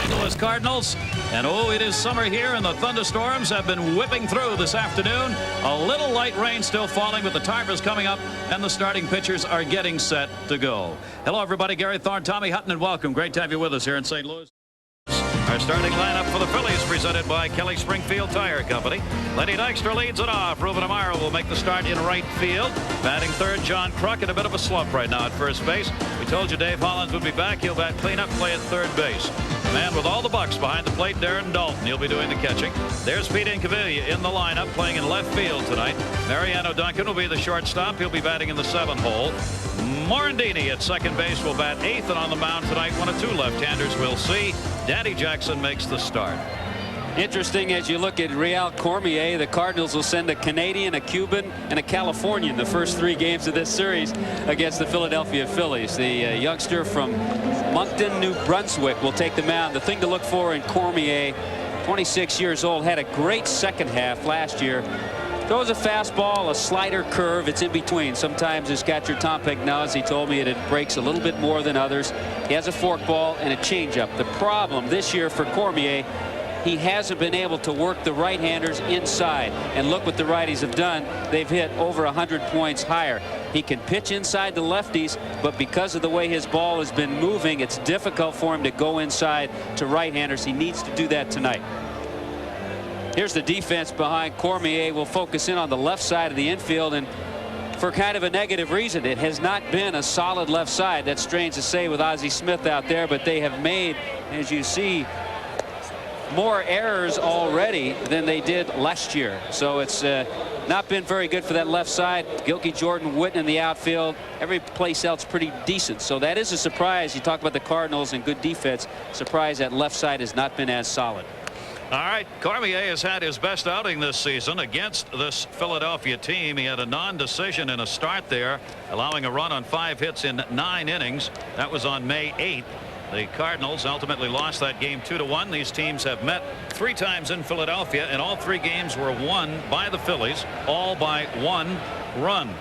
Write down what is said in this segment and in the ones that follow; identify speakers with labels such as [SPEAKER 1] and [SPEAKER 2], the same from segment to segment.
[SPEAKER 1] St. Louis Cardinals. And oh, it is summer here, and the thunderstorms have been whipping through this afternoon. A little light rain still falling, but the time is coming up, and the starting pitchers are getting set to go. Hello, everybody. Gary Thorne, Tommy Hutton, and welcome. Great to have you with us here in St. Louis. Our starting lineup for the Phillies, presented by Kelly Springfield Tire Company. Lenny Dykstra leads it off. Ruben Amaro will make the start in right field. Batting third, John Kruk in a bit of a slump right now at first base. We told you Dave Hollins would be back. He'll bat cleanup, play at third base. The man with all the bucks behind the plate, Darren Dalton. He'll be doing the catching. There's Pete Incaviglia in the lineup, playing in left field tonight. Mariano Duncan will be the shortstop. He'll be batting in the 7th hole. Morandini at second base will bat 8th, and on the mound tonight, one of two left-handers we'll see. Danny Jackson makes the start.
[SPEAKER 2] Interesting, as you look at Real Cormier, the Cardinals will send a Canadian, a Cuban, and a Californian the first 3 games of this series against the Philadelphia Phillies. The youngster from Moncton, New Brunswick, will take the mound. The thing to look for in Cormier, 26 years old, had a great second half last year. Throws a fastball, a slider, curve. It's in between. Sometimes it's got your Tom Pagnoz. He told me it breaks a little bit more than others. He has a forkball and a changeup. The problem this year for Cormier, he hasn't been able to work the right-handers inside. And look what the righties have done. They've hit over 100 points higher. He can pitch inside the lefties, but because of the way his ball has been moving, it's difficult for him to go inside to right-handers. He needs to do that tonight. Here's the defense behind Cormier. Will focus in on the left side of the infield, and for kind of a negative reason. It has not been a solid left side. That's strange to say with Ozzie Smith out there, but they have made, as you see, more errors already than they did last year. So it's not been very good for that left side. Gilkey, Jordan, Witten in the outfield. Every place else pretty decent. So that is a surprise. You talk about the Cardinals and good defense. Surprise that left side has not been as solid.
[SPEAKER 1] All right, Cormier has had his best outing this season against this Philadelphia team. He had a non-decision in a start there, allowing a run on 5 hits in 9 innings. That was on May 8th. The Cardinals ultimately lost that game 2-1. These teams have met 3 times in Philadelphia, and all 3 games were won by the Phillies, all by 1 run.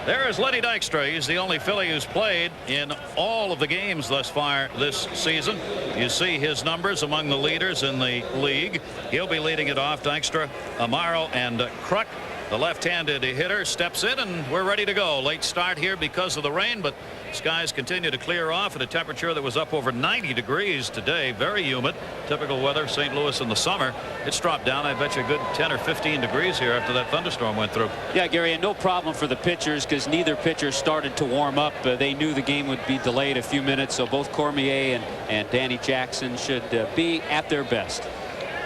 [SPEAKER 1] There is Lenny Dykstra. He's the only Philly who's played in all of the games thus far this season. You see his numbers among the leaders in the league. He'll be leading it off. Dykstra, Amaro, and Kruk. The left-handed hitter steps in, and we're ready to go. Late start here because of the rain, but skies continue to clear off at a temperature that was up over 90 degrees today. Very humid. Typical weather, St. Louis in the summer. It's dropped down, I bet you, a good 10 or 15 degrees here after that thunderstorm went through.
[SPEAKER 2] Yeah, Gary, and no problem for the pitchers because neither pitcher started to warm up. They knew the game would be delayed a few minutes, so both Cormier and Danny Jackson should be at their best.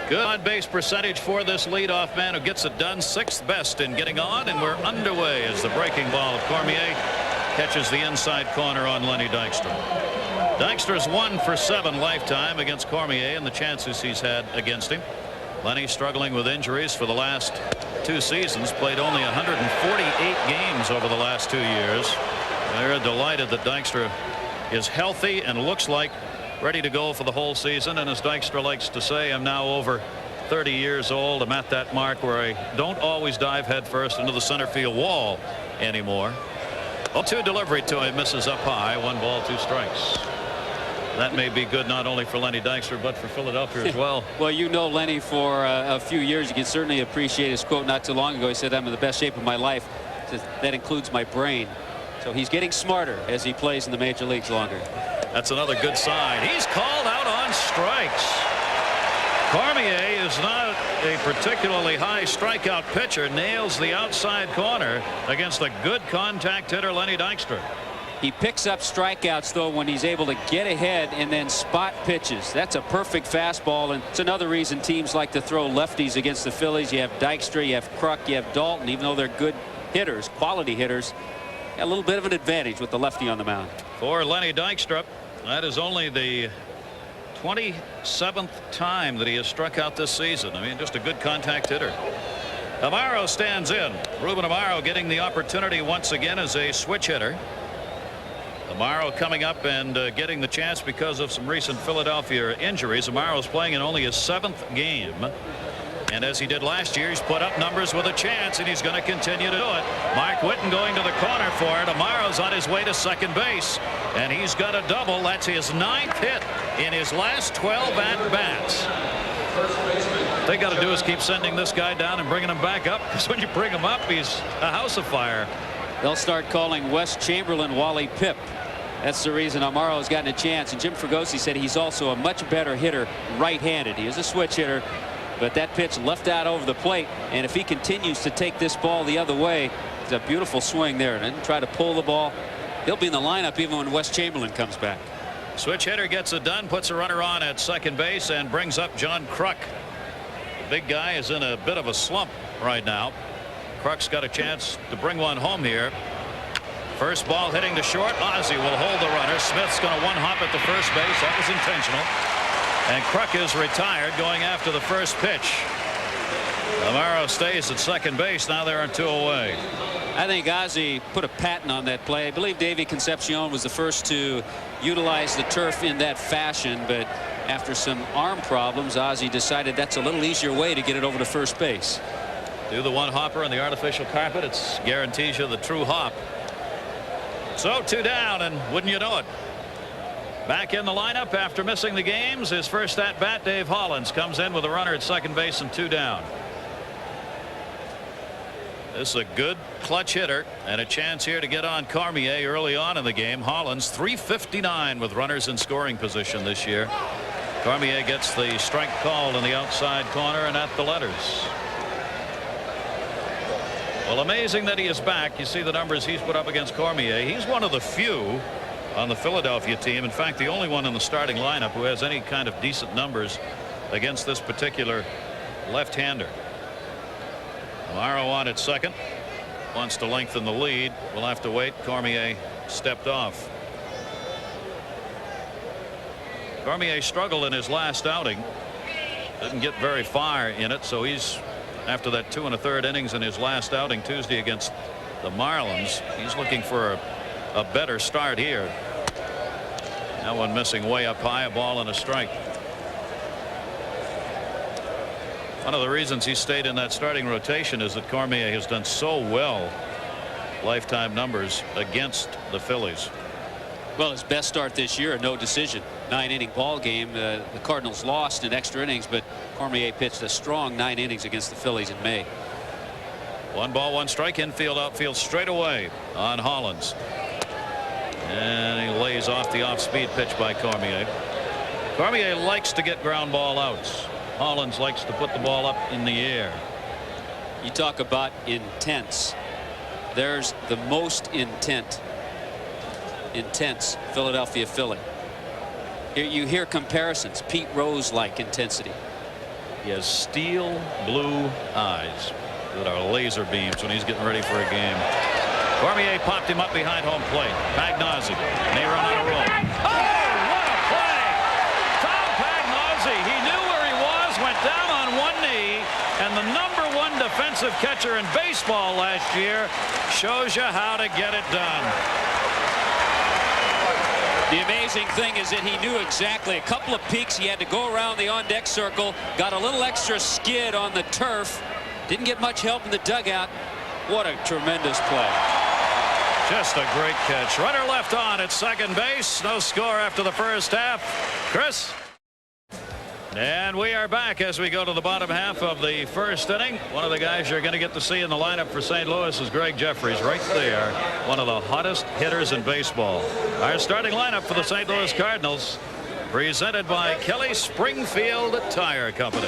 [SPEAKER 1] Good on-base percentage for this leadoff man who gets it done. 6th best in getting on, and we're underway as the breaking ball of Cormier catches the inside corner on Lenny Dykstra. Dykstra's 1 for 7 lifetime against Cormier and the chances he's had against him. Lenny struggling with injuries for the last 2 seasons. Played only 148 games over the last 2 years. They're delighted that Dykstra is healthy and looks like ready to go for the whole season. And as Dykstra likes to say, I'm now over 30 years old. I'm at that mark where I don't always dive headfirst into the center field wall anymore. 0-2 delivery to him, misses up high. 1 ball, 2 strikes. That may be good not only for Lenny Dykstra but for Philadelphia as well.
[SPEAKER 2] Well, you know Lenny for a few years. You can certainly appreciate his quote not too long ago. He said, I'm in the best shape of my life. That includes my brain. So he's getting smarter as he plays in the major leagues longer.
[SPEAKER 1] That's another good sign. He's called out on strikes. Cormier is not a particularly high strikeout pitcher. Nails the outside corner against a good contact hitter, Lenny Dykstra.
[SPEAKER 2] He picks up strikeouts, though, when he's able to get ahead and then spot pitches. That's a perfect fastball, and it's another reason teams like to throw lefties against the Phillies. You have Dykstra, you have Kruk, you have Dalton. Even though they're good hitters, quality hitters, got a little bit of an advantage with the lefty on the mound.
[SPEAKER 1] For Lenny Dykstra, that is only the 27th time that he has struck out this season. I mean, just a good contact hitter. Amaro stands in. Ruben Amaro getting the opportunity once again as a switch hitter. Amaro coming up and getting the chance because of some recent Philadelphia injuries. Amaro's playing in only his 7th game. And as he did last year, he's put up numbers with a chance, and he's going to continue to do it. Mark Witten going to the corner for it. Amaro's on his way to second base, and he's got a double. That's his 9th hit in his last 12 at-bats. What they got to do is keep sending this guy down and bringing him back up, because when you bring him up, he's a house of fire.
[SPEAKER 2] They'll start calling Wes Chamberlain Wally Pipp. That's the reason Amaro's gotten a chance. And Jim Fregosi said he's also a much better hitter right-handed. He is a switch hitter, but that pitch left out over the plate, and if he continues to take this ball the other way, it's a beautiful swing there, and then try to pull the ball. He'll be in the lineup even when Wes Chamberlain comes back.
[SPEAKER 1] Switch hitter gets it done, puts a runner on at second base, and brings up John Kruk. The big guy is in a bit of a slump right now. Kruk's got a chance to bring one home here. First ball hitting to short. Ozzie will hold the runner. Smith's going to one-hop at the first base. That was intentional. And Kruk is retired, going after the first pitch. Amaro stays at second base. Now they're on 2 away.
[SPEAKER 2] I think Ozzie put a patent on that play. I believe Davey Concepcion was the first to utilize the turf in that fashion, but after some arm problems, Ozzie decided that's a little easier way to get it over to first base.
[SPEAKER 1] Do the one-hopper on the artificial carpet. It guarantees you the true hop. So 2 down, and wouldn't you know it, back in the lineup after missing the games. His first at bat, Dave Hollins, comes in with a runner at second base and 2 down. This is a good clutch hitter, and a chance here to get on Cormier early on in the game. Hollins .359 with runners in scoring position this year. Cormier gets the strike called in the outside corner and at the letters. Well, amazing that he is back. You see the numbers he's put up against Cormier. He's one of the few on the Philadelphia team, in fact the only one in the starting lineup, who has any kind of decent numbers against this particular left-hander. Amaro on at second, wants to lengthen the lead. We'll have to wait. Cormier stepped off. Cormier struggled in his last outing, didn't get very far in it, so he's, after that 2 1/3 innings in his last outing Tuesday against the Marlins, he's looking for a better start here. That one missing way up high, a ball and a strike. One of the reasons he stayed in that starting rotation is that Cormier has done so well, lifetime numbers, against the Phillies.
[SPEAKER 2] Well, his best start this year, a no decision 9-inning ball game. The Cardinals lost in extra innings, but Cormier pitched a strong 9 innings against the Phillies in May.
[SPEAKER 1] 1 ball 1 strike, infield outfield straight away on Hollins, and he lays off the off-speed pitch by Cormier. Cormier likes to get ground ball outs. Hollins likes to put the ball up in the air.
[SPEAKER 2] You talk about intense. There's the most intense Philadelphia Philly. Here you hear comparisons. Pete Rose-like intensity.
[SPEAKER 1] He has steel blue eyes that are laser beams when he's getting ready for a game. Cormier popped him up behind home plate. Pagnozzi may run out of room. Oh, what a play! Tom Pagnozzi, he knew where he was, went down on one knee, and the #1 defensive catcher in baseball last year shows you how to get it done.
[SPEAKER 2] The amazing thing is that he knew exactly a couple of peaks. He had to go around the on-deck circle, got a little extra skid on the turf, didn't get much help in the dugout. What a tremendous play.
[SPEAKER 1] Just a great catch. Runner left on at second base. No score after the first half. Chris? And we are back as we go to the bottom half of the first inning. One of the guys you're going to get to see in the lineup for St. Louis is Greg Jeffries, right there. One of the hottest hitters in baseball. Our starting lineup for the St. Louis Cardinals, presented by Kelly Springfield Tire Company.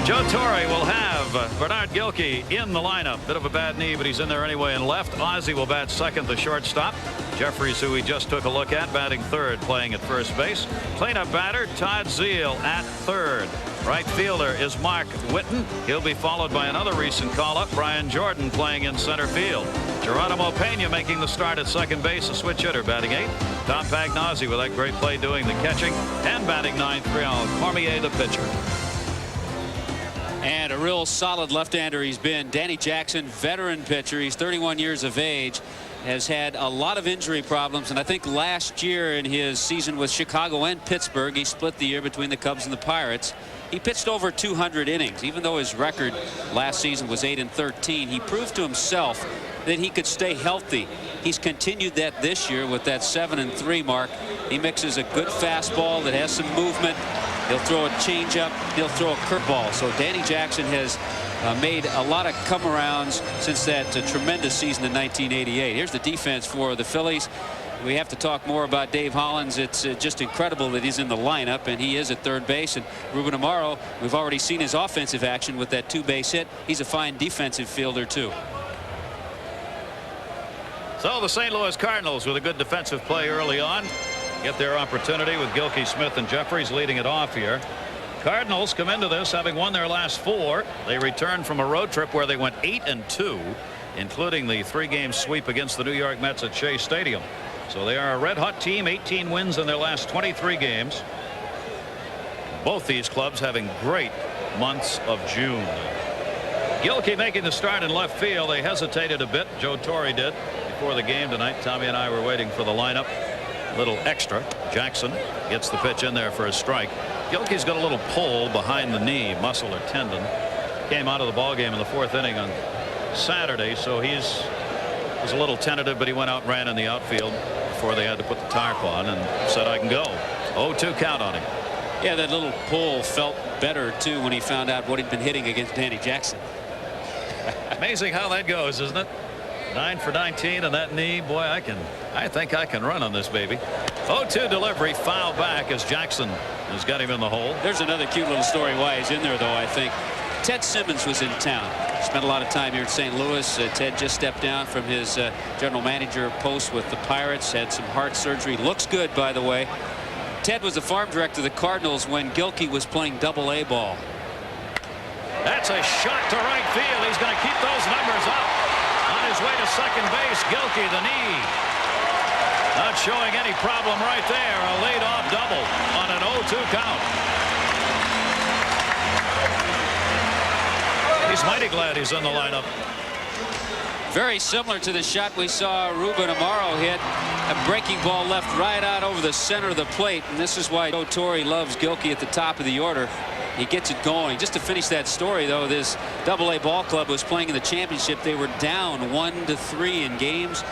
[SPEAKER 1] Joe Torre will have Bernard Gilkey in the lineup. Bit of a bad knee, but he's in there anyway and left. Ozzie will bat second, the shortstop. Jeffries, who we just took a look at, batting third, playing at first base. Cleanup batter Todd Zeile at third. Right fielder is Mark Whitten. He'll be followed by another recent call-up, Brian Jordan, playing in center field. Geronimo Pena making the start at second base, a switch hitter, batting 8. Tom Pagnozzi with that great play doing the catching, and batting 9th, Real Cormier, the pitcher.
[SPEAKER 2] And a real solid left-hander he's been. Danny Jackson, veteran pitcher. He's 31 years of age. Has had a lot of injury problems, and I think last year in his season with Chicago and Pittsburgh, he split the year between the Cubs and the Pirates. He pitched over 200 innings. Even though his record last season was 8-13, he proved to himself that he could stay healthy He's continued that this year with that 7-3 mark. He mixes a good fastball that has some movement. He'll throw a changeup. He'll throw a curveball. So Danny Jackson has made a lot of come-arounds since that tremendous season in 1988. Here's the defense for the Phillies. We have to talk more about Dave Hollins. It's just incredible that he's in the lineup, and he is at third base. And Ruben Amaro, we've already seen his offensive action with that 2-base hit. He's a fine defensive fielder, too.
[SPEAKER 1] So the St. Louis Cardinals with a good defensive play early on get their opportunity with Gilkey, Smith, and Jeffries leading it off here. Cardinals come into this having won their last 4. They return from a road trip where they went 8-2, including the 3-game sweep against the New York Mets at Shea Stadium. So they are a red-hot team. 18 wins in their last 23 games. Both these clubs having great months of June. Gilkey making the start in left field. They hesitated a bit. Joe Torre did before the game tonight. Tommy and I were waiting for the lineup. A little extra. Jackson gets the pitch in there for a strike. Gilkey's got a little pull behind the knee, muscle or tendon. Came out of the ball game in the 4th inning on Saturday, so he's was a little tentative, but he went out and ran in the outfield before they had to put the tarp on and said, I can go. 0-2 count on him.
[SPEAKER 2] Yeah, that little pull felt better too when he found out what he'd been hitting against Danny Jackson.
[SPEAKER 1] Amazing how that goes, isn't it? 9 for 19 and that knee. Boy, I think I can run on this baby. 0-2 delivery, foul back as Jackson has got him in the hole.
[SPEAKER 2] There's another cute little story why he's in there, though. I think Ted Simmons was in town. Spent a lot of time here in St. Louis. Ted just stepped down from his general manager post with the Pirates. Had some heart surgery. Looks good, by the way. Ted was the farm director of the Cardinals when Gilkey was playing Double-A ball.
[SPEAKER 1] That's a shot to right field. He's going to keep those numbers up. On his way to second base, Gilkey, the knee. Not showing any problem right there. A lead-off double on an 0-2 count. He's mighty glad he's in the lineup.
[SPEAKER 2] Very similar to the shot we saw Ruben Amaro hit. A breaking ball left right out over the center of the plate. And this is why Joe Torre loves Gilkey at the top of the order. He gets it going. Just to finish that story, though, this Double-A ball club was playing in the championship. They were down 1-3 in games.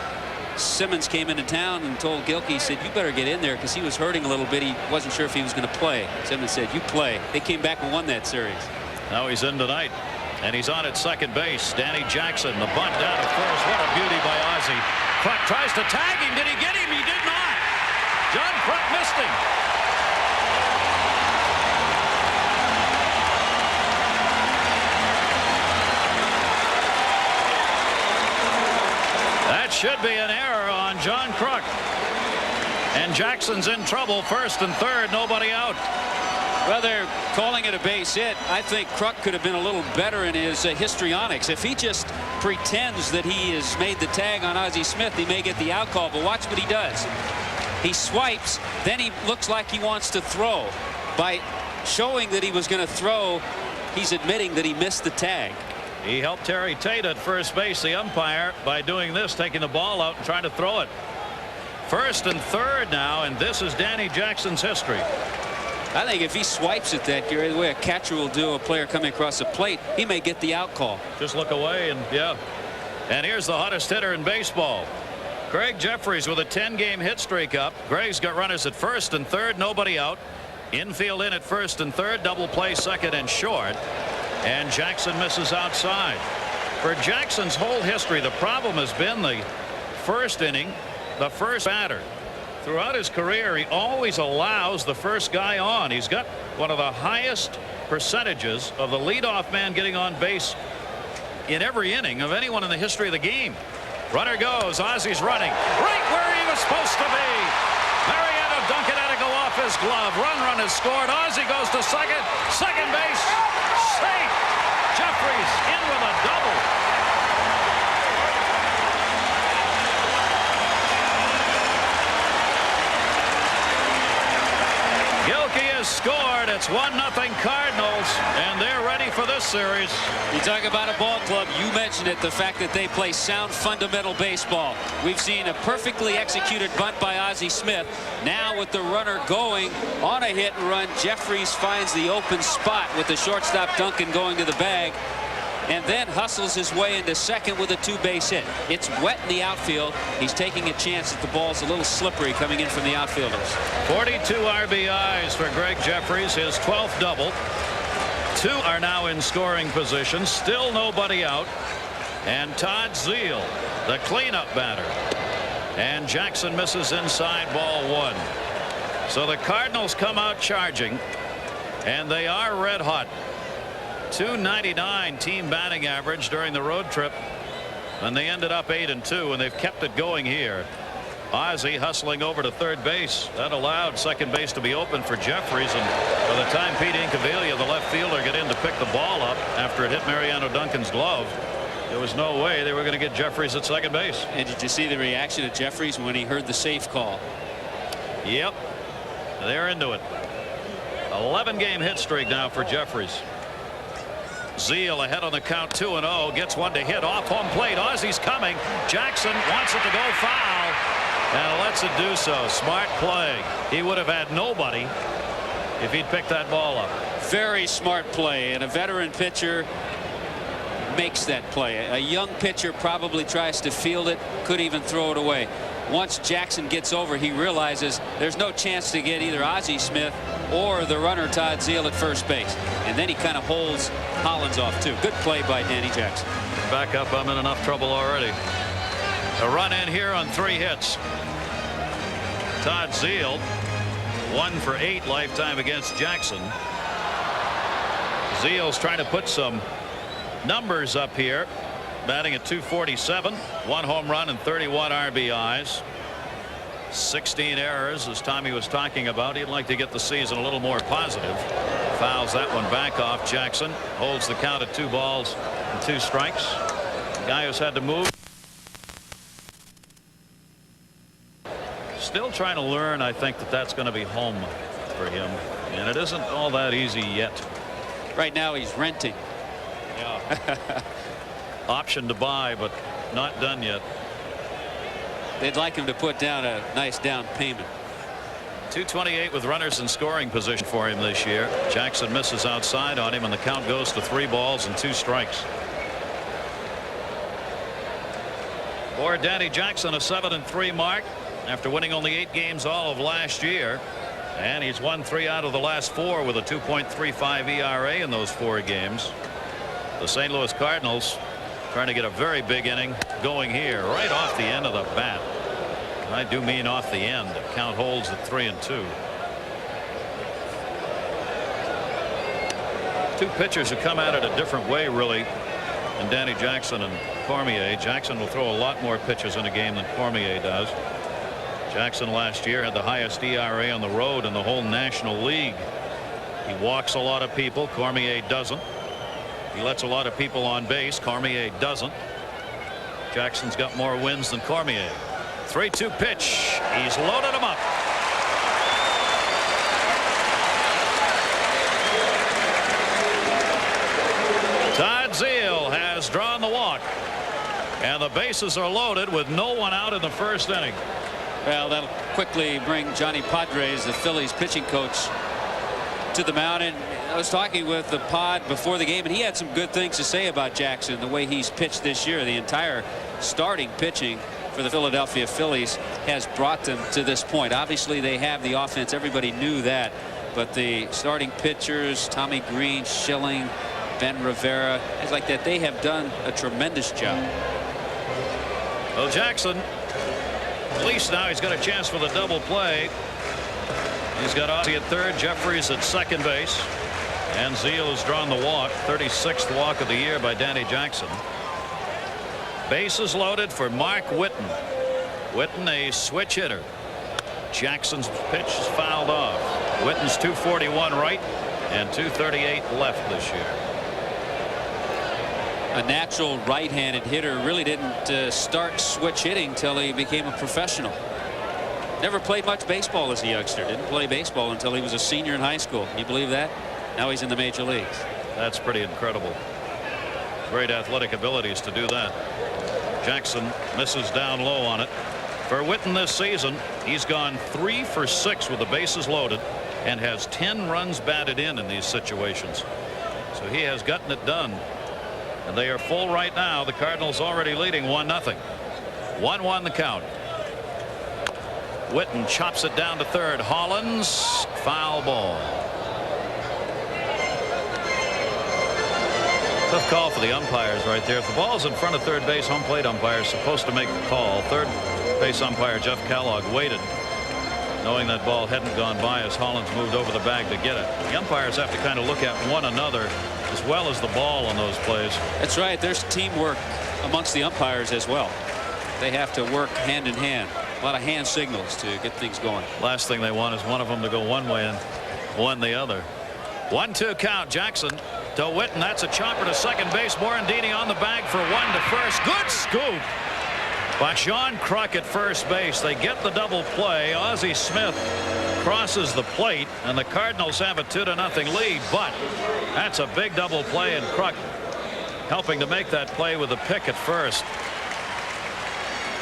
[SPEAKER 2] Simmons came into town and told Gilkey, he said, you better get in there, because he was hurting a little bit. He wasn't sure if he was going to play. Simmons said, you play. They came back and won that series.
[SPEAKER 1] Now he's in tonight. And he's on at second base. Danny Jackson, the bunt down to first. What a beauty by Ozzie. Kruk tries to tag him. Did he get him? He did not. John Kruk missed him. That should be an error on John Kruk. And Jackson's in trouble. First and third. Nobody out.
[SPEAKER 2] Well, they're calling it a base hit. I think Kruk could have been a little better in his histrionics. If he just pretends that he has made the tag on Ozzie Smith, he may get the out call. But watch what he does. He swipes, then he looks like he wants to throw. By showing that he was going to throw, he's admitting that he missed the tag.
[SPEAKER 1] He helped Terry Tate at first base, the umpire, by doing this, taking the ball out and trying to throw it. First and third now, and this is Danny Jackson's history.
[SPEAKER 2] I think if he swipes at that, Gary, the way a catcher will do a player coming across the plate, he may get the out call.
[SPEAKER 1] Just look away, and yeah. And here's the hottest hitter in baseball. Greg Jeffries with a 10-game hit streak up. Greg's got runners at first and third, nobody out. Infield in at first and third, double play second and short. And Jackson misses outside. For Jackson's whole history, the problem has been the first inning, the first batter. Throughout his career, he always allows the first guy on. He's got one of the highest percentages of the leadoff man getting on base in every inning of anyone in the history of the game. Runner goes. Ozzie's running right where he was supposed to be. Mariano Duncan had to go off his glove. Run is scored. Ozzie goes to second. Second base. Safe. Jeffries in with a double. Gilkey has scored. It's 1-0 Cardinals, and they're ready for this series.
[SPEAKER 2] You talk about a ball club. You mentioned it, the fact that they play sound fundamental baseball. We've seen a perfectly executed bunt by Ozzie Smith. Now with the runner going on a hit and run, Jeffries finds the open spot with the shortstop Duncan going to the bag. and then hustles his way into second with a 2-base hit. It's wet in the outfield. He's taking a chance that the ball's a little slippery coming in from the outfielders.
[SPEAKER 1] 42 RBIs for Greg Jeffries, his 12th double. 2 are now in scoring position. Still nobody out. And Todd Zeile, the cleanup batter. And Jackson misses inside, ball 1. So the Cardinals come out charging, and they are red hot. 299 team batting average during the road trip, and they ended up 8-2, and they've kept it going here. Ozzie hustling over to third base. That allowed second base to be open for Jeffries, and by the time Pete Incaviglia, the left fielder, got in to pick the ball up after it hit Mariano Duncan's glove, there was no way they were going to get Jeffries at second base.
[SPEAKER 2] And did you see the reaction of Jeffries when he heard the safe call?
[SPEAKER 1] Yep, they're into it. 11-game hit streak now for Jeffries. Zeile ahead on the count, 2-0, gets one to hit off home plate. Ozzie's coming. Jackson wants it to go foul and lets it do so. Smart play. He would have had nobody if he'd picked that ball up.
[SPEAKER 2] Very smart play, and a veteran pitcher makes that play. A young pitcher probably tries to field it, could even throw it away. Once Jackson gets over, he realizes there's no chance to get either Ozzie Smith or the runner Todd Zeile at first base, and then he kind of holds Hollins off too. Good play by Danny Jackson.
[SPEAKER 1] Back up, I'm in enough trouble already. A run in here on 3 hits. Todd Zeile 1 for 8 lifetime against Jackson. Zeile's trying to put some numbers up here, batting at .247, 1 home run and 31 RBIs. 16 errors, as Tommy was talking about. He'd like to get the season a little more positive. Fouls that one back off. Jackson holds the count at 2 balls and 2 strikes. The guy who's had to move. Still trying to learn, I think, that that's going to be home for him, and it isn't all that easy yet.
[SPEAKER 2] Right now he's renting.
[SPEAKER 1] Yeah. Option to buy, but not done yet.
[SPEAKER 2] They'd like him to put down a nice down payment.
[SPEAKER 1] 228 with runners in scoring position for him this year. Jackson misses outside on him, and the count goes to 3 balls and 2 strikes. For Danny Jackson, a 7-3 mark after winning only 8 games all of last year, and he's won 3 out of the last 4 with a 2.35 ERA in those 4 games. The St. Louis Cardinals trying to get a very big inning going here right off the end of the bat. I do mean off the end. The count holds at 3-2. 2 pitchers who come at it a different way, really, than Danny Jackson and Cormier. Jackson will throw a lot more pitches in a game than Cormier does. Jackson last year had the highest ERA on the road in the whole National League. He walks a lot of people. Cormier doesn't. He lets a lot of people on base. Cormier doesn't. Jackson's got more wins than Cormier. 3-2 pitch. He's loaded him up. Todd Zeile has drawn the walk, and the bases are loaded with no one out in the first inning.
[SPEAKER 2] Well, that'll quickly bring Johnny Padres, the Phillies pitching coach, to the mound. And I was talking with the Pod before the game, and he had some good things to say about Jackson, the way he's pitched this year. The entire starting pitching for the Philadelphia Phillies has brought them to this point. Obviously, they have the offense. Everybody knew that. But the starting pitchers, Tommy Green, Schilling, Ben Rivera, guys like that, they have done a tremendous job.
[SPEAKER 1] Well, Jackson, at least now he's got a chance for the double play. He's got Ozzie at third, Jeffries at second base, and Zeile has drawn the walk. 36th walk of the year by Danny Jackson. Bases loaded for Mark Whitten. Whitten, a switch hitter. Jackson's pitch is fouled off. Whitten's .241 right and .238 left this year.
[SPEAKER 2] A natural right-handed hitter, really didn't start switch hitting till he became a professional. Never played much baseball as a youngster. Didn't play baseball until he was a senior in high school. Can you believe that? Now he's in the major leagues.
[SPEAKER 1] That's pretty incredible. Great athletic abilities to do that. Jackson misses down low on it. For Whitten this season, he's gone 3 for 6 with the bases loaded and has 10 runs batted in these situations. So he has gotten it done. And they are full right now. The Cardinals already leading 1-0. 1-1 the count. Witten chops it down to third. Hollins, foul ball. Tough call for the umpires right there. If the ball's in front of third base, home plate umpire is supposed to make the call. Third base umpire Jeff Kellogg waited, knowing that ball hadn't gone by as Hollins moved over the bag to get it. The umpires have to kind of look at one another as well as the ball on those plays.
[SPEAKER 2] That's right. There's teamwork amongst the umpires as well. They have to work hand in hand. A lot of hand signals to get things going.
[SPEAKER 1] Last thing they want is one of them to go one way and one the other. 1-2 count. Jackson to Witten. That's a chopper to second base. Morandini on the bag for one to first. Good scoop by John Kruk at first base. They get the double play. Ozzie Smith crosses the plate, and the Cardinals have a 2-0 lead. But that's a big double play, and Kruk helping to make that play with a pick at first.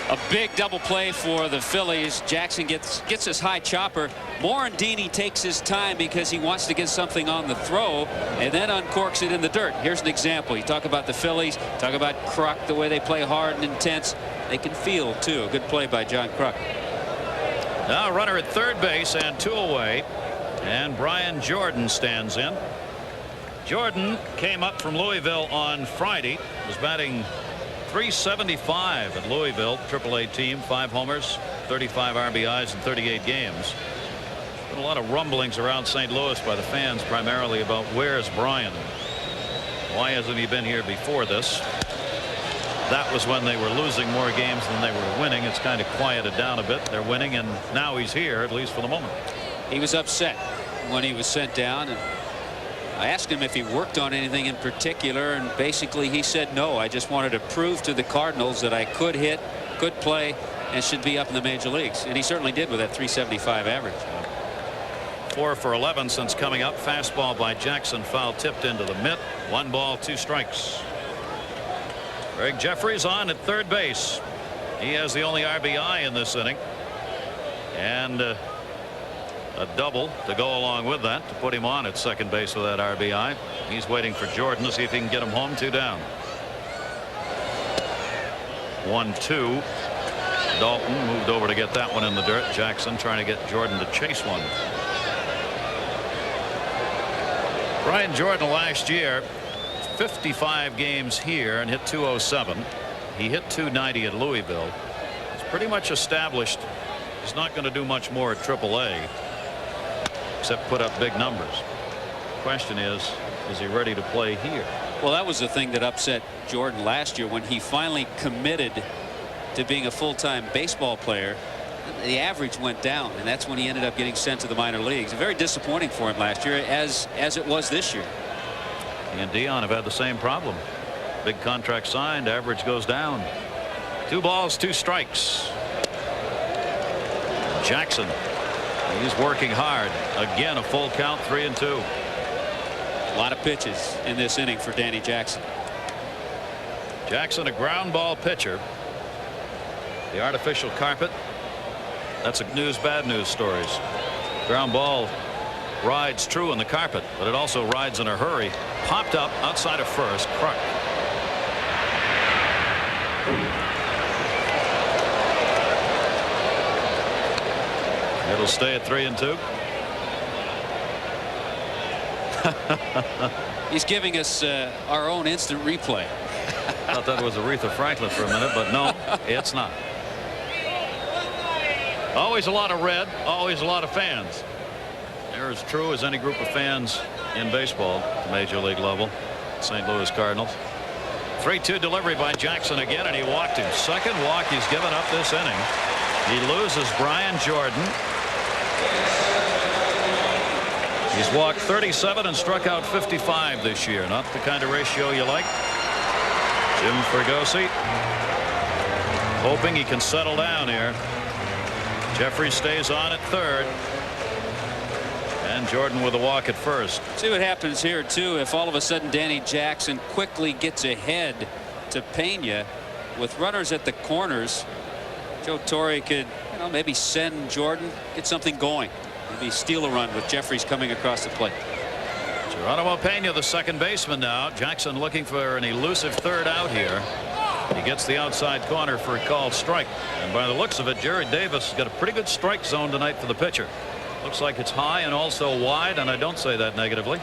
[SPEAKER 2] A big double play for the Phillies. Jackson gets his high chopper. Morandini takes his time because he wants to get something on the throw and then uncorks it in the dirt. Here's an example. You talk about the Phillies, talk about Kruk, the way they play hard and intense. They can field too. A good play by John Kruk.
[SPEAKER 1] Now runner at third base and two away, and Brian Jordan stands in. Jordan came up from Louisville on Friday, was batting .375 at Louisville, AAA team, 5 homers, 35 RBIs in 38 games. Been a lot of rumblings around St. Louis by the fans, primarily about where's Brian? Why hasn't he been here before this? That was when they were losing more games than they were winning. It's kind of quieted down a bit. They're winning, and now he's here, at least for the moment.
[SPEAKER 2] He was upset when he was sent down, and I asked him if he worked on anything in particular, and basically he said no. I just wanted to prove to the Cardinals that I could hit, could play, and should be up in the major leagues. And he certainly did with that .375 average.
[SPEAKER 1] 4 for 11 since coming up. Fastball by Jackson, foul tipped into the mitt. 1 ball, 2 strikes. Greg Jefferies on at third base. He has the only RBI in this inning, and a double to go along with that to put him on at second base with that RBI. He's waiting for Jordan to see if he can get him home. 2 down. 1-2. Dalton moved over to get that one in the dirt. Jackson trying to get Jordan to chase one. Brian Jordan last year, 55 games here and hit .207. He hit .290 at Louisville. It's pretty much established he's not going to do much more at AAA except put up big numbers. Question is he ready to play here?
[SPEAKER 2] Well, that was the thing that upset Jordan last year when he finally committed to being a full-time baseball player. The average went down, and that's when he ended up getting sent to the minor leagues. Very disappointing for him last year, as it was this year.
[SPEAKER 1] He and Dion have had the same problem. Big contract signed, average goes down. 2 balls, 2 strikes. Jackson, he's working hard. Again, a full count, 3-2.
[SPEAKER 2] A lot of pitches in this inning for Danny Jackson.
[SPEAKER 1] Jackson, a ground ball pitcher. The artificial carpet. That's a news, bad news stories. Ground ball rides true in the carpet, but it also rides in a hurry. Popped up outside of first. Kruk. It'll stay at 3-2.
[SPEAKER 2] He's giving us our own instant replay.
[SPEAKER 1] Thought that was Aretha Franklin for a minute, but no, it's not. Always a lot of red, always a lot of fans. They're as true as any group of fans in baseball, major league level. St. Louis Cardinals. 3-2 delivery by Jackson again, and he walked him. Second walk he's given up this inning. He loses Brian Jordan. He's walked 37 and struck out 55 this year. Not the kind of ratio you like. Jim Fregosi hoping he can settle down here. Jeffrey stays on at third, and Jordan with a walk at first.
[SPEAKER 2] See what happens here too if all of a sudden Danny Jackson quickly gets ahead to Pena with runners at the corners. Joe Torre could maybe send Jordan, get something going, maybe steal a run with Jeffries coming across the plate.
[SPEAKER 1] Geronimo Pena, the second baseman now. Jackson looking for an elusive third out here. He gets the outside corner for a called strike. And by the looks of it, Jared Davis has got a pretty good strike zone tonight for the pitcher. Looks like it's high and also wide, and I don't say that negatively.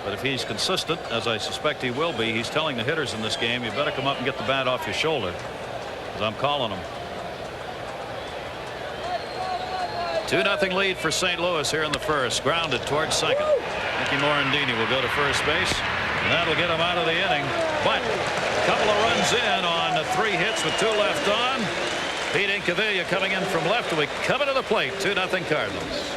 [SPEAKER 1] But if he's consistent, as I suspect he will be, he's telling the hitters in this game, you better come up and get the bat off your shoulder, because I'm calling them. 2-0 lead for St. Louis here in the first. Grounded towards second. Mickey Morandini will go to first base, and that'll get him out of the inning. But a couple of runs in on 3 hits with 2 left on. Pete Incaviglia coming in from left. We coming to the plate. 2-0 Cardinals.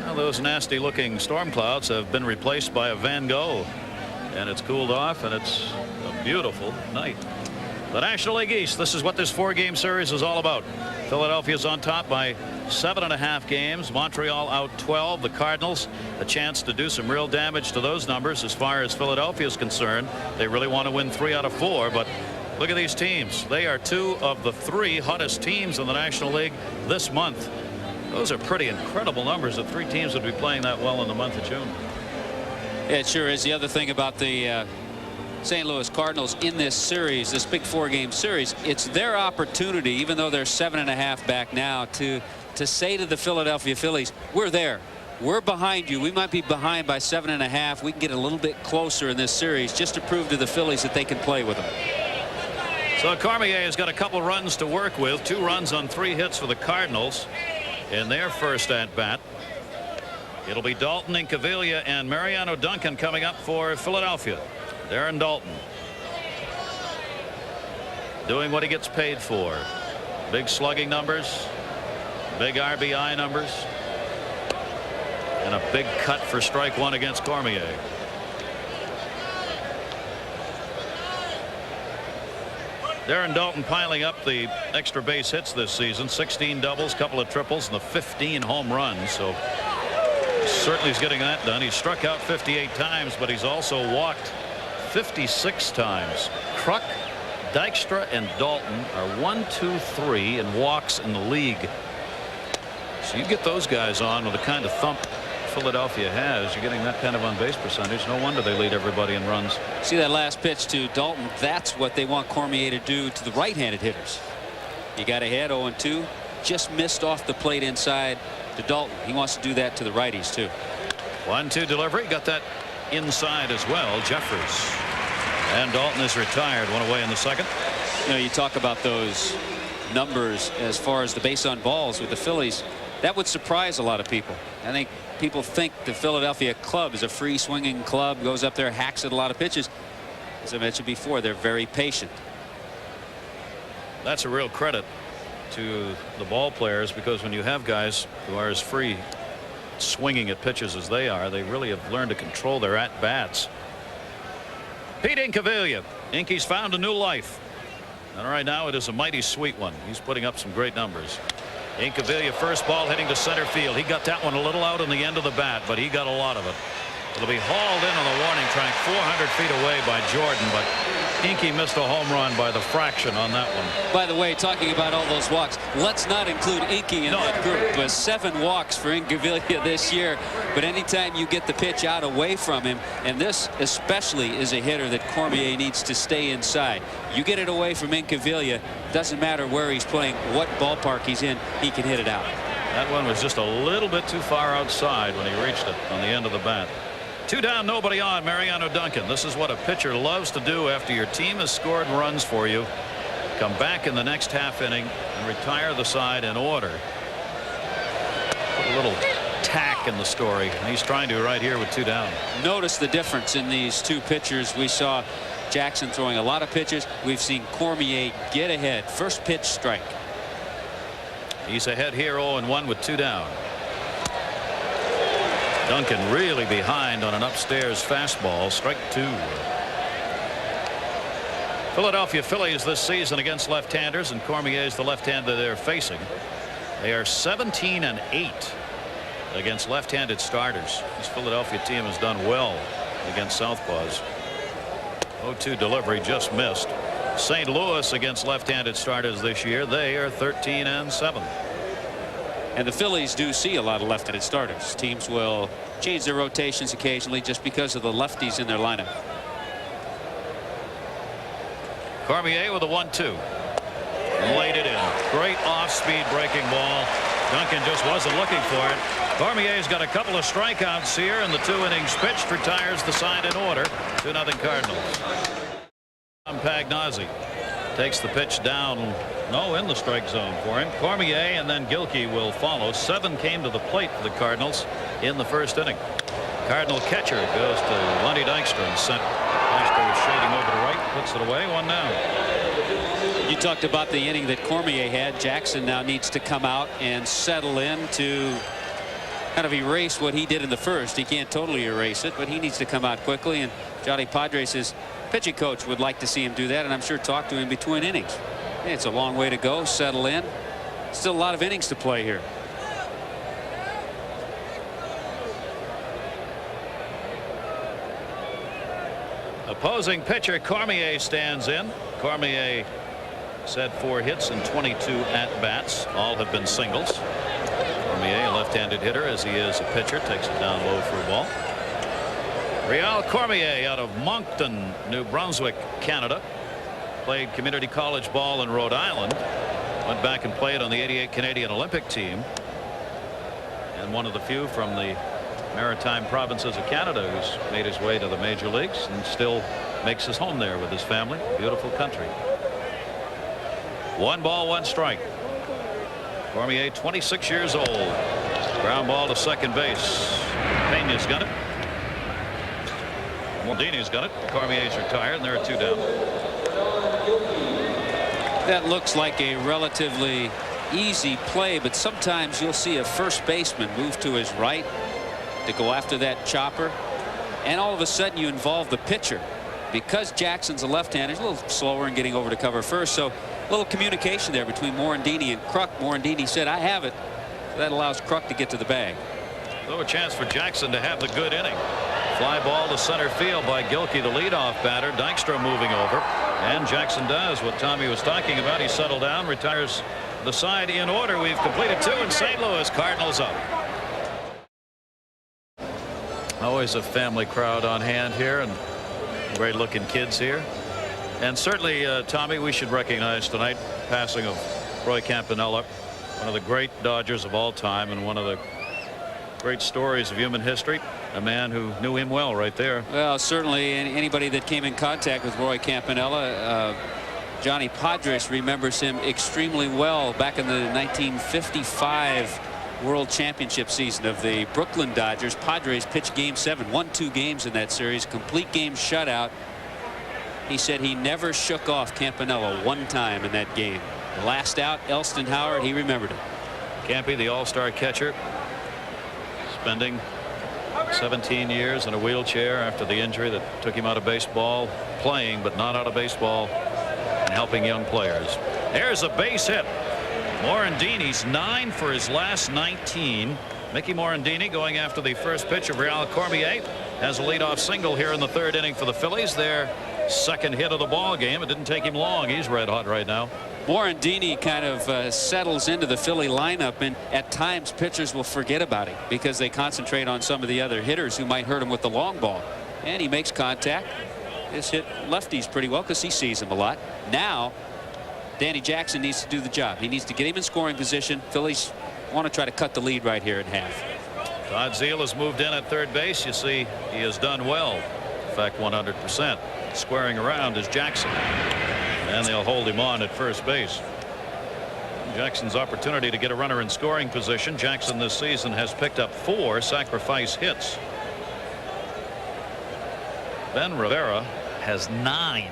[SPEAKER 1] Now those nasty looking storm clouds have been replaced by a Van Gogh, and it's cooled off, and it's a beautiful night. The National League East, this is what this 4-game series is all about. Philadelphia's on top by 7.5 games. Montreal out 12. The Cardinals a chance to do some real damage to those numbers as far as Philadelphia is concerned. They really want to win 3 out of 4, but look at these teams. They are 2 of the 3 hottest teams in the National League this month. Those are pretty incredible numbers if 3 teams would be playing that well in the month of June.
[SPEAKER 2] Yeah, it sure is. The other thing about the St. Louis Cardinals in this series, this big 4-game series, it's their opportunity, even though they're 7.5 back now, to say to the Philadelphia Phillies, we're there. We're behind you. We might be behind by 7.5. We can get a little bit closer in this series just to prove to the Phillies that they can play with them.
[SPEAKER 1] So Cormier has got a couple runs to work with. 2 runs on 3 hits for the Cardinals in their first at bat. It'll be Dalton, Incaviglia, and Mariano Duncan coming up for Philadelphia. Darren Dalton doing what he gets paid for. Big slugging numbers, big RBI numbers, and a big cut for strike 1 against Cormier. Darren Dalton piling up the extra base hits this season. 16 doubles, couple of triples, and the 15 home runs. So certainly he's getting that done. He's struck out 58 times, but he's also walked 56 times. Kruk, Dykstra, and Dalton are 1, 2, 3 in walks in the league. So you get those guys on with the kind of thump Philadelphia has. You're getting that kind of on base percentage. No wonder they lead everybody in runs.
[SPEAKER 2] See that last pitch to Dalton? That's what they want Cormier to do to the right-handed hitters. He got ahead 0-2, just missed off the plate inside to Dalton. He wants to do that to the righties too.
[SPEAKER 1] 1-2 delivery, got that inside as well. Jeffers, and Dalton is retired. 1 away in the second.
[SPEAKER 2] You know, you talk about those numbers as far as the base on balls with the Phillies. That would surprise a lot of people. I think people think the Philadelphia club is a free swinging club, goes up there, hacks at a lot of pitches. As I mentioned before, they're very patient.
[SPEAKER 1] That's a real credit to the ball players, because when you have guys who are as free swinging at pitches as they are, they really have learned to control their at bats. Pete Incaviglia. Inky's found a new life, and right now it is a mighty sweet one. He's putting up some great numbers. Incaviglia, first ball hitting to center field. He got that one a little out on the end of the bat, but he got a lot of it. It'll be hauled in on the warning track 400 feet away by Jordan, but Inky missed a home run by the fraction on that one.
[SPEAKER 2] By the way, talking about all those walks, let's not include Inky in that group. But 7 walks for Incaviglia this year. But anytime you get the pitch out away from him, and this especially is a hitter that Cormier needs to stay inside. You get it away from Incaviglia, doesn't matter where he's playing, what ballpark he's in, he can hit it out.
[SPEAKER 1] That one was just a little bit too far outside when he reached it on the end of the bat. 2 down, nobody on. Mariano Duncan. This is what a pitcher loves to do after your team has scored runs for you. Come back in the next half inning and retire the side in order. Put a little tack in the story, and he's trying to right here with 2 down.
[SPEAKER 2] Notice the difference in these 2 pitchers. We saw Jackson throwing a lot of pitches. We've seen Cormier get ahead. First pitch strike.
[SPEAKER 1] He's ahead here 0-1 with 2 down. Duncan really behind on an upstairs fastball. Strike 2. Philadelphia Phillies this season against left-handers, and Cormier is the left-hander they're facing. They are 17-8 against left-handed starters. This Philadelphia team has done well against southpaws. 0-2 delivery, just missed. St. Louis against left-handed starters this year, they are 13-7.
[SPEAKER 2] And the Phillies do see a lot of left-handed starters. Teams will change their rotations occasionally just because of the lefties in their lineup.
[SPEAKER 1] Cormier with a 1-2. Laid it in. Great off-speed breaking ball. Duncan just wasn't looking for it. Cormier's got a couple of strikeouts here, and the 2 innings pitched retires the side in order. 2-0 Cardinals. Pagnozzi takes the pitch down. No, in the strike zone for him. Cormier and then Gilkey will follow. 7 came to the plate for the Cardinals in the first inning. Cardinal catcher goes to Lundy Dykstra in center. Dykstra is shading over to right, puts it away, 1 down.
[SPEAKER 2] You talked about the inning that Cormier had. Jackson now needs to come out and settle in to kind of erase what he did in the first. He can't totally erase it, but he needs to come out quickly, and Johnny Padres, his pitching coach, would like to see him do that, and I'm sure talk to him between innings. It's a long way to go. Settle in. Still a lot of innings to play here.
[SPEAKER 1] Opposing pitcher Cormier stands in. Cormier has had 4 hits and 22 at-bats. All have been singles. Cormier, a left-handed hitter as he is a pitcher, takes it down low for a ball. Real Cormier out of Moncton, New Brunswick, Canada. Played community college ball in Rhode Island. Went back and played on the '88 Canadian Olympic team. And one of the few from the maritime provinces of Canada who's made his way to the major leagues and still makes his home there with his family. Beautiful country. 1 ball, 1 strike. Cormier, 26 years old. Ground ball to second base. Pena's got it. Maldini's got it. Cormier's retired, and there are 2 down.
[SPEAKER 2] That looks like a relatively easy play, but sometimes you'll see a first baseman move to his right to go after that chopper, and all of a sudden you involve the pitcher. Because Jackson's a left-hander, he's a little slower in getting over to cover first, so a little communication there between Morandini and Kruk. Morandini said, "I have it." That allows Kruk to get to the bag.
[SPEAKER 1] So a chance for Jackson to have the good inning. Fly ball to center field by Gilkey, the leadoff batter. Dykstra moving over, and Jackson does what Tommy was talking about. He settled down, retires the side in order. We've completed 2 in St. Louis. Cardinals up. Always a family crowd on hand here, and great looking kids here. And certainly, Tommy, we should recognize tonight passing of Roy Campanella, one of the great Dodgers of all time and one of the great stories of human history. A man who knew him well right there.
[SPEAKER 2] Well, certainly anybody that came in contact with Roy Campanella, Johnny Padres remembers him extremely well back in the 1955 World Championship season of the Brooklyn Dodgers. Padres pitched Game 7, won 2 games in that series, complete game shutout. He said he never shook off Campanella 1 time in that game. The last out, Elston Howard, he remembered it.
[SPEAKER 1] Campy, the all-star catcher, spending 17 years in a wheelchair after the injury that took him out of baseball, playing but not out of baseball, and helping young players. There's a base hit. Morandini's 9 for his last 19. Mickey Morandini going after the first pitch of Real Cormier has a leadoff single here in the 3rd inning for the Phillies. Their second hit of the ball game. It didn't take him long. He's red hot right now.
[SPEAKER 2] Morandini kind of settles into the Philly lineup, and at times pitchers will forget about him because they concentrate on some of the other hitters who might hurt him with the long ball. And he makes contact. This hit lefties pretty well because he sees him a lot. Now Danny Jackson needs to do the job. He needs to get him in scoring position. Phillies want to try to cut the lead right here in half.
[SPEAKER 1] Todd Zeile has moved in at third base. You see he has done well. In fact, 100%. Squaring around is Jackson. And they'll hold him on at first base. Jackson's opportunity to get a runner in scoring position. Jackson this season has picked up 4 sacrifice hits. Ben Rivera has 9.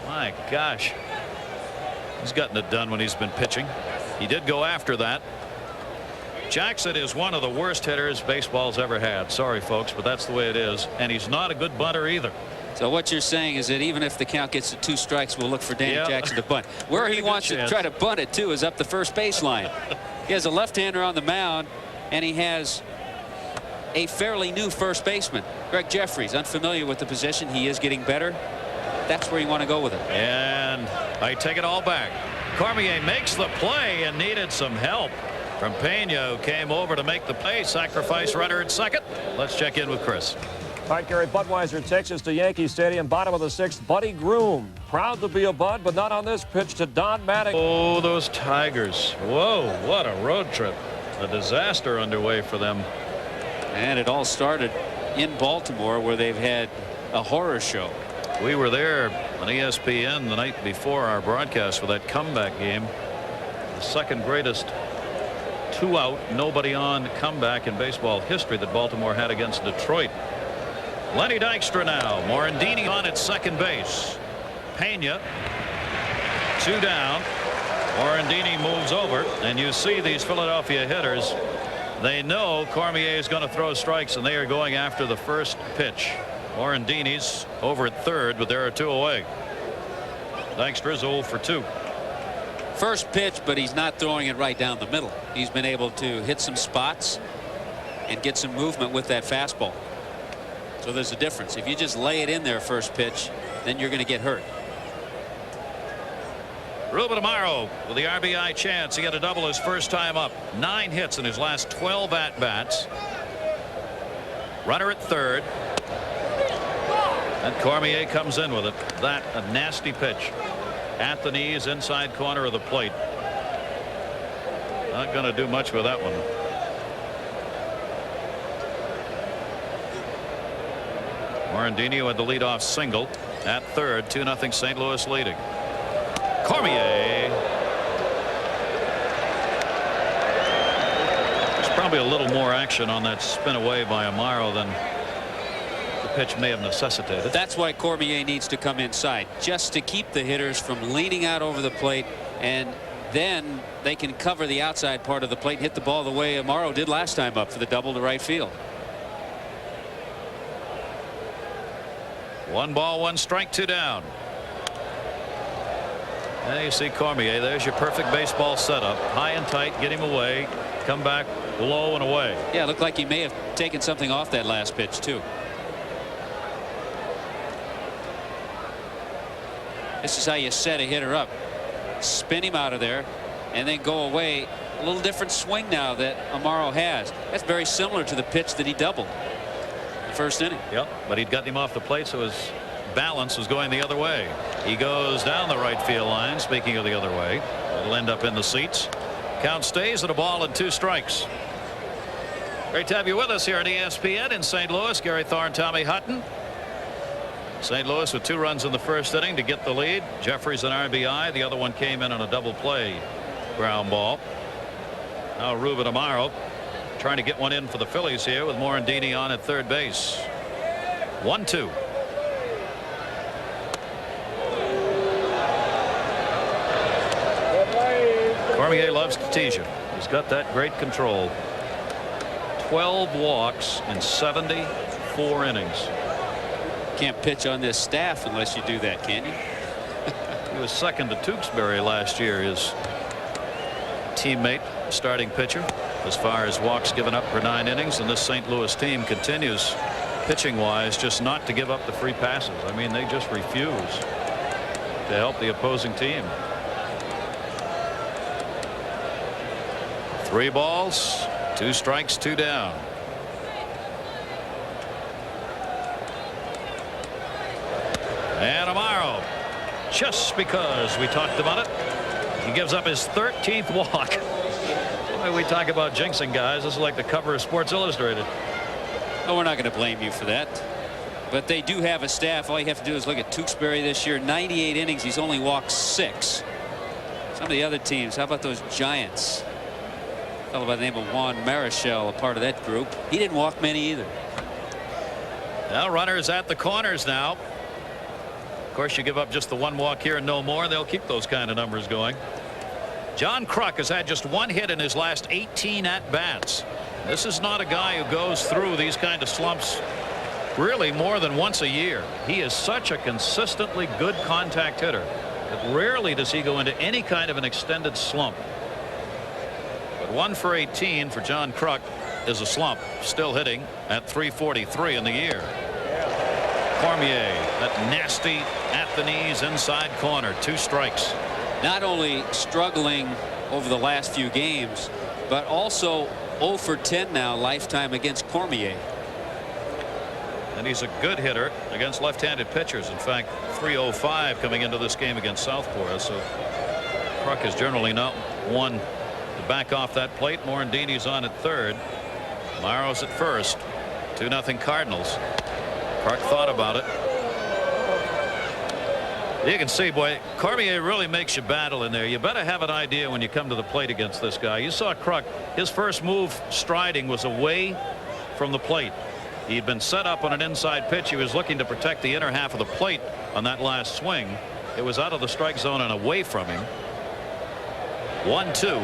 [SPEAKER 1] My gosh. He's gotten it done when he's been pitching. He did go after that. Jackson is one of the worst hitters baseball's ever had. Sorry, folks, but that's the way it is. And he's not a good bunter either.
[SPEAKER 2] So what you're saying is that even if the count gets to 2 strikes, we'll look for Danny Jackson to bunt. Where he wants to try to bunt it to is up the first baseline. He has a left-hander on the mound, and he has a fairly new first baseman, Greg Jeffries, unfamiliar with the position. He is getting better. That's where you want to go with it.
[SPEAKER 1] And I take it all back. Cormier makes the play and needed some help. from Pena, who came over to make the play. Sacrifice runner at second. Let's check in with Chris.
[SPEAKER 3] All right, Gary, Budweiser takes us to Yankee Stadium, bottom of the sixth. Buddy Groom, proud to be a Bud, but not on this pitch to Don Mattingly.
[SPEAKER 1] Oh, those Tigers. Whoa, what a road trip. A disaster underway for them.
[SPEAKER 2] And it all started in Baltimore, where they've had a horror show.
[SPEAKER 1] We were there on ESPN the night before our broadcast for that comeback game. The second greatest two-out, nobody-on comeback in baseball history that Baltimore had against Detroit. Lenny Dykstra now. Morandini on at second base. Pena, two down. Morandini moves over, and you see these Philadelphia hitters. They know Cormier is going to throw strikes, and they are going after the first pitch. Morandini's over at third, but there are two away. Dykstra's 0 for 2.
[SPEAKER 2] First pitch, but he's not throwing it right down the middle. He's been able to hit some spots and get some movement with that fastball. So there's a difference. If you just lay it in there first pitch, then you're going to get hurt.
[SPEAKER 1] Ruben Amaro with the RBI chance. He had a double his first time up. 9 hits in his last 12 at-bats. Runner at third. And Cormier comes in with it. That a nasty pitch. At the knees, inside corner of the plate. Not going to do much with that one. Morandini had the leadoff single at third. 2-0 St. Louis leading. Cormier. There's probably a little more action on that spin away by Amaro than the pitch may have necessitated.
[SPEAKER 2] That's why Cormier needs to come inside, just to keep the hitters from leaning out over the plate, and then they can cover the outside part of the plate and hit the ball the way Amaro did last time up for the double to right field.
[SPEAKER 1] 1 ball, 1 strike, 2 down. And you see Cormier. There's your perfect baseball setup. High and tight, get him away, come back low and away.
[SPEAKER 2] Yeah, it looked like he may have taken something off that last pitch too. This is how you set a hitter up. Spin him out of there and then go away. A little different swing now that Amaro has. That's very similar to the pitch that he doubled the first inning.
[SPEAKER 1] Yep, but he'd gotten him off the plate, so his balance was going the other way. He goes down the right field line. Speaking of the other way, it'll end up in the seats. Count stays at a ball and 2 strikes. Great to have you with us here at ESPN in St. Louis. Gary Thorne, Tommy Hutton. St. Louis with 2 runs in the first inning to get the lead. Jeffries an RBI. The other one came in on a double play ground ball. Now Ruben Amaro trying to get one in for the Phillies here with Morandini on at third base. 1-2. Cormier loves to tease you. He's got that great control. 12 walks in 74 innings.
[SPEAKER 2] Can't pitch on this staff unless you do that, can you?
[SPEAKER 1] He was second to Tewksbury last year, his teammate, starting pitcher, as far as walks given up per 9 innings. And this St. Louis team continues, pitching wise, just not to give up the free passes. I mean, they just refuse to help the opposing team. 3 balls, 2 strikes, 2 down. And Amaro, just because we talked about it, he gives up his 13th walk. Boy, we talk about jinxing guys. This is like the cover of Sports Illustrated.
[SPEAKER 2] Oh, we're not going to blame you for that. But they do have a staff. All you have to do is look at Tewksbury this year. 98 innings. He's only walked 6. Some of the other teams, how about those Giants? A fellow by the name of Juan Marichal, a part of that group. He didn't walk many either.
[SPEAKER 1] Now runners at the corners now. Of course, you give up just the 1 walk here and no more, they'll keep those kind of numbers going. John Kruk has had just 1 hit in his last 18 at-bats. This is not a guy who goes through these kind of slumps really more than once a year. He is such a consistently good contact hitter that rarely does he go into any kind of an extended slump. But 1 for 18 for John Kruk is a slump. Still hitting at .343 in the year. Cormier, that nasty at the knees inside corner. 2 strikes.
[SPEAKER 2] Not only struggling over the last few games, but also 0 for 10 now lifetime against Cormier.
[SPEAKER 1] And he's a good hitter against left-handed pitchers. In fact, 305 coming into this game against Southport. So Kruk has generally not one to back off that plate. Morandini's on at third. Morrow's at first. 2-0 Cardinals. Kruk thought about it. You can see, boy, Cormier really makes you battle in there. You better have an idea when you come to the plate against this guy. You saw Kruk. His first move striding was away from the plate. He'd been set up on an inside pitch. He was looking to protect the inner half of the plate on that last swing. It was out of the strike zone and away from him. 1-2.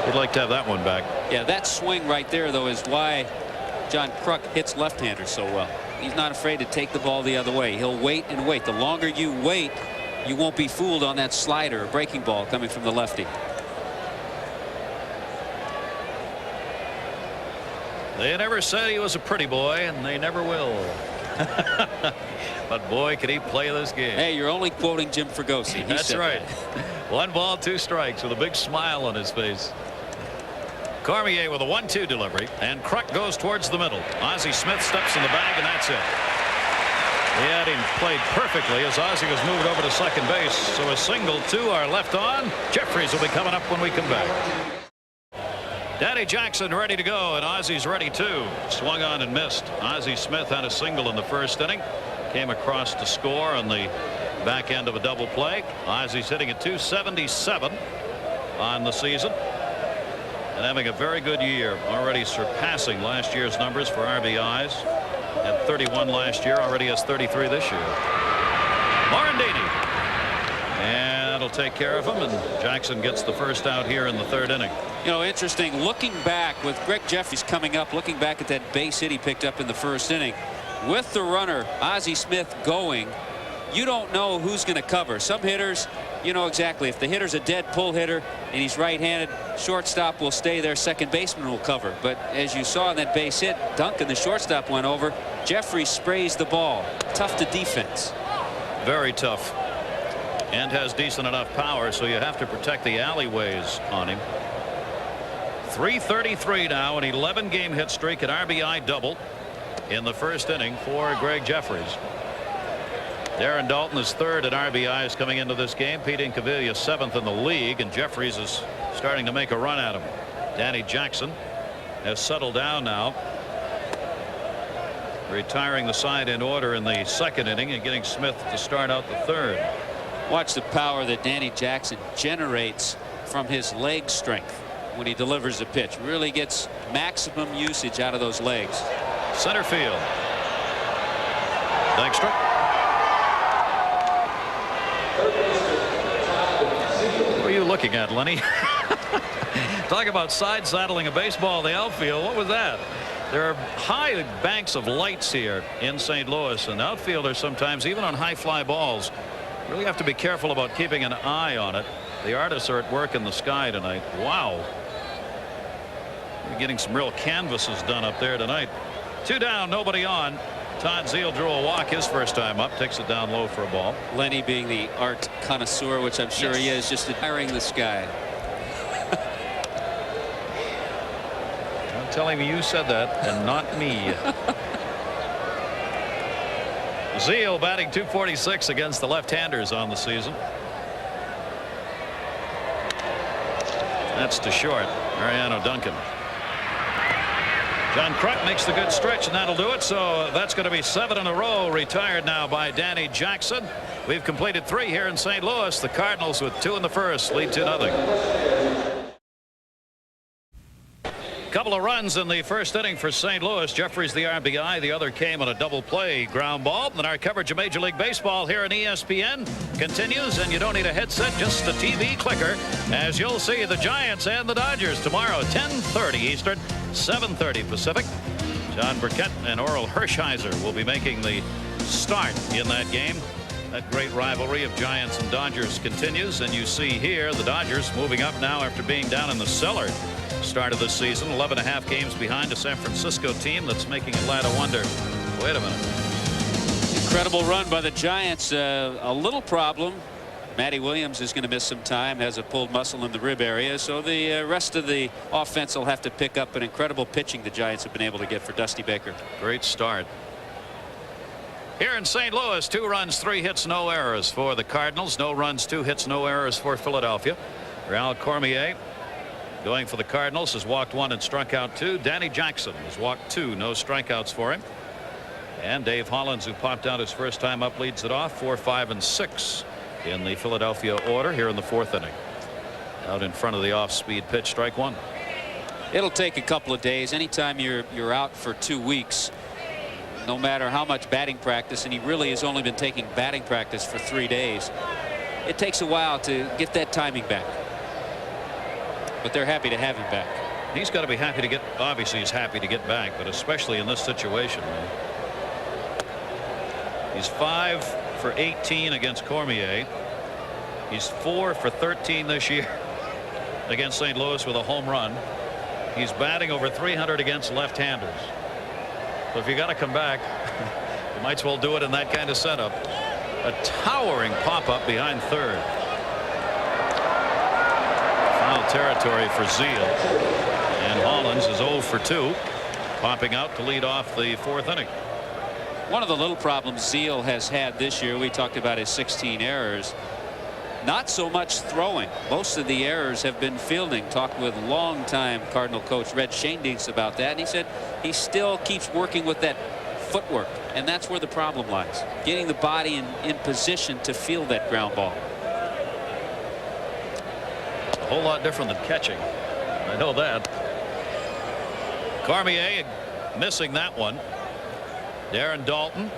[SPEAKER 1] He'd like to have that one back.
[SPEAKER 2] Yeah, that swing right there, though, is why John Kruk hits left-handers so well. He's not afraid to take the ball the other way. He'll wait and wait. The longer you wait, you won't be fooled on that slider or breaking ball coming from the lefty.
[SPEAKER 1] They never said he was a pretty boy, and they never will. But boy, could he play this game.
[SPEAKER 2] Hey, you're only quoting Jim Fregosi.
[SPEAKER 1] That's right. 1 ball, 2 strikes with a big smile on his face. Cormier with a 1-2 delivery, and Kruk goes towards the middle. Ozzie Smith steps in the bag, and that's it. He had him played perfectly as Ozzie was moved over to second base. So a single, 2 are left on. Jeffries will be coming up when we come back. Danny Jackson ready to go, and Ozzie's ready too. Swung on and missed. Ozzie Smith had a single in the first inning. Came across to score on the back end of a double play. Ozzie's hitting at .277 on the season. And having a very good year, already surpassing last year's numbers for RBIs. Had 31 last year, already has 33 this year. Morandini. And it'll take care of him, and Jackson gets the first out here in the third inning.
[SPEAKER 2] You know, interesting, looking back with Greg Jeffries coming up, looking back at that base hit he picked up in the first inning. With the runner, Ozzie Smith, going, you don't know who's going to cover. Some hitters, you know exactly. If the hitter's a dead pull hitter and he's right-handed, shortstop will stay there, second baseman will cover. But as you saw in that base hit, Duncan, the shortstop, went over. Jeffries sprays the ball. Tough to defense.
[SPEAKER 1] Very tough. And has decent enough power, so you have to protect the alleyways on him. 333 now, an 11-game hit streak, an RBI double in the first inning for Greg Jeffries. Darren Dalton is third in RBIs coming into this game. Pete Incaviglia 7th in the league, and Jeffries is starting to make a run at him. Danny Jackson has settled down now, retiring the side in order in the second inning and getting Smith to start out the third.
[SPEAKER 2] Watch the power that Danny Jackson generates from his leg strength when he delivers a pitch. Really gets maximum usage out of those legs.
[SPEAKER 1] Center field. Dykstra. What are you looking at, Lenny? Talk about side saddling a baseball in the outfield. What was that? There are high banks of lights here in St. Louis, and outfielders sometimes, even on high fly balls, really have to be careful about keeping an eye on it. The artists are at work in the sky tonight. Wow. We're getting some real canvases done up there tonight. 2 down, nobody on. Todd Zeal drew a walk his first time up, takes it down low for a ball.
[SPEAKER 2] Lenny, being the art connoisseur, which I'm sure he is, just admiring the sky.
[SPEAKER 1] I'm telling you, you said that and not me. Zeal batting .246 against the left-handers on the season. That's to short. Mariano Duncan. John Kruk makes the good stretch, and that'll do it. So that's going to be 7 in a row retired now by Danny Jackson. We've completed 3 here in St. Louis. The Cardinals with 2 in the first lead 2-0. Couple of runs in the first inning for St. Louis. Jeffries the RBI. The other came on a double play ground ball. And our coverage of Major League Baseball here on ESPN continues, and you don't need a headset, just a TV clicker, as you'll see the Giants and the Dodgers tomorrow at 10:30 Eastern, 7:30 Pacific. John Burkett and Oral Hershiser will be making the start in that game. That great rivalry of Giants and Dodgers continues, and you see here the Dodgers moving up now after being down in the cellar start of the season, 11.5 games behind a San Francisco team that's making Atlanta wonder, wait a minute.
[SPEAKER 2] Incredible run by the Giants. A little problem Matty Williams is going to miss some time, has a pulled muscle in the rib area, so the rest of the offense will have to pick up an incredible pitching the Giants have been able to get for Dusty Baker.
[SPEAKER 1] Great start. Here in St. Louis, 2 runs, 3 hits, no errors for the Cardinals. No runs, 2 hits, no errors for Philadelphia. Real Cormier, going for the Cardinals, has walked 1 and struck out 2. Danny Jackson has walked 2, no strikeouts for him. And Dave Hollins, who popped out his first time up, leads it off 4, 5, and 6 in the Philadelphia order here in the 4th inning. Out in front of the off-speed pitch, strike 1.
[SPEAKER 2] It'll take a couple of days. Anytime you're out for 2 weeks, no matter how much batting practice, and he really has only been taking batting practice for 3 days, it takes a while to get that timing back. But they're happy to have him back.
[SPEAKER 1] He's got to be happy to get, obviously he's happy to get back, but especially in this situation. He's 5 for 18 against Cormier. He's 4 for 13 this year against St. Louis with a home run. He's batting over 300 against left-handers. So if you got to come back, you might as well do it in that kind of setup. A towering pop-up behind third. Foul territory for Zeal. And Hollins is 0 for 2, popping out to lead off the 4th inning.
[SPEAKER 2] One of the little problems Zeal has had this year, we talked about his 16 errors. Not so much throwing. Most of the errors have been fielding. Talked with longtime Cardinal coach Red Schoendienst about that, and he said he still keeps working with that footwork, and that's where the problem lies. Getting the body in position to field that ground ball.
[SPEAKER 1] A whole lot different than catching. I know that. Cormier missing that one. Darren Dalton.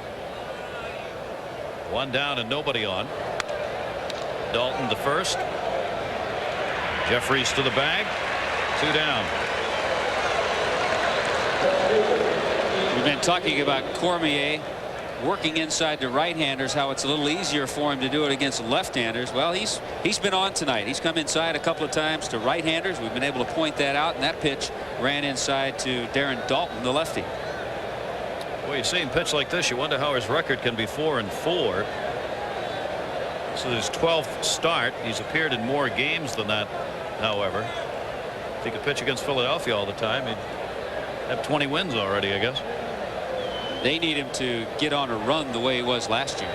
[SPEAKER 1] 1 down and nobody on. Dalton to first. Jeffries to the bag. 2 down.
[SPEAKER 2] We've been talking about Cormier working inside to right-handers, how it's a little easier for him to do it against left-handers. Well, he's been on tonight. He's come inside a couple of times to right-handers. We've been able to point that out, and that pitch ran inside to Darren Dalton, the lefty.
[SPEAKER 1] Well, you see him pitch like this, you wonder how his record can be 4 and 4. This is his 12th start. He's appeared in more games than that, however. If he could pitch against Philadelphia all the time, he'd have 20 wins already, I guess.
[SPEAKER 2] They need him to get on a run the way he was last year.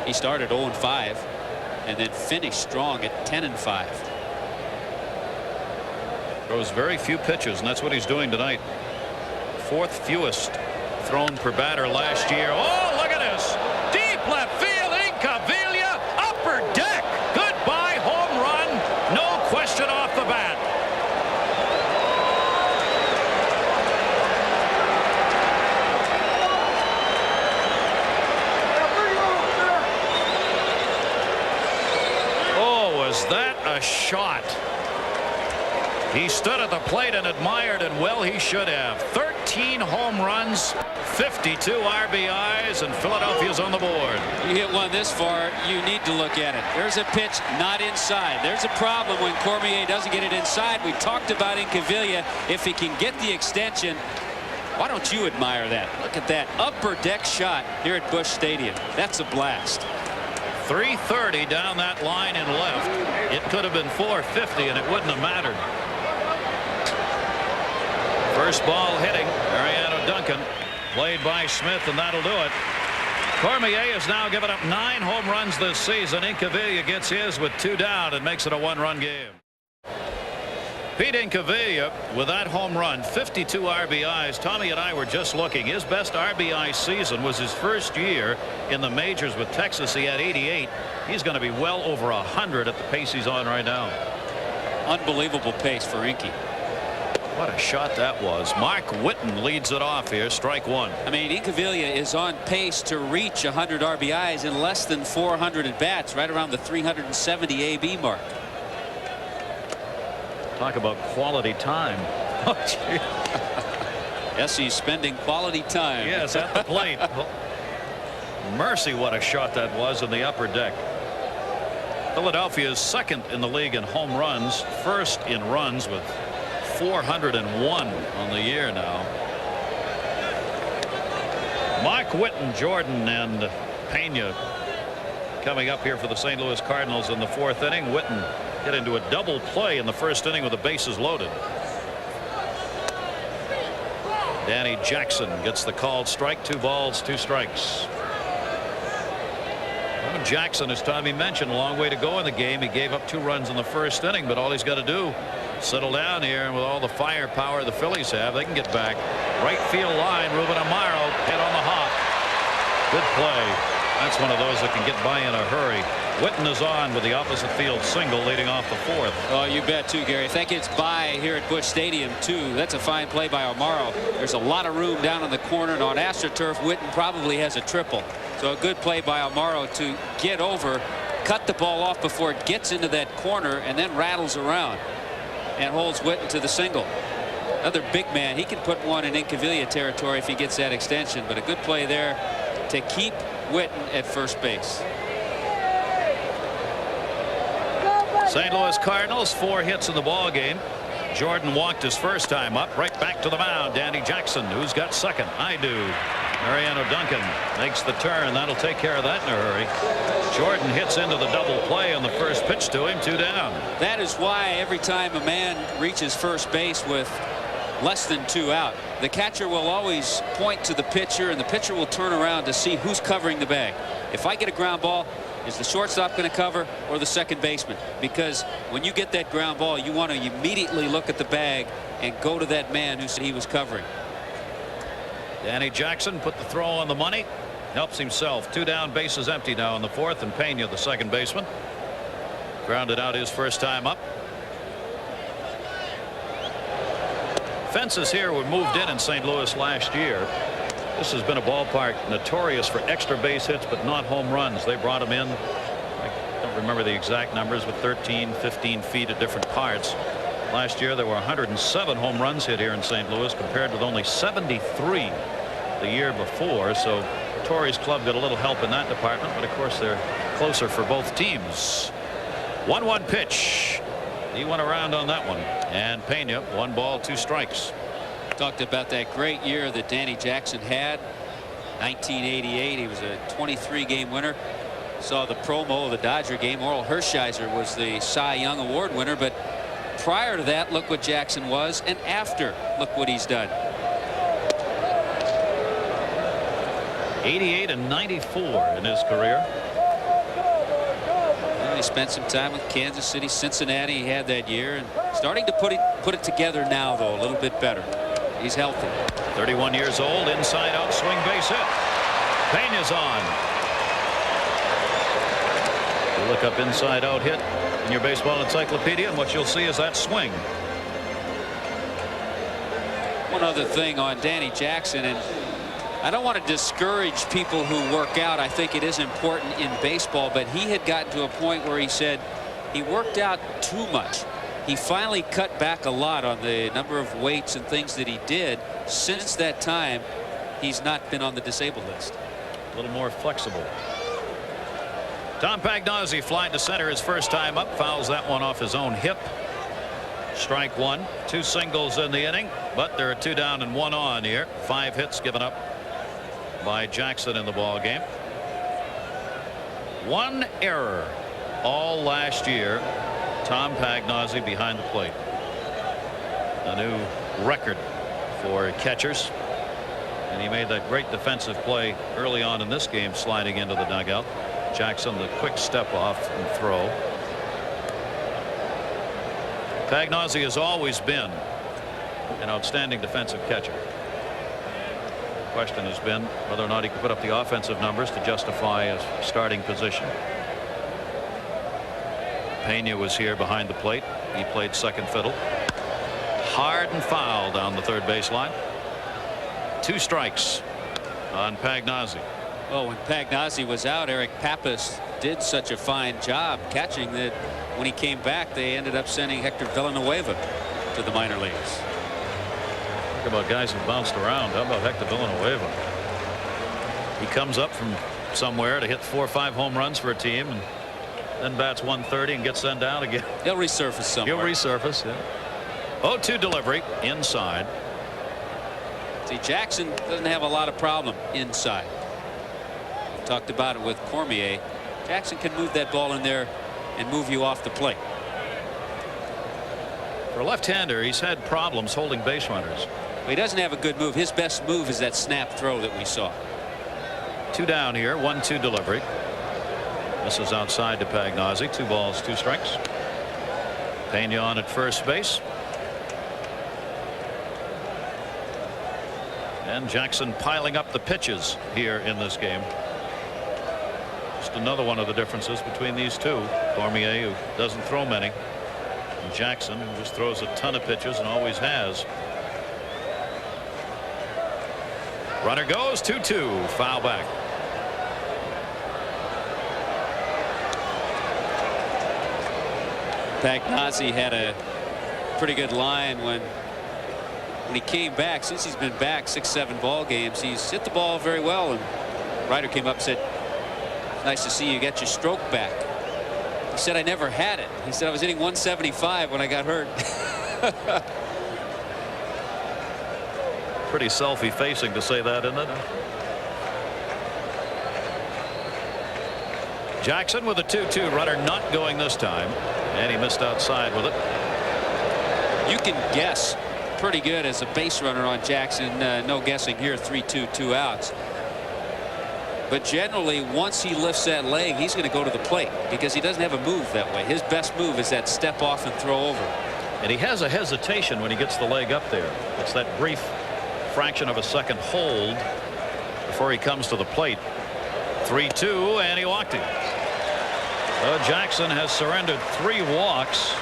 [SPEAKER 2] He started 0 and 5 and then finished strong at 10 and 5.
[SPEAKER 1] Throws very few pitches, and that's what he's doing tonight. 4th fewest thrown per batter last year. Oh, look at this. Deep left field. Incaviglia. Upper deck. Goodbye home run. No question off the bat. Oh, was that a shot? He stood at the plate and admired, and well he should have. 13 home runs, 52 RBIs, and Philadelphia's on the board.
[SPEAKER 2] You hit one this far, you need to look at it. There's a pitch not inside. There's a problem when Cormier doesn't get it inside. We talked about Incaviglia. If he can get the extension, why don't you admire that? Look at that upper deck shot here at Busch Stadium. That's a blast.
[SPEAKER 1] 330 down that line and left. It could have been 450, and it wouldn't have mattered. First ball hitting, Mariano Duncan, played by Smith, and that'll do it. Cormier has now given up 9 home runs this season. Incaviglia gets his with 2 down and makes it a 1-run game. Pete Incaviglia with that home run, 52 RBIs. Tommy and I were just looking. His best RBI season was his first year in the majors with Texas. He had 88. He's going to be well over 100 at the pace he's on right now.
[SPEAKER 2] Unbelievable pace for Inky.
[SPEAKER 1] What a shot that was. Mark Whitten leads it off here. Strike 1.
[SPEAKER 2] I mean, Incaviglia is on pace to reach 100 RBIs in less than 400 at bats, right around the 370 AB mark.
[SPEAKER 1] Talk about quality time. Oh,
[SPEAKER 2] yes, he's spending quality time.
[SPEAKER 1] Yes, at the plate. Mercy, what a shot that was in the upper deck. Philadelphia is 2nd in the league in home runs, 1st in runs with 401 on the year now. Mark Whitten, Jordan, and Pena coming up here for the St. Louis Cardinals in the 4th inning. Witten get into a double play in the 1st inning with the bases loaded. Danny Jackson gets the called strike. 2 balls, 2 strikes. Jackson, as Tommy mentioned, a long way to go in the game. He gave up 2 runs in the 1st inning, but all he's got to do settle down here, and with all the firepower the Phillies have, they can get back. Right field line, Ruben Amaro hit on the hop. Good play. That's one of those that can get by in a hurry. Witten is on with the opposite field single leading off the 4th.
[SPEAKER 2] Oh, you bet too, Gary. If that gets by here at Busch Stadium too, that's a fine play by Amaro. There's a lot of room down in the corner, and on AstroTurf, Witten probably has a triple. So a good play by Amaro to get over, cut the ball off before it gets into that corner, and then rattles around and holds Witten to the single. Another big man. He can put one in Incaviglia territory if he gets that extension, but a good play there to keep Witten at first base.
[SPEAKER 1] St. Louis Cardinals, 4 hits in the ball game. Jordan walked his first time up. Right back to the mound. Danny Jackson, who's got second? I do. Mariano Duncan makes the turn. That'll take care of that in a hurry. Jordan hits into the double play on the first pitch to him. 2 down.
[SPEAKER 2] That is why every time a man reaches first base with less than 2 out, the catcher will always point to the pitcher, and the pitcher will turn around to see who's covering the bag. If I get a ground ball, is the shortstop going to cover or the second baseman? Because when you get that ground ball, you want to immediately look at the bag and go to that man who said he was covering.
[SPEAKER 1] Danny Jackson put the throw on the money. Helps himself. 2 down, bases empty now in the 4th, and Pena, the second baseman, grounded out his first time up. Fences here were moved in St. Louis last year. This has been a ballpark notorious for extra base hits, but not home runs. They brought them in, I don't remember the exact numbers, with 13, 15 feet at different parts. Last year there were 107 home runs hit here in St. Louis, compared with only 73 the year before. So Torrey's club got a little help in that department, but of course they're closer for both teams. 1-1 pitch. He went around on that one, and Pena, 1 ball, 2 strikes.
[SPEAKER 2] Talked about that great year that Danny Jackson had. 1988. He was a 23-game winner. Saw the promo of the Dodger game. Oral Hershiser was the Cy Young Award winner, but prior to that, look what Jackson was, and after, look what he's done.
[SPEAKER 1] 88 and 94 in his career.
[SPEAKER 2] He spent some time with Kansas City, Cincinnati. He had that year, and starting to put it together now, though, a little bit better. He's healthy.
[SPEAKER 1] 31 years old, inside out swing, base hit. Pena's on. You look up inside out hit in your baseball encyclopedia, and what you'll see is that swing.
[SPEAKER 2] One other thing on Danny Jackson, and I don't want to discourage people who work out. I think it is important in baseball, but he had gotten to a point where he said he worked out too much. He finally cut back a lot on the number of weights and things that he did. Since that time, he's not been on the disabled list.
[SPEAKER 1] A little more flexible. Tom Pagnozzi flying to center his first time up, fouls that one off his own hip. Strike 1. 2 singles in the inning, but there are 2 down and 1 on here. 5 hits given up by Jackson in the ball game. 1 error all last year. Tom Pagnozzi behind the plate. A new record for catchers, and he made that great defensive play early on in this game, sliding into the dugout. Jackson, the quick step off and throw. Pagnozzi has always been an outstanding defensive catcher. The question has been whether or not he could put up the offensive numbers to justify his starting position. Pena was here behind the plate. He played second fiddle. Hard and foul down the third baseline. 2 strikes on Pagnozzi.
[SPEAKER 2] Oh, when Pagnozzi was out, Eric Pappas did such a fine job catching that when he came back, they ended up sending Hector Villanueva to the minor leagues.
[SPEAKER 1] Talk about guys who bounced around. How about Hector Villanueva? He comes up from somewhere to hit 4 or 5 home runs for a team, and then bats 130 and gets sent down again.
[SPEAKER 2] He'll resurface somewhere.
[SPEAKER 1] He'll resurface, yeah. 0-2 delivery inside.
[SPEAKER 2] See, Jackson doesn't have a lot of problem inside. We talked about it with Cormier. Jackson can move that ball in there and move you off the plate.
[SPEAKER 1] For a left-hander, he's had problems holding base runners.
[SPEAKER 2] He doesn't have a good move. His best move is that snap throw that we saw.
[SPEAKER 1] 2 down here, 1-2 delivery. This is outside to Pagnozzi. 2 balls, 2 strikes. Pena on at first base. And Jackson piling up the pitches here in this game. Just another one of the differences between these two. Cormier, who doesn't throw many, and Jackson, who just throws a ton of pitches and always has. Runner goes 2-2, foul back.
[SPEAKER 2] Pagnozzi had a pretty good line when he came back. Since he's been back 6-7 ball games, he's hit the ball very well. And Ryder came up and said, "Nice to see you get your stroke back." He said, "I never had it." He said, "I was hitting 175 when I got hurt."
[SPEAKER 1] Pretty self-effacing to say that, isn't it? Jackson with a 2-2, runner not going this time, and he missed outside with it.
[SPEAKER 2] You can guess pretty good as a base runner on Jackson. No guessing here. 3-2, 2 outs. But generally, once he lifts that leg, he's going to go to the plate because he doesn't have a move that way. His best move is that step off and throw over.
[SPEAKER 1] And he has a hesitation when he gets the leg up there. It's that brief fraction of a second hold before he comes to the plate. 3-2, and he walked him. Jackson has surrendered 3 walks.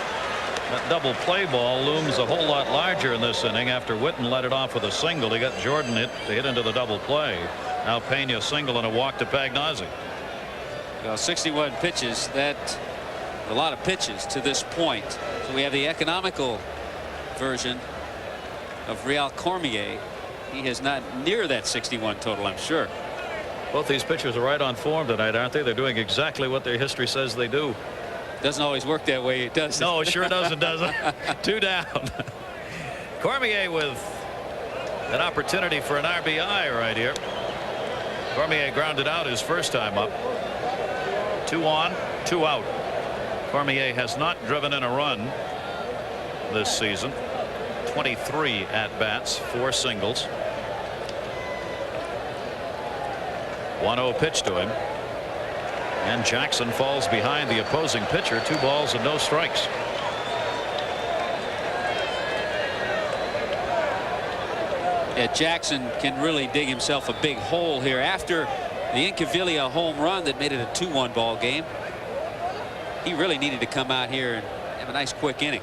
[SPEAKER 1] That double play ball looms a whole lot larger in this inning after Witten let it off with a single. He got Jordan to hit into the double play. Now Pena single and a walk to Pagnozzi.
[SPEAKER 2] Well, 61 pitches. That's a lot of pitches to this point. So we have the economical version of Real Cormier. He is not near that 61 total, I'm sure.
[SPEAKER 1] Both these pitchers are right on form tonight, aren't they? They're doing exactly what their history says they do.
[SPEAKER 2] Doesn't always work that way. It does.
[SPEAKER 1] No, it sure doesn't, does it? 2 down. Cormier with an opportunity for an RBI right here. Cormier grounded out his first time up. 2 on, 2 out. Cormier has not driven in a run this season. 23 at bats, 4 singles. 1-0 pitch to him. And Jackson falls behind the opposing pitcher. 2 balls and no strikes.
[SPEAKER 2] Yeah, Jackson can really dig himself a big hole here after the Incaviglia home run that made it a 2-1 ball game. He really needed to come out here and have a nice quick inning.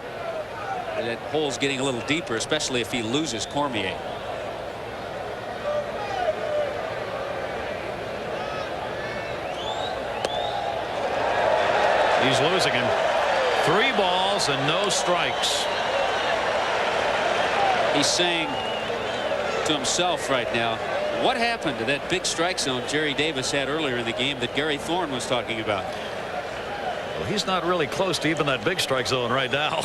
[SPEAKER 2] And that hole's getting a little deeper, especially if he loses Cormier.
[SPEAKER 1] He's losing him. 3 balls and no strikes.
[SPEAKER 2] He's saying to himself right now, what happened to that big strike zone Jerry Davis had earlier in the game that Gary Thorne was talking about?
[SPEAKER 1] Well, he's not really close to even that big strike zone right now.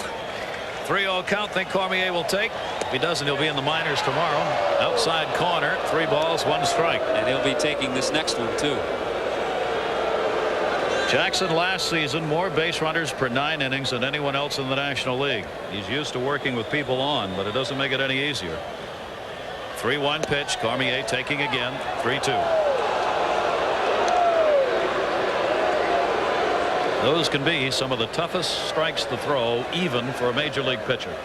[SPEAKER 1] 3-0 count. Think Cormier will take. If he doesn't, he'll be in the minors tomorrow. Outside corner. 3 balls, 1 strike.
[SPEAKER 2] And he'll be taking this next one too.
[SPEAKER 1] Jackson last season more base runners per 9 innings than anyone else in the National League. He's used to working with people on, but it doesn't make it any easier. 3-1 pitch. Cormier taking again. 3-2. Those can be some of the toughest strikes to throw, even for a major league pitcher,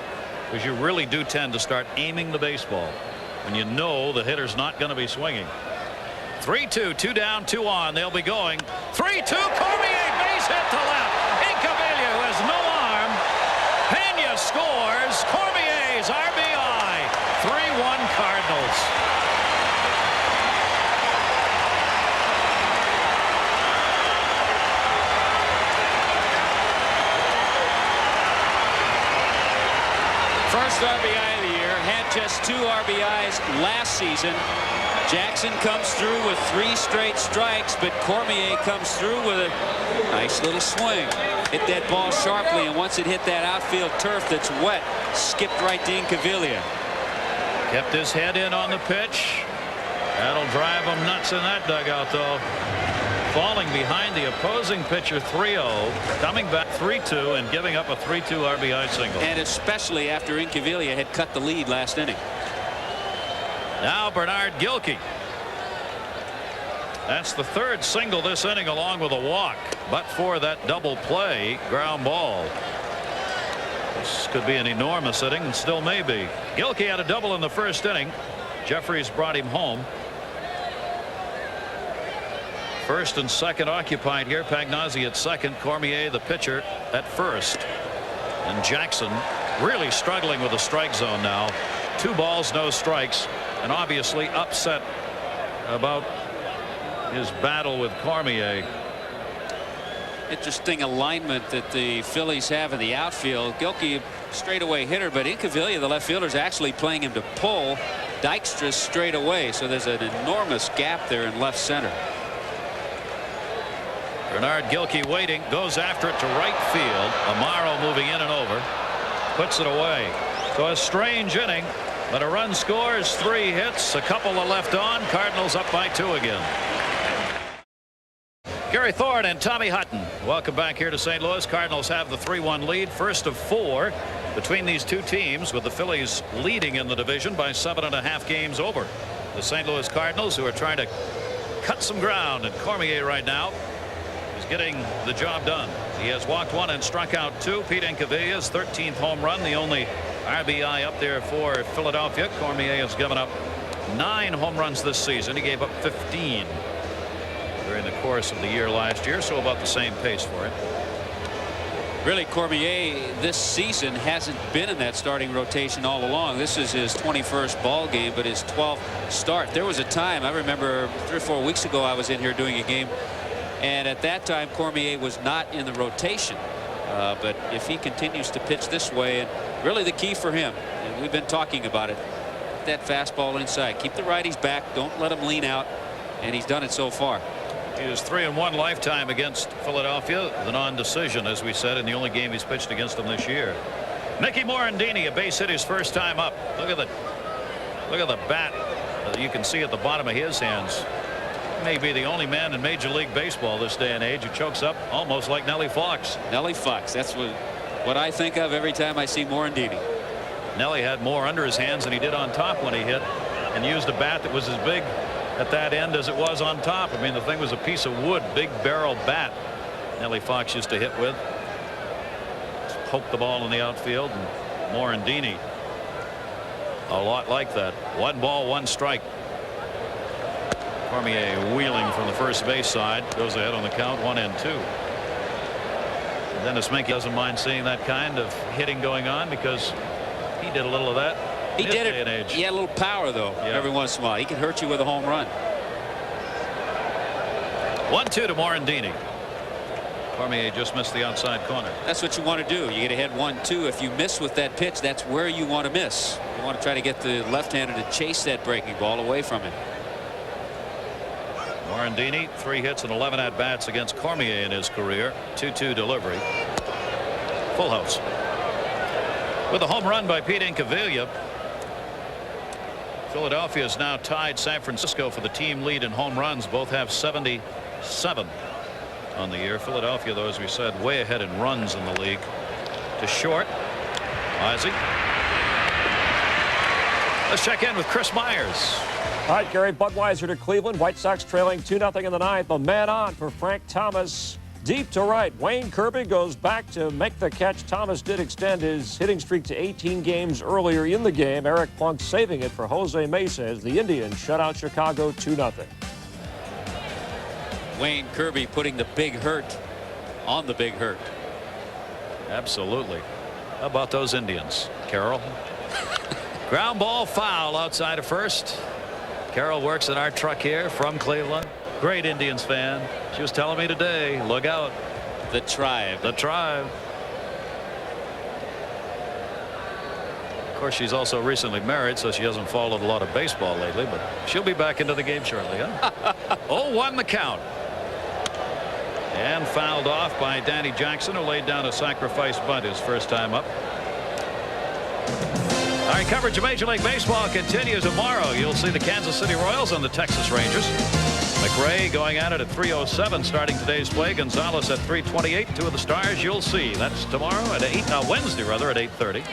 [SPEAKER 1] because you really do tend to start aiming the baseball when you know the hitter's not going to be swinging. 3-2, 2 down, 2 on. They'll be going. 3-2. Cormier, base hit to left. Incaviglia, who has no arm. Pena scores. Cormier's RBI. 3-1 Cardinals.
[SPEAKER 2] First RBI of the year. Had just 2 RBIs last season. Jackson comes through with 3 straight strikes, but Cormier comes through with a nice little swing. Hit that ball sharply, and once it hit that outfield turf that's wet, skipped right to Incaviglia.
[SPEAKER 1] Kept his head in on the pitch. That'll drive him nuts in that dugout, though. falling behind the opposing pitcher 3-0, coming back 3-2 and giving up a 3-2 RBI single.
[SPEAKER 2] And especially after Incaviglia had cut the lead last inning.
[SPEAKER 1] Now Bernard Gilkey. That's the third single this inning along with a walk, but for that double play ground ball. This could be an enormous inning and still may be. Gilkey had a double in the first inning. Jeffries brought him home. First and second occupied here. Pagnozzi at second. Cormier, the pitcher, at first. And Jackson really struggling with the strike zone now. 2 balls, no strikes, and obviously upset about his battle with Cormier.
[SPEAKER 2] Interesting alignment that the Phillies have in the outfield. Gilkey, straightaway hitter, but Incaviglia, the left fielder, is actually playing him to pull. Dykstra straight away, so there's an enormous gap there in left center.
[SPEAKER 1] Bernard Gilkey waiting, goes after it to right field. Amaro moving in and over, puts it away. So a strange inning, but a run scores, 3 hits, a couple are left on. Cardinals up by 2 again. Gary Thorne and Tommy Hutton, welcome back here to St. Louis. Cardinals have the 3-1 lead, first of 4 between these two teams, with the Phillies leading in the division by 7.5 games over the St. Louis Cardinals, who are trying to cut some ground. And Cormier right now is getting the job done. He has walked 1 and struck out 2. Pete Incaviglia's 13th home run, the only RBI up there for Philadelphia. Cormier has given up 9 home runs this season. He gave up 15 during the course of the year last year, so about the same pace for him.
[SPEAKER 2] Really, Cormier this season hasn't been in that starting rotation all along. This is his 21st ball game, but his 12th start. There was a time, I remember 3 or 4 weeks ago, I was in here doing a game, and at that time Cormier was not in the rotation. But if he continues to pitch this way, and really the key for him, and we've been talking about it, that fastball inside, keep the righties back, don't let him lean out, and he's done it so far.
[SPEAKER 1] He is 3-1 lifetime against Philadelphia, the non-decision, as we said, in the only game he's pitched against them this year. Mickey Morandini, a base hit his first time up. Look at the bat that you can see at the bottom of his hands. He may be the only man in Major League Baseball this day and age who chokes up almost like Nellie Fox.
[SPEAKER 2] Nellie Fox, that's what I think of every time I see Morandini.
[SPEAKER 1] Nellie had more under his hands than he did on top when he hit, and used a bat that was as big at that end as it was on top. I mean, the thing was a piece of wood, big barrel bat. Nellie Fox used to hit with. Just poke the ball in the outfield, and Morandini a lot like that. 1 ball, 1 strike. Cormier wheeling from the first base side, goes ahead on the count, 1-2. Dennis Menke doesn't mind seeing that kind of hitting going on, because he did a little of that.
[SPEAKER 2] He did it. He had a little power, though, every once in a while. He can hurt you with a home run.
[SPEAKER 1] 1-2 to Morandini. Cormier just missed the outside corner.
[SPEAKER 2] That's what you want to do. You get ahead 1-2. If you miss with that pitch, that's where you want to miss. You want to try to get the left-hander to chase that breaking ball away from him.
[SPEAKER 1] Morandini, 3 hits and 11 at-bats against Cormier in his career. 2-2 delivery. Full house. With a home run by Pete Incaviglia, Philadelphia has now tied San Francisco for the team lead in home runs. Both have 77 on the year. Philadelphia, though, as we said, way ahead in runs in the league. To short. Ozzie. Let's check in with Chris Myers.
[SPEAKER 3] All right, Gary, Budweiser to Cleveland. White Sox trailing 2-0 in the 9th. A man on for Frank Thomas. Deep to right. Wayne Kirby goes back to make the catch. Thomas did extend his hitting streak to 18 games earlier in the game. Eric Plunk saving it for Jose Mesa as the Indians shut out Chicago 2-0.
[SPEAKER 2] Wayne Kirby putting the big hurt on the big hurt.
[SPEAKER 1] Absolutely. How about those Indians, Carroll? Ground ball foul outside of first. Carroll works in our truck here from Cleveland. Great Indians fan. She was telling me today, look out.
[SPEAKER 2] The Tribe.
[SPEAKER 1] The Tribe. Of course, she's also recently married, so she hasn't followed a lot of baseball lately, but she'll be back into the game shortly, huh? 0-1 the count. And fouled off by Danny Jackson, who laid down a sacrifice bunt his first time up. Our right, coverage of Major League Baseball continues tomorrow. You'll see the Kansas City Royals and the Texas Rangers. McRae going at it at 3:07 starting today's play. Gonzalez at 3:28. Two of the stars you'll see. That's tomorrow at Wednesday rather at 8:30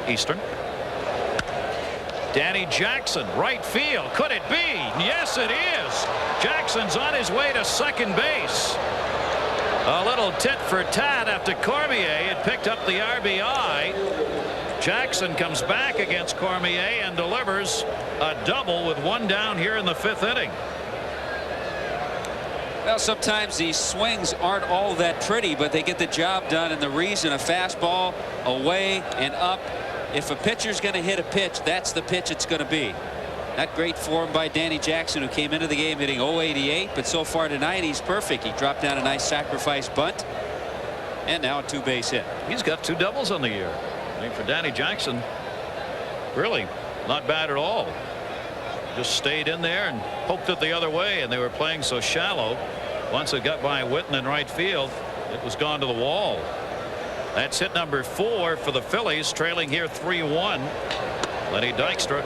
[SPEAKER 1] Eastern. Danny Jackson, right field. Could it be? Yes, it is. Jackson's on his way to second base. A little tit for tat after Cormier had picked up the RBI. Jackson comes back against Cormier and delivers a double with one down here in the fifth inning.
[SPEAKER 2] Well, sometimes these swings aren't all that pretty, but they get the job done. And the reason, a fastball away and up. If a pitcher's going to hit a pitch, that's the pitch it's going to be. Not great form by Danny Jackson, who came into the game hitting .088, but so far tonight he's perfect. He dropped down a nice sacrifice bunt, and now a two-base hit.
[SPEAKER 1] He's got two doubles on the year. I mean, for Danny Jackson, really not bad at all. Just stayed in there and poked it the other way, and they were playing so shallow. Once it got by Witten in right field, it was gone to the wall. That's hit number 4 for the Phillies, trailing here 3-1. Lenny Dykstra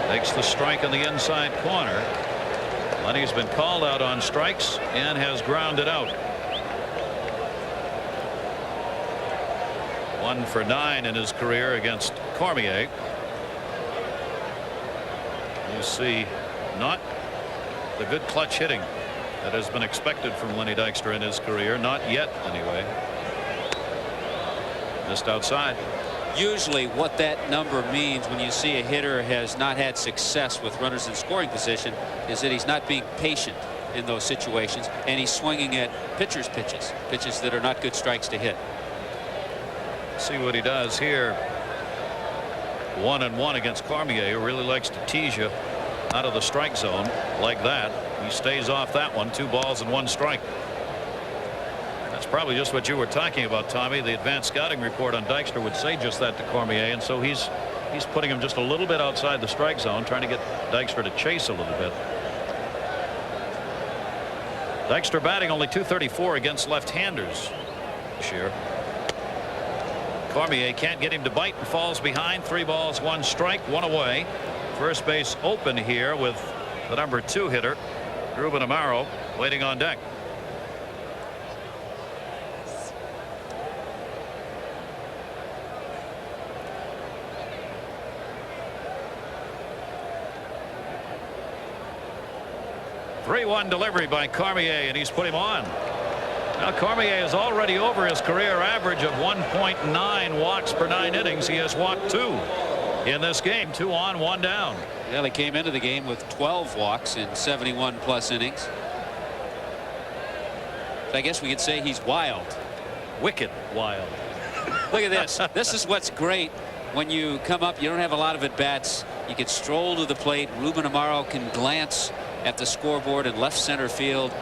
[SPEAKER 1] takes the strike on the inside corner. Lenny's been called out on strikes and has grounded out. 1 for 9 in his career against Cormier. You see not the good clutch hitting that has been expected from Lenny Dykstra in his career. Not yet, anyway. Missed outside.
[SPEAKER 2] Usually what that number means when you see a hitter has not had success with runners in scoring position is that he's not being patient in those situations, and he's swinging at pitchers' pitches that are not good strikes to hit.
[SPEAKER 1] See what he does here. 1-1 against Cormier, who really likes to tease you out of the strike zone like that. He stays off that one. 2 balls and 1 strike. That's probably just what you were talking about, Tommy. The advanced scouting report on Dykstra would say just that to Cormier, and so he's putting him just a little bit outside the strike zone, trying to get Dykstra to chase a little bit. Dykstra batting only .234 against left-handers this year. Cormier can't get him to bite and falls behind. 3 balls, 1 strike, 1 away. First base open here with the number 2 hitter, Ruben Amaro, waiting on deck. .3-1 delivery by Cormier, and he's put him on. Now Cormier is already over his career average of 1.9 walks per 9 innings. He has walked 2 in this game. 2 on, 1 down.
[SPEAKER 2] Well, he came into the game with 12 walks in 71 plus innings. So I guess we could say he's wild.
[SPEAKER 1] Wicked wild.
[SPEAKER 2] Look at this. This is what's great when you come up. You don't have a lot of at bats. You can stroll to the plate. Ruben Amaro can glance at the scoreboard in left center field.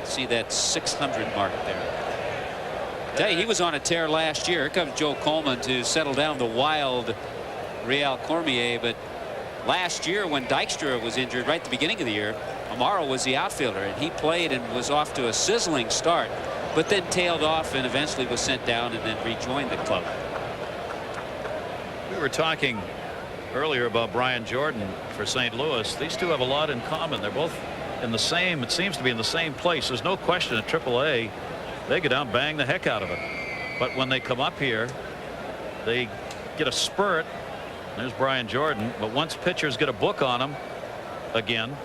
[SPEAKER 2] See that 600 mark there. Tell you, he was on a tear last year. Here comes Joe Coleman to settle down the wild Real Cormier. But last year, when Dykstra was injured right at the beginning of the year, Amaro was the outfielder, and he played and was off to a sizzling start, but then tailed off and eventually was sent down and then rejoined the club.
[SPEAKER 1] We were talking earlier about Brian Jordan for St. Louis. These two have a lot in common. They're both in the same, it seems to be in the same place. There's no question at AAA they go down, bang the heck out of it, but when they come up here they get a spurt. There's Brian Jordan, but once pitchers get a book on them again,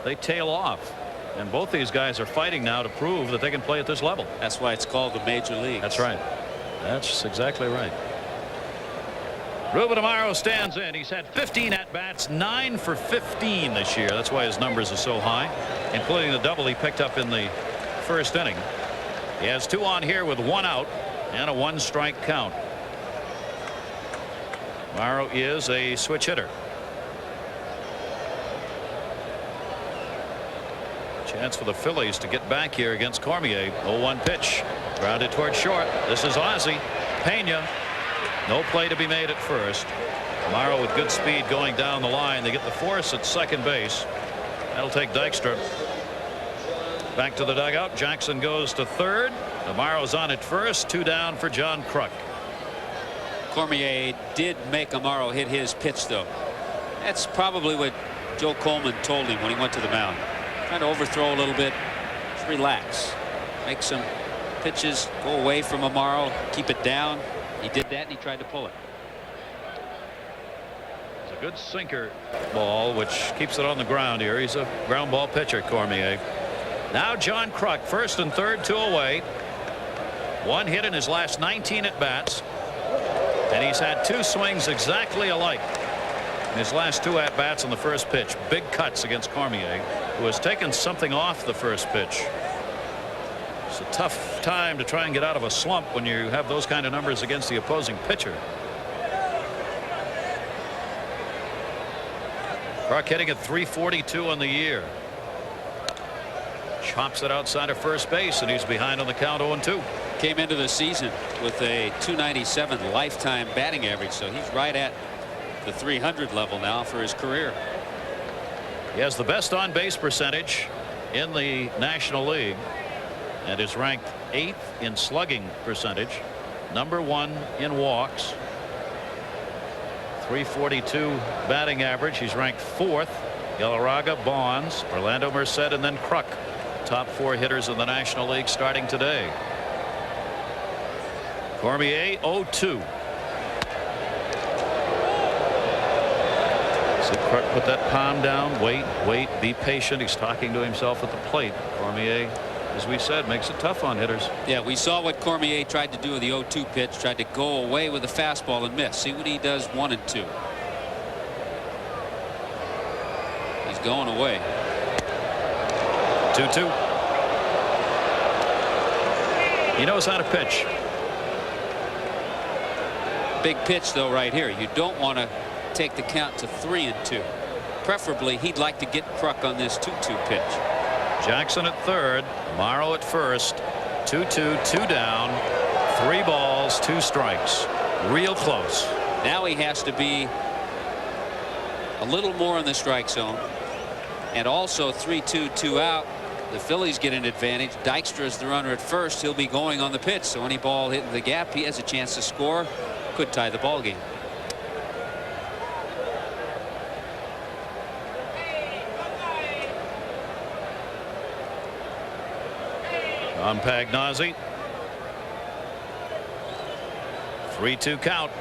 [SPEAKER 1] they tail off, and both these guys are fighting now to prove that they can play at this level.
[SPEAKER 2] That's why it's called the major league.
[SPEAKER 1] That's right. That's exactly right. Ruben Amaro stands in. He's had 15 at-bats, 9 for 15 this year. That's why his numbers are so high, including the double he picked up in the first inning. He has 2 on here with 1 out and a 1-strike count. Amaro is a switch hitter. Chance for the Phillies to get back here against Cormier. 0-1 pitch. Grounded toward short. This is Ozzie. Pena. No play to be made at first. Amaro with good speed going down the line. They get the force at second base. That'll take Dykstra back to the dugout. Jackson goes to third. Amaro's on at first. 2 down for John Kruk.
[SPEAKER 2] Cormier did make Amaro hit his pitch, though. That's probably what Joe Coleman told him when he went to the mound. Trying to overthrow a little bit. Just relax. Make some pitches. Go away from Amaro. Keep it down. He did that, and he tried to pull it.
[SPEAKER 1] It's a good sinker ball, which keeps it on the ground here. He's a ground ball pitcher, Cormier. Now John Kruk, first and third, 2 away. 1 hit in his last 19 at bats. And he's had 2 swings exactly alike in his last 2 at bats on the first pitch. Big cuts against Cormier, who has taken something off the first pitch. It's a tough time to try and get out of a slump when you have those kind of numbers against the opposing pitcher. Kruk hitting at .342 on the year. Chops it outside of first base, and he's behind on the count, 0-2.
[SPEAKER 2] Came into the season with a .297 lifetime batting average, so he's right at the .300 level now for his career.
[SPEAKER 1] He has the best on base percentage in the National League and is ranked 8th in slugging percentage, number 1 in walks, .342 batting average. He's ranked 4th. Galarraga, Bonds, Orlando Merced, and then Kruk, top 4 hitters in the National League starting today. Cormier 0-2. See Kruk put that palm down. Wait, be patient. He's talking to himself at the plate. Cormier, as we said, makes it tough on hitters.
[SPEAKER 2] Yeah, we saw what Cormier tried to do with the 0-2 pitch. Tried to go away with the fastball and miss. See what he does 1 and 2. He's going away.
[SPEAKER 1] 2-2. He knows how to pitch.
[SPEAKER 2] Big pitch, though, right here. You don't want to take the count to 3-2. Preferably, he'd like to get Kruk on this 2-2 pitch.
[SPEAKER 1] Jackson at third, Morrow at first. 2-2, 2 down, 3 balls, 2 strikes. Real close.
[SPEAKER 2] Now he has to be a little more in the strike zone, and also 3-2, 2 out. The Phillies get an advantage. Dykstra is the runner at first. He'll be going on the pitch, so any ball hitting the gap, he has a chance to score. Could tie the ball game.
[SPEAKER 1] On Pagnozzi. 3-2 count.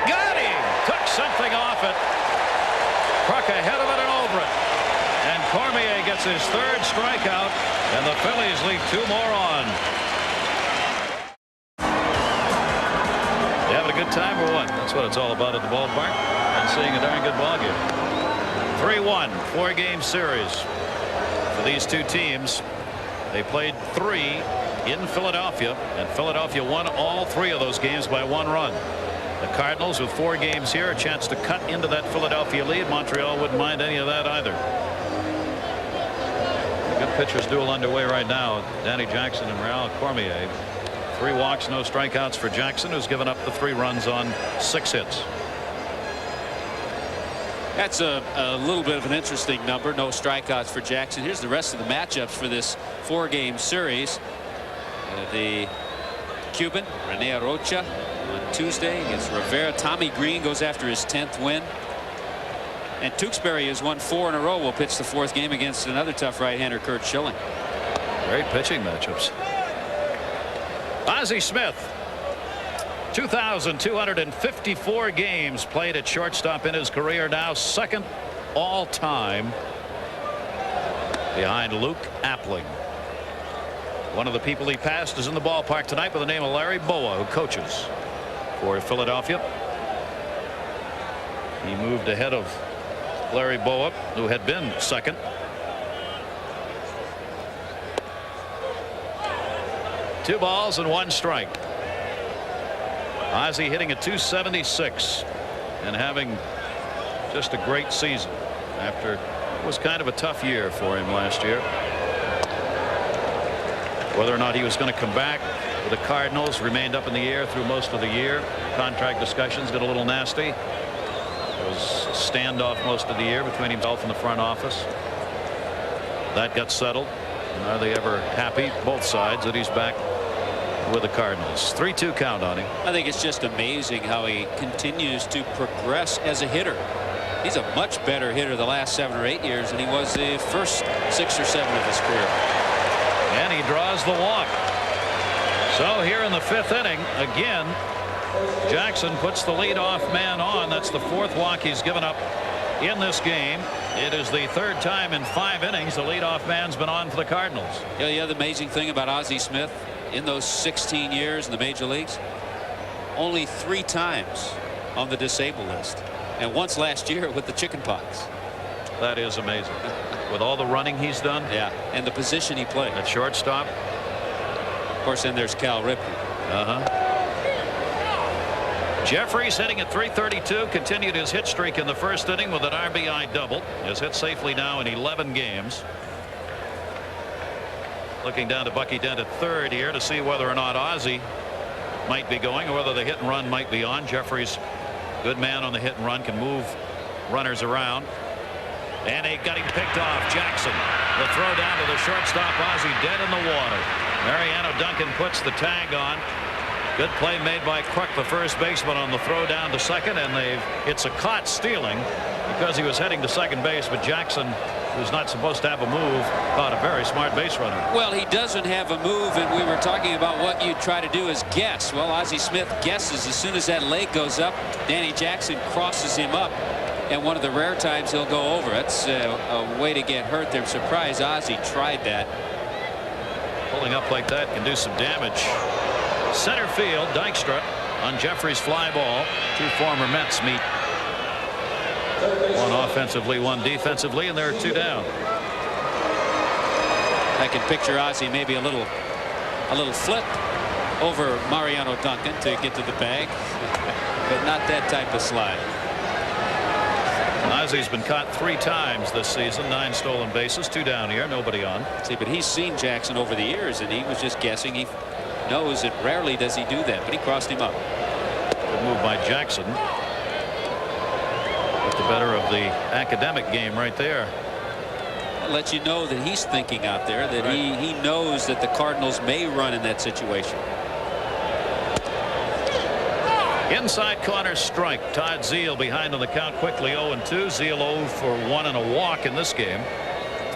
[SPEAKER 1] Got him! Took something off it. Kruk ahead of it and over it. And Cormier gets his 3rd strikeout, and the Phillies leave 2 more on. You having a good time or what? That's what it's all about at the ballpark, and seeing a darn good ball game. 3-1, 4-game series for these 2 teams. They played 3 in Philadelphia, and Philadelphia won all 3 of those games by 1 run. The Cardinals, with 4 games here, a chance to cut into that Philadelphia lead. Montreal wouldn't mind any of that either. Good pitchers duel underway right now. Danny Jackson and Real Cormier. 3 walks, no strikeouts for Jackson, who's given up the 3 runs on 6 hits.
[SPEAKER 2] That's a little bit of an interesting number. No strikeouts for Jackson. Here's the rest of the matchups for this 4-game series. The Cuban, Rene Arocha, on Tuesday against Rivera. Tommy Green goes after his 10th win. And Tewksbury has won 4 in a row. Will pitch the 4th game against another tough right-hander, Curt Schilling.
[SPEAKER 1] Great pitching matchups. Ozzie Smith, 2,254 games played at shortstop in his career, now 2nd all-time behind Luke Appling. One of the people he passed is in the ballpark tonight by the name of Larry Bowa, who coaches for Philadelphia. He moved ahead of Larry Bowa, who had been 2nd. Two balls and 1 strike. Ozzie hitting at .276 and having just a great season after it was kind of a tough year for him last year. Whether or not he was going to come back with the Cardinals remained up in the air through most of the year. Contract discussions got a little nasty. There was a standoff most of the year between himself and the front office. That got settled. And are they ever happy, both sides, that he's back with the Cardinals. 3-2 count on him.
[SPEAKER 2] I think it's just amazing how he continues to progress as a hitter. He's a much better hitter the last 7 or 8 years than he was the first 6 or 7 of his career.
[SPEAKER 1] And he draws the walk. So here in the 5th inning again, Jackson puts the leadoff man on. That's the 4th walk he's given up in this game. It is the 3rd time in 5 innings the leadoff man's been on for the Cardinals.
[SPEAKER 2] Yeah, the other amazing thing about Ozzie Smith in those 16 years in the major leagues, only 3 times on the disabled list, and once last year with the chickenpox.
[SPEAKER 1] That is amazing. With all the running he's done.
[SPEAKER 2] Yeah, and the position he played
[SPEAKER 1] at shortstop.
[SPEAKER 2] Of course, then there's Cal Ripken.
[SPEAKER 1] Jeffries hitting at .332, continued his hit streak in the 1st inning with an RBI double. Has hit safely now in 11 games. Looking down to Bucky Dent at 3rd here to see whether or not Ozzie might be going or whether the hit and run might be on. Jeffries, good man on the hit and run, can move runners around. And they got him picked off. Jackson, the throw down to the shortstop. Ozzie dead in the water. Mariano Duncan puts the tag on. Good play made by Kruk, the first baseman, on the throw down to second, and it's a caught stealing because he was heading to second base, but Jackson, who's not supposed to have a move, caught a very smart base runner.
[SPEAKER 2] Well, he doesn't have a move, and we were talking about what you try to do is guess. Well, Ozzie Smith guesses as soon as that leg goes up. Danny Jackson crosses him up, and one of the rare times he'll go over. That's a way to get hurt there. I'm surprised Ozzie tried that.
[SPEAKER 1] Pulling up like that can do some damage. Center field, Dykstra on Jeffries' fly ball. 2 former Mets meet. 1 offensively, 1 defensively, and there are 2 down.
[SPEAKER 2] I can picture Ozzie maybe a little flip over Mariano Duncan to get to the bag, but not that type of slide.
[SPEAKER 1] Ozzie's been caught 3 times this season, 9 stolen bases, 2 down here, nobody on.
[SPEAKER 2] See, but he's seen Jackson over the years, and he was just guessing. He knows that rarely does he do that, but he crossed him up.
[SPEAKER 1] Good move by Jackson. With the better of the academic game right there.
[SPEAKER 2] That lets you know that he's thinking out there, that he knows that the Cardinals may run in that situation.
[SPEAKER 1] Inside corner strike. Todd Zeile behind on the count quickly. 0-2. Zeile 0 for 1 and a walk in this game.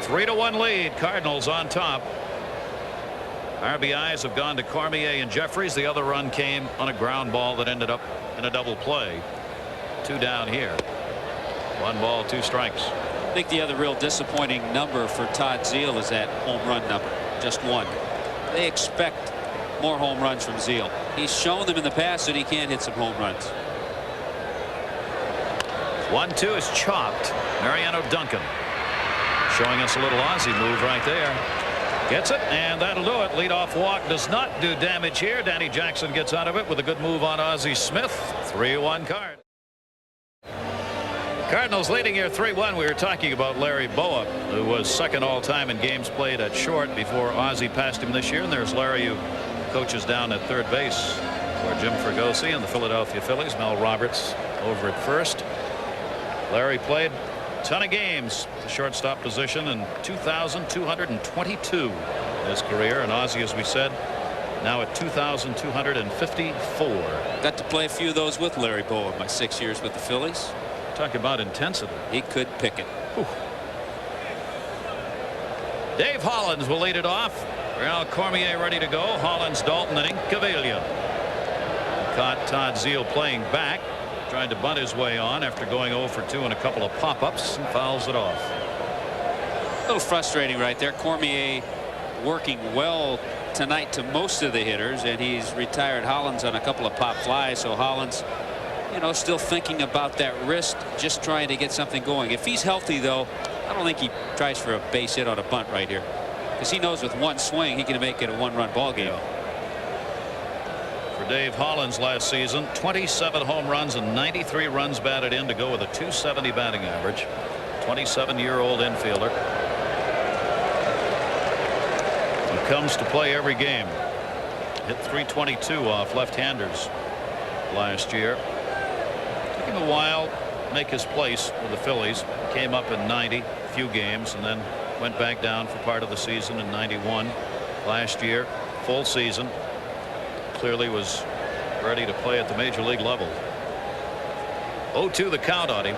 [SPEAKER 1] 3-1 lead. Cardinals on top. RBIs have gone to Cormier and Jeffries. The other run came on a ground ball that ended up in a double play. 2 down here. 1 ball, 2 strikes.
[SPEAKER 2] I think the other real disappointing number for Todd Zeile is that home run number. Just 1. They expect more home runs from Zeile. He's shown them in the past that he can hit some home runs.
[SPEAKER 1] 1-2 is chopped. Mariano Duncan showing us a little Ozzie move right there. Gets it, and that'll do it. Leadoff walk does not do damage here. Danny Jackson gets out of it with a good move on Ozzie Smith. 3-1 card. Cardinals leading here 3-1. We were talking about Larry Boa, who was second all-time in games played at short before Ozzie passed him this year. And there's Larry, who coaches down at third base for Jim Fregosi and the Philadelphia Phillies. Mel Roberts over at first. Larry played a ton of games at the shortstop position in 2,222 in his career, and Ozzie, as we said, now at 2,254.
[SPEAKER 2] Got to play a few of those with Larry Boa in my 6 years with the Phillies.
[SPEAKER 1] Talk about intensity.
[SPEAKER 2] He could pick it.
[SPEAKER 1] Whew. Dave Hollins will lead it off. Real Cormier ready to go. Hollins, Dalton, and Incaviglia. Caught Todd Zeile playing back, trying to bunt his way on after going 0 for 2 and a couple of pop-ups, and fouls it off.
[SPEAKER 2] A little frustrating right there. Cormier working well tonight to most of the hitters, and he's retired Hollins on a couple of pop flies. So Hollins, you know, still thinking about that wrist, just trying to get something going. If he's healthy, though, I don't think he tries for a base hit on a bunt right here, because he knows with 1 swing he can make it a 1-run ball game.
[SPEAKER 1] For Dave Hollins last season, 27 home runs and 93 runs batted in to go with a .270 batting average. 27-year-old infielder. He comes to play every game. Hit .322 off left-handers last year. Took him a while to make his place with the Phillies. Came up in 90, a few games, and then went back down for part of the season in 91. Last year, full season. clearly was ready to play at the major league level. 0-2 the count on him.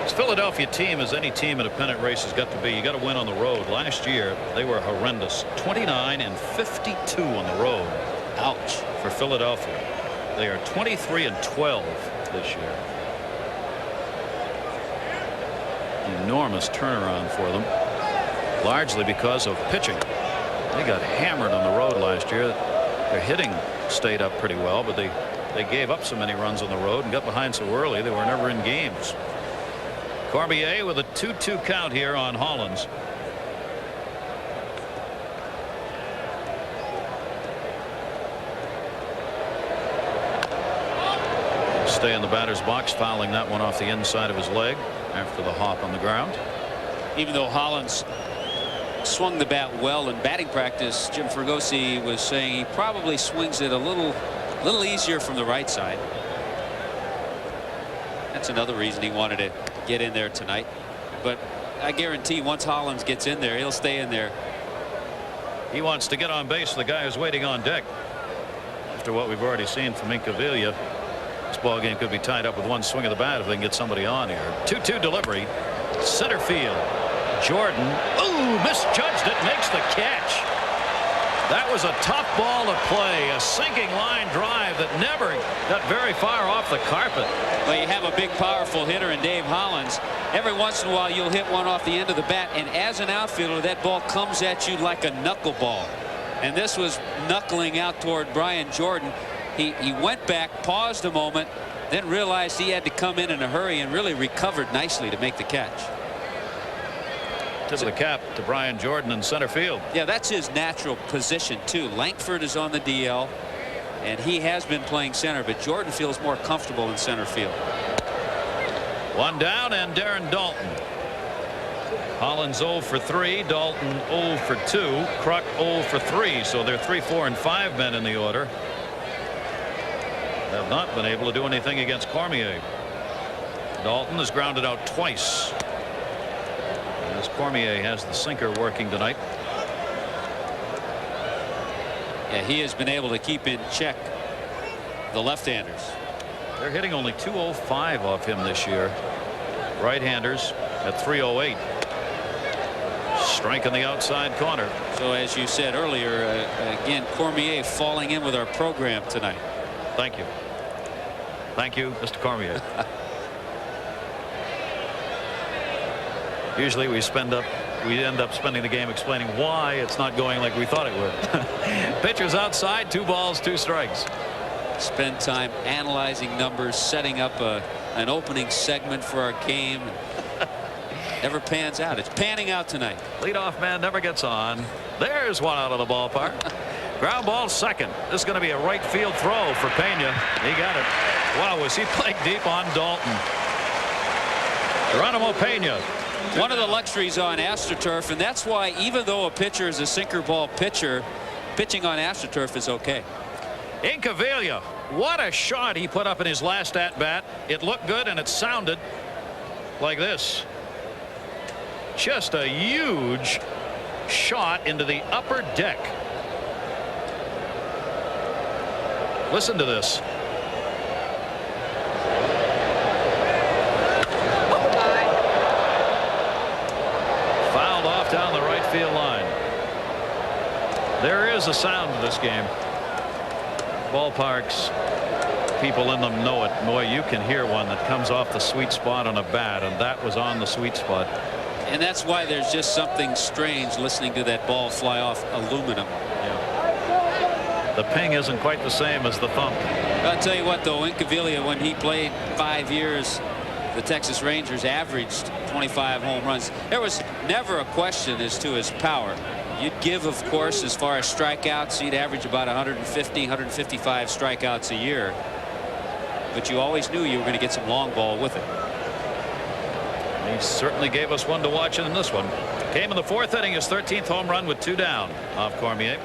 [SPEAKER 1] This Philadelphia team, as any team in a pennant race has got to be, you got to win on the road. Last year they were horrendous. 29-52 on the road. Ouch for Philadelphia. They are 23-12 this year. Enormous turnaround for them, largely because of pitching. They got hammered on the road last year. Their hitting stayed up pretty well, but they gave up so many runs on the road and got behind so early they were never in games. Cormier with a 2-2 count here on Hollins. Stay in the batter's box, fouling that one off the inside of his leg after the hop on the ground.
[SPEAKER 2] Even though Hollins swung the bat well in batting practice, Jim Fregosi was saying he probably swings it a little easier from the right side. That's another reason he wanted to get in there tonight. But I guarantee once Hollins gets in there, he'll stay in there.
[SPEAKER 1] He wants to get on base. The guy is waiting on deck. After what we've already seen from Incaviglia, this ball game could be tied up with one swing of the bat if they can get somebody on here. 2-2 delivery. Center field. Jordan. Ooh, misjudged it. Makes the catch. That was a tough ball to play. A sinking line drive that never got very far off the carpet.
[SPEAKER 2] Well, you have a big, powerful hitter in Dave Hollins. Every once in a while, you'll hit one off the end of the bat, and as an outfielder, that ball comes at you like a knuckleball. And this was knuckling out toward Brian Jordan. He went back, paused a moment, then realized he had to come in a hurry and really recovered nicely to make the catch.
[SPEAKER 1] Tip of the cap to Brian Jordan in center field.
[SPEAKER 2] Yeah, that's his natural position too. Langford is on the DL and he has been playing center, but Jordan feels more comfortable in center field.
[SPEAKER 1] One down, and Darren Dalton. Hollins 0 for 3, Dalton 0 for 2, Kruk 0 for 3. So they're 3, 4, and 5 men in the order. Have not been able to do anything against Cormier. Dalton has grounded out twice. As Cormier has the sinker working tonight.
[SPEAKER 2] Yeah, he has been able to keep in check the left-handers.
[SPEAKER 1] They're hitting only 205 off him this year. Right-handers at 308. Strike in the outside corner.
[SPEAKER 2] So as you said earlier, again, Cormier falling in with our program tonight.
[SPEAKER 1] Thank you. Thank you, Mr. Cormier. Usually we end up spending the game explaining why it's not going like we thought it would. Pitchers outside, 2 balls, 2 strikes.
[SPEAKER 2] Spend time analyzing numbers, setting up an opening segment for our game. Never pans out. It's panning out tonight.
[SPEAKER 1] Leadoff man never gets on. There's one out of the ballpark. Ground ball second. This is going to be a right field throw for Pena. He got it. Wow, was he playing deep on Dalton? Geronimo Pena.
[SPEAKER 2] One of the luxuries on AstroTurf, and that's why even though a pitcher is a sinker ball pitcher, pitching on AstroTurf is okay.
[SPEAKER 1] Incaviglia, what a shot he put up in his last at bat. It looked good and it sounded like this. Just a huge shot into the upper deck. Listen to this. Fouled off down the right field line. There is a sound to this game. Ballparks, people in them know it. Boy, you can hear one that comes off the sweet spot on a bat, and that was on the sweet spot.
[SPEAKER 2] And that's why there's just something strange listening to that ball fly off aluminum.
[SPEAKER 1] Yeah. The ping isn't quite the same as the thump.
[SPEAKER 2] I'll tell you what, though, Incaviglia, when he played 5 years, the Texas Rangers averaged 25 home runs. There was never a question as to his power. You'd give, of course, as far as strikeouts, he'd average about 150, 155 strikeouts a year. But you always knew you were going to get some long ball with it.
[SPEAKER 1] He certainly gave us one to watch in this one. Came in the 4th inning, his 13th home run with 2 down off Cormier.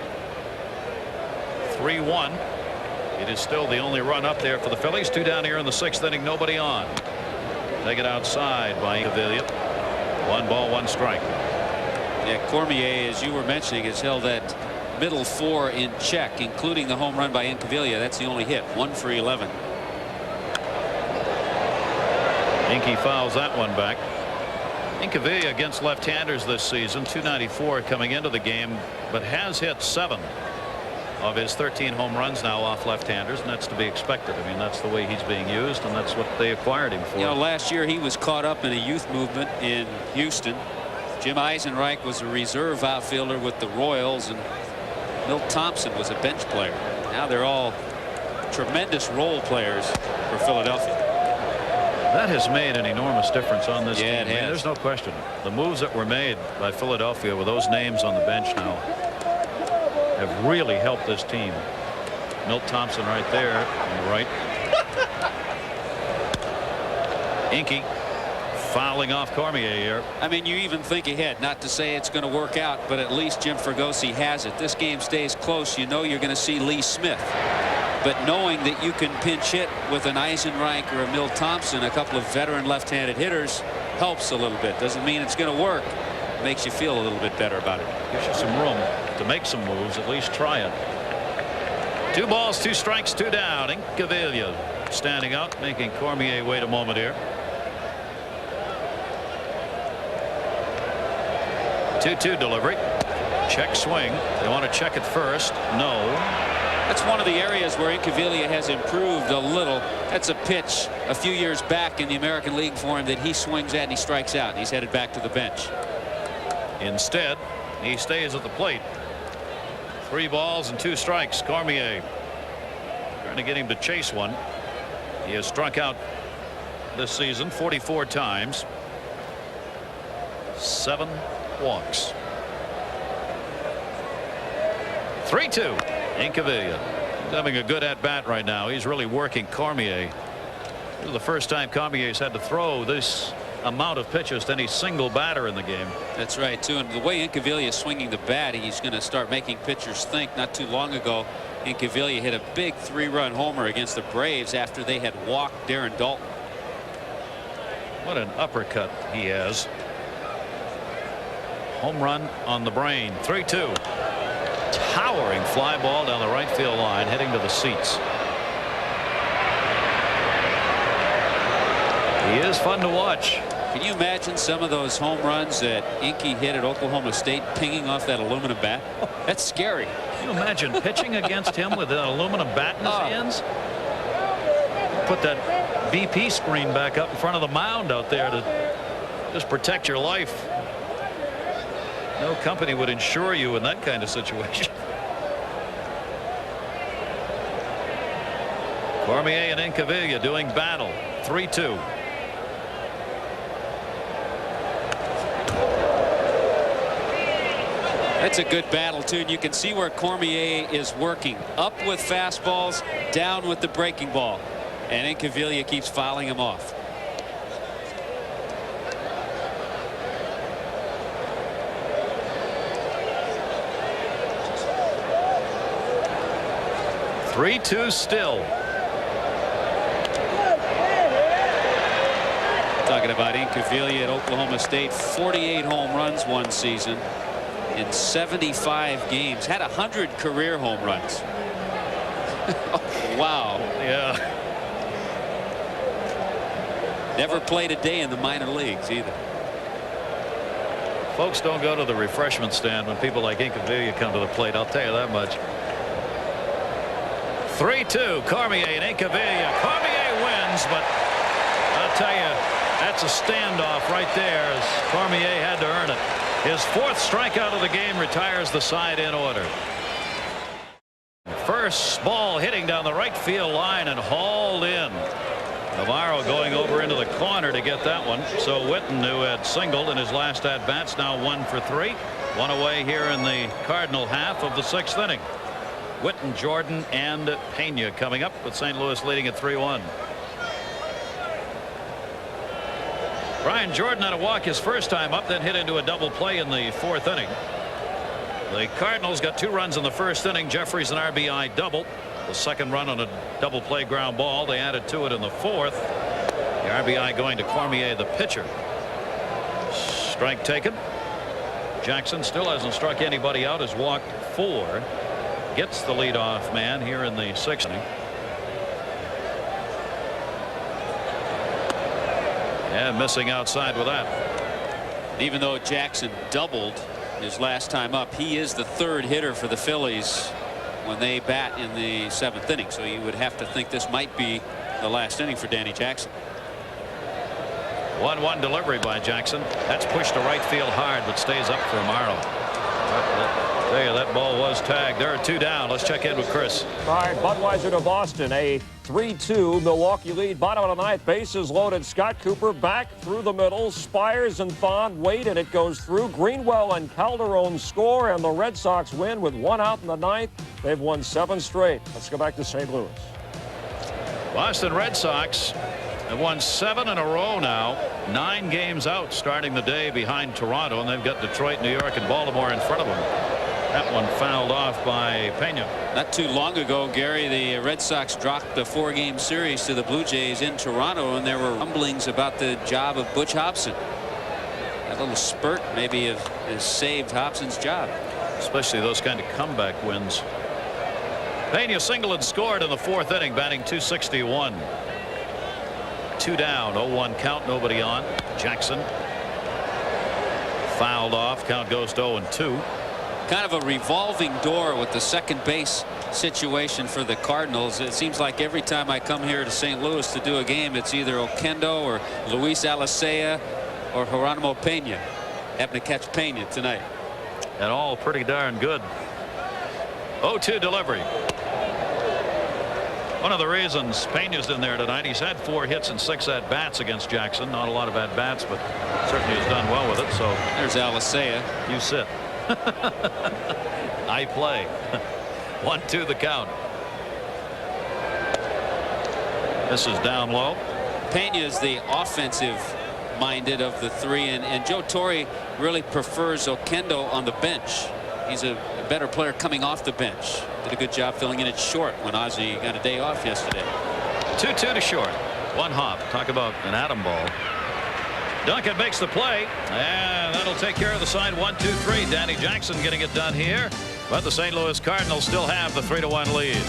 [SPEAKER 1] 3-1. It is still the only run up there for the Phillies. 2 down here in the 6th inning, nobody on. Take it outside by Incaviglia. 1 ball, 1 strike.
[SPEAKER 2] Yeah, Cormier, as you were mentioning, has held that middle four in check, including the home run by Incaviglia. That's the only hit. 1 for 11.
[SPEAKER 1] Inky fouls that one back. Incaviglia against left-handers this season, .294 coming into the game, but has hit 7 of his 13 home runs now off left-handers, and that's to be expected. I mean, that's the way he's being used, and that's what they acquired him for.
[SPEAKER 2] You know, last year he was caught up in a youth movement in Houston. Jim Eisenreich was a reserve outfielder with the Royals, and Milt Thompson was a bench player. Now they're all tremendous role players for Philadelphia.
[SPEAKER 1] That has made an enormous difference on this team.
[SPEAKER 2] It has.
[SPEAKER 1] There's no question. The moves that were made by Philadelphia with those names on the bench now have really helped this team. Milt Thompson right there on the right. Inky fouling off Cormier here.
[SPEAKER 2] I mean, you even think ahead, not to say it's going to work out, but at least Jim Fregosi has it. This game stays close. You know you're going to see Lee Smith. But knowing that you can pinch hit with an Eisenreich or a Milt Thompson, a couple of veteran left-handed hitters, helps a little bit. Doesn't mean it's going to work. It makes you feel a little bit better about it.
[SPEAKER 1] Gives you some room to make some moves, at least try it. 2 balls, 2 strikes, 2 down. Incaviglia standing out, making Cormier wait a moment here. 2-2 delivery. Check swing. They want to check it first. No.
[SPEAKER 2] That's one of the areas where Incaviglia has improved a little. That's a pitch a few years back in the American League for him that he swings at and he strikes out, and he's headed back to the bench.
[SPEAKER 1] Instead, he stays at the plate. 3 balls and 2 strikes. Cormier trying to get him to chase one. He has struck out this season 44 times. 7 walks. 3-2. Incaviglia. He's having a good at-bat right now. He's really working Cormier. This is the first time Cormier's had to throw this amount of pitches to any single batter in the game.
[SPEAKER 2] That's right, too. And the way Incaviglia is swinging the bat, he's going to start making pitchers think. Not too long ago, Incaviglia hit a big 3-run homer against the Braves after they had walked Darren Dalton.
[SPEAKER 1] What an uppercut he has. Home run on the brain. 3-2. Towering fly ball down the right field line, heading to the seats. He is fun to watch.
[SPEAKER 2] Can you imagine some of those home runs that Inky hit at Oklahoma State pinging off that aluminum bat? That's scary.
[SPEAKER 1] Can you imagine pitching against him with an aluminum bat in his hands? Put that BP screen back up in front of the mound out there to just protect your life. No company would insure you in that kind of situation. Cormier and Incaviglia doing battle. 3-2.
[SPEAKER 2] That's a good battle, too. And you can see where Cormier is working. Up with fastballs, down with the breaking ball. And Incaviglia keeps fouling him off.
[SPEAKER 1] Three-two still.
[SPEAKER 2] Talking about Incaviglia at Oklahoma State, 48 home runs one season in 75 games. Had 100 career home runs. Wow.
[SPEAKER 1] Yeah.
[SPEAKER 2] Never played a day in the minor leagues either.
[SPEAKER 1] Folks don't go to the refreshment stand when people like Incaviglia come to the plate. I'll tell you that much. 3-2. Cormier and Incaviglia. Cormier wins, but I'll tell you, that's a standoff right there, as Cormier had to earn it. His 4th strikeout of the game retires the side in order. First ball hitting down the right field line and hauled in. Navarro going over into the corner to get that one. So Witten, who had singled in his last at-bats, now 1 for 3. 1 away here in the Cardinal half of the 6th inning. Witten, Jordan, and Pena coming up, with St. Louis leading at 3-1. Brian Jordan had a walk his first time up, then hit into a double play in the 4th inning. The Cardinals got 2 runs in the 1st inning. Jeffries an RBI double. The 2nd run on a double play ground ball. They added to it in the 4th. The RBI going to Cormier, the pitcher. Strike taken. Jackson still hasn't struck anybody out, has walked 4. Gets the leadoff man here in the 6th inning. And missing outside with that.
[SPEAKER 2] Even though Jackson doubled his last time up, he is the 3rd hitter for the Phillies when they bat in the 7th inning. So you would have to think this might be the last inning for Danny Jackson.
[SPEAKER 1] 1-1 delivery by Jackson. That's pushed to right field hard, but stays up for Amaro. I tell you, that ball was tagged. There are 2 down. Let's check in with Chris.
[SPEAKER 3] All right, Budweiser to Boston. A 3-2 Milwaukee lead. Bottom of the 9th. Bases loaded. Scott Cooper back through the middle. Spires and Thon wait, and it goes through. Greenwell and Calderon score, and the Red Sox win with 1 out in the 9th. They've won 7 straight. Let's go back to St. Louis.
[SPEAKER 1] Boston Red Sox have won 7 in a row now. 9 games out starting the day behind Toronto, and they've got Detroit, New York, and Baltimore in front of them. That one fouled off by Pena.
[SPEAKER 2] Not too long ago, Gary, the Red Sox dropped the 4-game series to the Blue Jays in Toronto, and there were rumblings about the job of Butch Hobson. That little spurt maybe has saved Hobson's job.
[SPEAKER 1] Especially those kind of comeback wins. Pena singled and scored in the 4th inning, batting .261. 2 down, 0-1 count, nobody on. Jackson fouled off. Count goes to 0-2.
[SPEAKER 2] Kind of a revolving door with the second base situation for the Cardinals. It seems like every time I come here to St. Louis to do a game, it's either Oquendo or Luis Alicea or Geronimo Pena. Happened to catch Pena tonight.
[SPEAKER 1] And all pretty darn good. 0-2 delivery. One of the reasons Pena's in there tonight, he's had 4 hits and 6 at-bats against Jackson. Not a lot of at-bats, but certainly has done well with it. So
[SPEAKER 2] there's Alicea.
[SPEAKER 1] You sit. I play. 1-2 the count. This is down low.
[SPEAKER 2] Pena is the offensive minded of the 3, and Joe Torre really prefers Oquendo on the bench. He's a better player coming off the bench. Did a good job filling in at short when Ozzie got a day off yesterday.
[SPEAKER 1] 2-2 to short. 1 hop. Talk about an atom ball. Duncan makes the play, and that'll take care of the side. 1-2-3. Danny Jackson getting it done here, but the St. Louis Cardinals still have the 3-1 lead.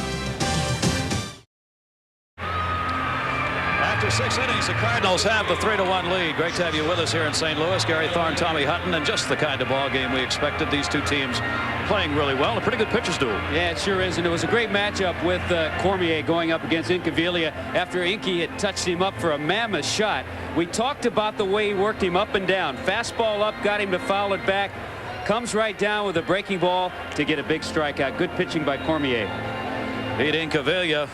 [SPEAKER 1] After 6 innings, the Cardinals have the 3-1 lead. Great to have you with us here in St. Louis. Gary Thorne, Tommy Hutton, and just the kind of ball game we expected. These 2 teams playing really well. A pretty good pitcher's duel.
[SPEAKER 2] Yeah, it sure is, and it was a great matchup with Cormier going up against Incaviglia after Inky had touched him up for a mammoth shot. We talked about the way he worked him up and down. Fastball up, got him to foul it back. Comes right down with a breaking ball to get a big strikeout. Good pitching by Cormier.
[SPEAKER 1] Beat Incaviglia.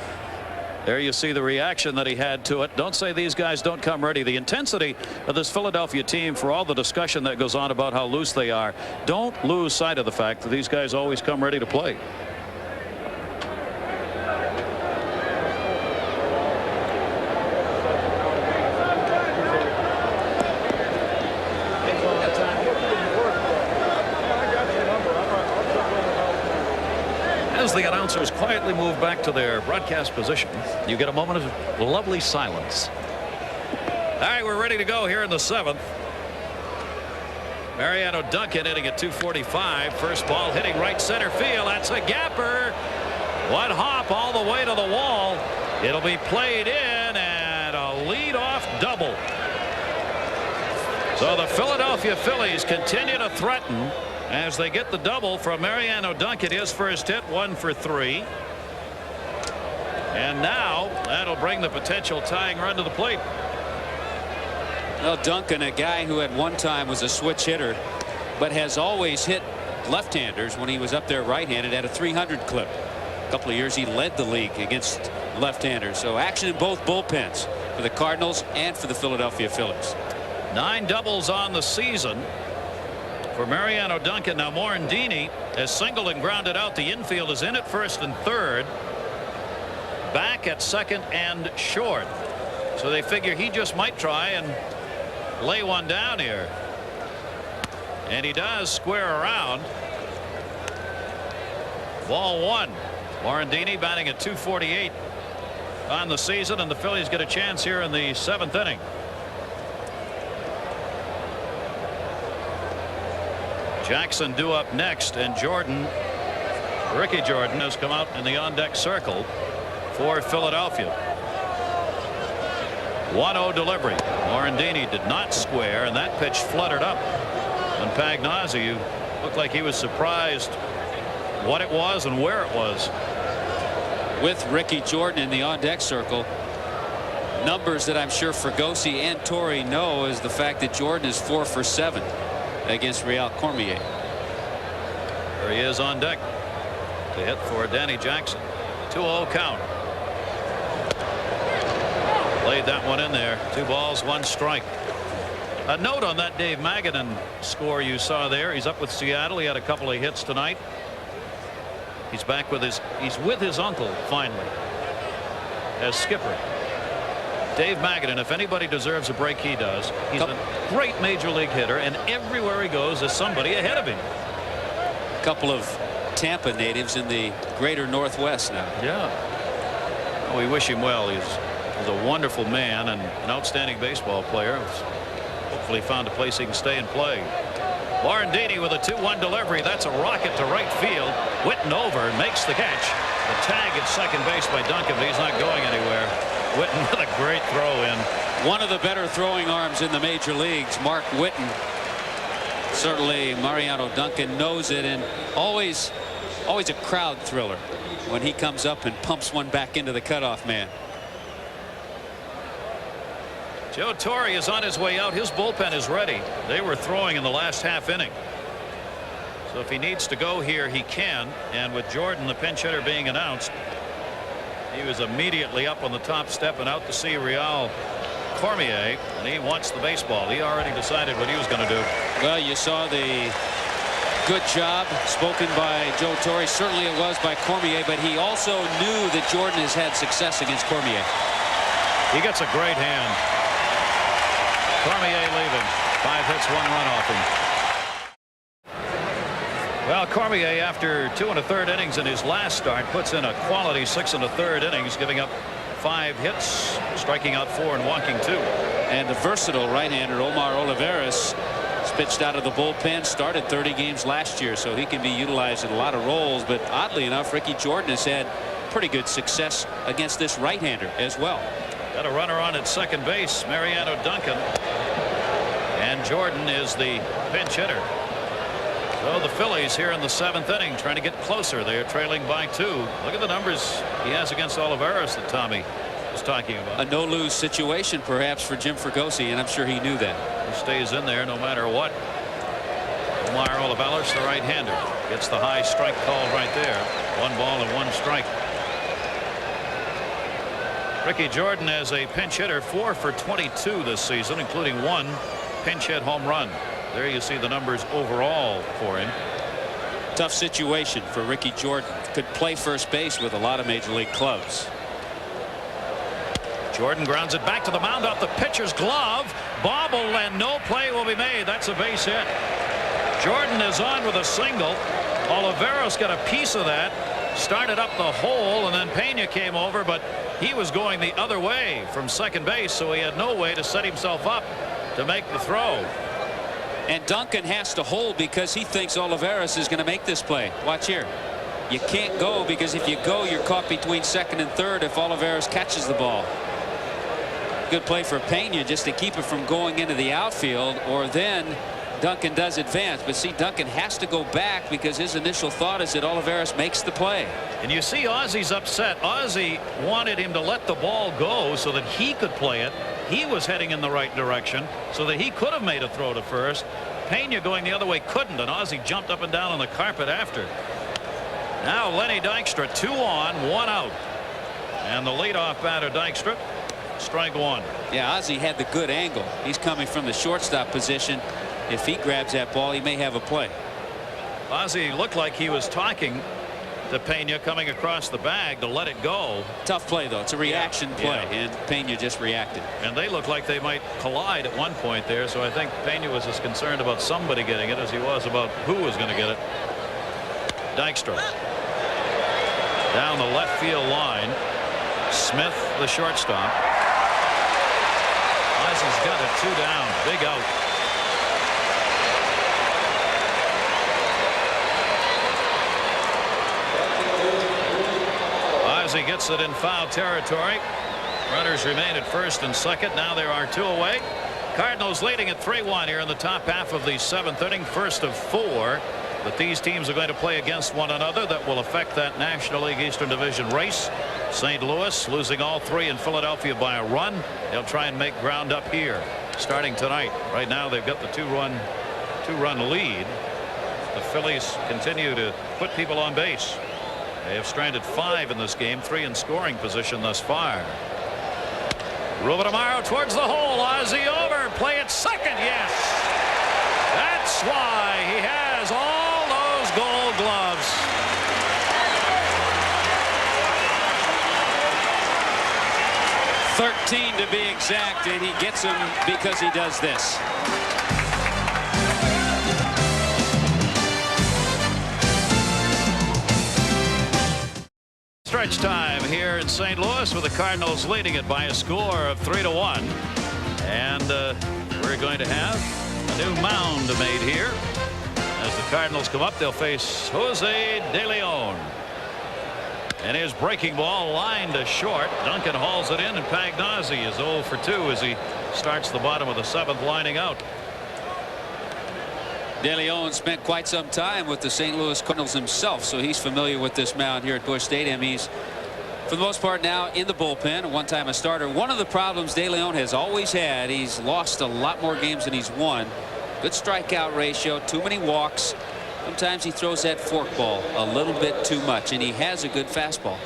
[SPEAKER 1] There you see the reaction that he had to it. Don't say these guys don't come ready. The intensity of this Philadelphia team, for all the discussion that goes on about how loose they are, don't lose sight of the fact that these guys always come ready to play. As the announcers quietly move back to their broadcast position, you get a moment of lovely silence. All right, we're ready to go here in the 7th. Mariano Duncan hitting at .245. First ball hitting right center field. That's a gapper. 1 hop all the way to the wall. It'll be played in, and a leadoff double. So the Philadelphia Phillies continue to threaten as they get the double from Mariano Duncan. His first hit, 1 for 3. And now that'll bring the potential tying run to the plate.
[SPEAKER 2] Well, Duncan, a guy who at one time was a switch hitter, but has always hit left-handers when he was up there right-handed at a 300 clip. A couple of years he led the league against left-handers. So action in both bullpens for the Cardinals and for the Philadelphia Phillies.
[SPEAKER 1] 9 doubles on the season for Mariano Duncan. Now Morandini has singled and grounded out. The infield is in at first and third, back at second and short. So they figure he just might try and lay one down here, and he does square around. Ball 1. Morandini batting at .248 on the season, and the Phillies get a chance here in the 7th inning. Jackson due up next, and Ricky Jordan has come out in the on-deck circle for Philadelphia. 1-0 delivery. Morandini did not square, and that pitch fluttered up. And Pagnozzi looked like he was surprised what it was and where it was.
[SPEAKER 2] With Ricky Jordan in the on-deck circle, numbers that I'm sure Fregosi and Torrey know is the fact that Jordan is 4 for 7 against Real Cormier.
[SPEAKER 1] There he is on deck to hit for Danny Jackson. 2-0 count. Laid that one in there. 2 balls, 1 strike. A note on that Dave Magadan score you saw there. He's up with Seattle. He had a couple of hits tonight. He's back with his uncle finally as skipper. Dave Magadan, if anybody deserves a break, he does. He's a great major league hitter, and everywhere he goes there's somebody ahead of him.
[SPEAKER 2] A couple of Tampa natives in the greater Northwest now.
[SPEAKER 1] Yeah. Oh, we wish him well. He's a wonderful man and an outstanding baseball player. Hopefully found a place he can stay and play. Morandini with a 2-1 delivery. That's a rocket to right field. Whitten over and makes the catch. The tag at second base by Duncan, but he's not going anywhere. Whitten with a great throw in.
[SPEAKER 2] One of the better throwing arms in the major leagues, Mark Whitten. Certainly Mariano Duncan knows it, and always a crowd thriller when he comes up and pumps one back into the cutoff man.
[SPEAKER 1] Joe Torre is on his way out. His bullpen is ready. They were throwing in the last half inning. So if he needs to go here, he can. And with Jordan, the pinch hitter, being announced, he was immediately up on the top step and out to see Real Cormier, and he wants the baseball. He already decided what he was going to do.
[SPEAKER 2] Well, you saw the good job spoken by Joe Torre. Certainly it was by Cormier, but he also knew that Jordan has had success against Cormier.
[SPEAKER 1] He gets a great hand. Cormier leaving. 5 hits, 1 run off him. Well, Cormier, after 2 1/3 innings in his last start, puts in a quality 6 1/3 innings, giving up 5 hits, striking out 4 and walking 2.
[SPEAKER 2] And the versatile right-hander Omar Olivares is pitched out of the bullpen, started 30 games last year, so he can be utilized in a lot of roles. But oddly enough, Ricky Jordan has had pretty good success against this right-hander as well.
[SPEAKER 1] Got a runner on at second base, Mariano Duncan, and Jordan is the pinch hitter. So the Phillies here in the 7th inning trying to get closer. They're trailing by 2. Look at the numbers he has against Olivares that Tommy was talking about.
[SPEAKER 2] A no-lose situation perhaps for Jim Fregosi, and I'm sure he knew that.
[SPEAKER 1] He stays in there no matter what. Omar Olivares, the right-hander, gets the high strike called right there. 1 ball and 1 strike. Ricky Jordan as a pinch hitter, 4 for 22 this season, including 1 pinch hit home run. There you see the numbers overall for him.
[SPEAKER 2] Tough situation for Ricky Jordan. Could play first base with a lot of major league clubs.
[SPEAKER 1] Jordan grounds it back to the mound off the pitcher's glove. Bobble, and no play will be made. That's a base hit. Jordan is on with a single. Olivares got a piece of that. Started up the hole, and then Pena came over, but he was going the other way from second base, so he had no way to set himself up to make the throw.
[SPEAKER 2] And Duncan has to hold because he thinks Olivares is going to make this play. Watch here. You can't go because if you go, you're caught between second and third if Olivares catches the ball. Good play for Pena just to keep it from going into the outfield, or then Duncan does advance. But see, Duncan has to go back because his initial thought is that Olivares makes the play.
[SPEAKER 1] And you see Ozzy's upset. Ozzy wanted him to let the ball go so that he could play it. He was heading in the right direction so that he could have made a throw to first. Pena going the other way couldn't, and Ozzy jumped up and down on the carpet after. Now Lenny Dykstra, 2 on, 1 out. And the leadoff batter Dykstra, strike 1.
[SPEAKER 2] Yeah, Ozzy had the good angle. He's coming from the shortstop position. If he grabs that ball, he may have a play.
[SPEAKER 1] Ozzy looked like he was talking to Pena coming across the bag to let it go.
[SPEAKER 2] Tough play, though. It's a reaction play, and Pena just reacted.
[SPEAKER 1] And they looked like they might collide at one point there, so I think Pena was as concerned about somebody getting it as he was about who was going to get it. Dykstra down the left field line. Smith, the shortstop. Ozzy's got it, 2 down, big out. Bernarduzzi gets it in foul territory. Runners remain at first and second. Now there are 2 away. Cardinals leading at 3-1 here in the top half of the 7th inning. First of 4 that these teams are going to play against one another that will affect that National League Eastern Division race. St. Louis losing all 3 in Philadelphia by a run. They'll try and make ground up here starting tonight. Right now they've got the two-run lead. The Phillies continue to put people on base. They have stranded 5 in this game, 3 in scoring position thus far. Ruben Amaro towards the hole. Ozzie over. Play at second. Yes. That's why he has all those gold gloves.
[SPEAKER 2] $13 to be exact, and he gets them because he does this.
[SPEAKER 1] Stretch time here in St. Louis with the Cardinals leading it by a score of 3-1. And we're going to have a new mound made here. As the Cardinals come up, they'll face Jose De Leon. And his breaking ball lined to short. Duncan hauls it in, and Pagnozzi is 0 for 2 as he starts the bottom of the 7th lining out.
[SPEAKER 2] De Leon spent quite some time with the St. Louis Cardinals himself, so he's familiar with this mound here at Busch Stadium. He's, for the most part, now in the bullpen, one time a starter. One of the problems De Leon has always had, he's lost a lot more games than he's won. Good strikeout ratio, too many walks. Sometimes he throws that forkball a little bit too much, and he has a good fastball.